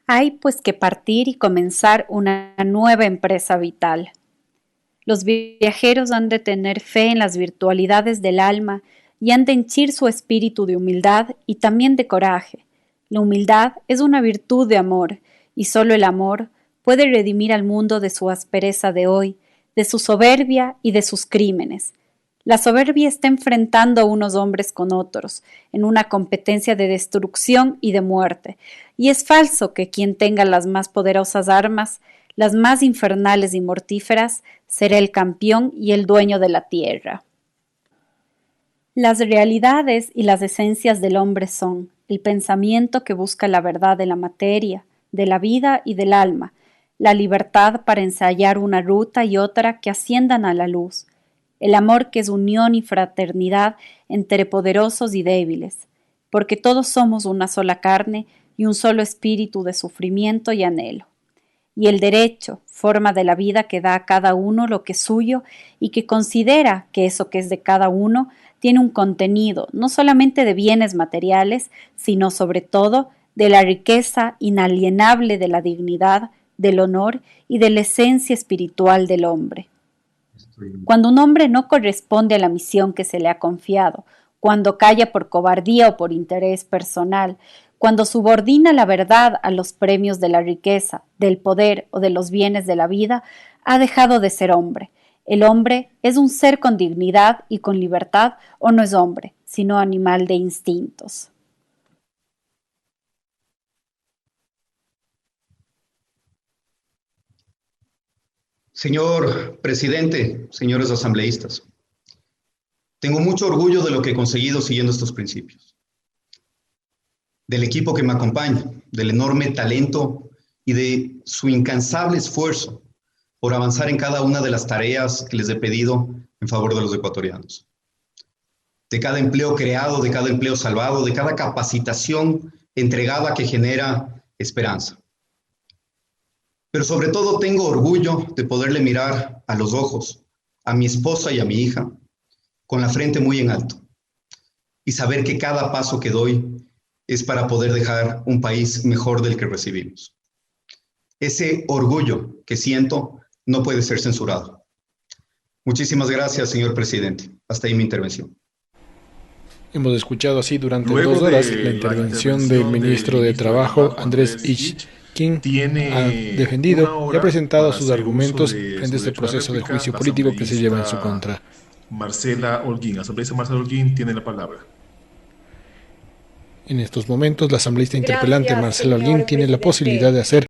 Hay pues que partir y comenzar una nueva empresa vital. Los viajeros han de tener fe en las virtualidades del alma y han de henchir su espíritu de humildad y también de coraje. La humildad es una virtud de amor, y solo el amor puede redimir al mundo de su aspereza de hoy, de su soberbia y de sus crímenes. La soberbia está enfrentando a unos hombres con otros, en una competencia de destrucción y de muerte, y es falso que quien tenga las más poderosas armas, las más infernales y mortíferas, será el campeón y el dueño de la tierra. Las realidades y las esencias del hombre son el pensamiento que busca la verdad de la materia, de la vida y del alma, la libertad para ensayar una ruta y otra que asciendan a la luz, el amor que es unión y fraternidad entre poderosos y débiles, porque todos somos una sola carne y un solo espíritu de sufrimiento y anhelo. Y el derecho, forma de la vida que da a cada uno lo que es suyo y que considera que eso que es de cada uno tiene un contenido no solamente de bienes materiales, sino sobre todo de la riqueza inalienable de la dignidad, del honor y de la esencia espiritual del hombre. Cuando un hombre no corresponde a la misión que se le ha confiado, cuando calla por cobardía o por interés personal, Cuando subordina la verdad a los premios de la riqueza, del poder o de los bienes de la vida, ha dejado de ser hombre. El hombre es un ser con dignidad y con libertad, o no es hombre, sino animal de instintos. Señor presidente, señores asambleístas, tengo mucho orgullo de lo que he conseguido siguiendo estos principios, del equipo que me acompaña, del enorme talento y de su incansable esfuerzo por avanzar en cada una de las tareas que les he pedido en favor de los ecuatorianos. De cada empleo creado, de cada empleo salvado, de cada capacitación entregada que genera esperanza. Pero sobre todo tengo orgullo de poderle mirar a los ojos a mi esposa y a mi hija con la frente muy en alto y saber que cada paso que doy es para poder dejar un país mejor del que recibimos. Ese orgullo que siento no puede ser censurado. Muchísimas gracias, señor presidente. Hasta ahí mi intervención. Hemos escuchado así durante 2 horas la intervención del ministro de Trabajo, Andrés Ich, quien ha defendido y ha presentado sus argumentos frente a este proceso de juicio político que se lleva en su contra. Marcela Holguín, asambleísta Marcela Holguín, tiene la palabra. En estos momentos, la asambleísta interpelante Marcela Holguín tiene la posibilidad de hacer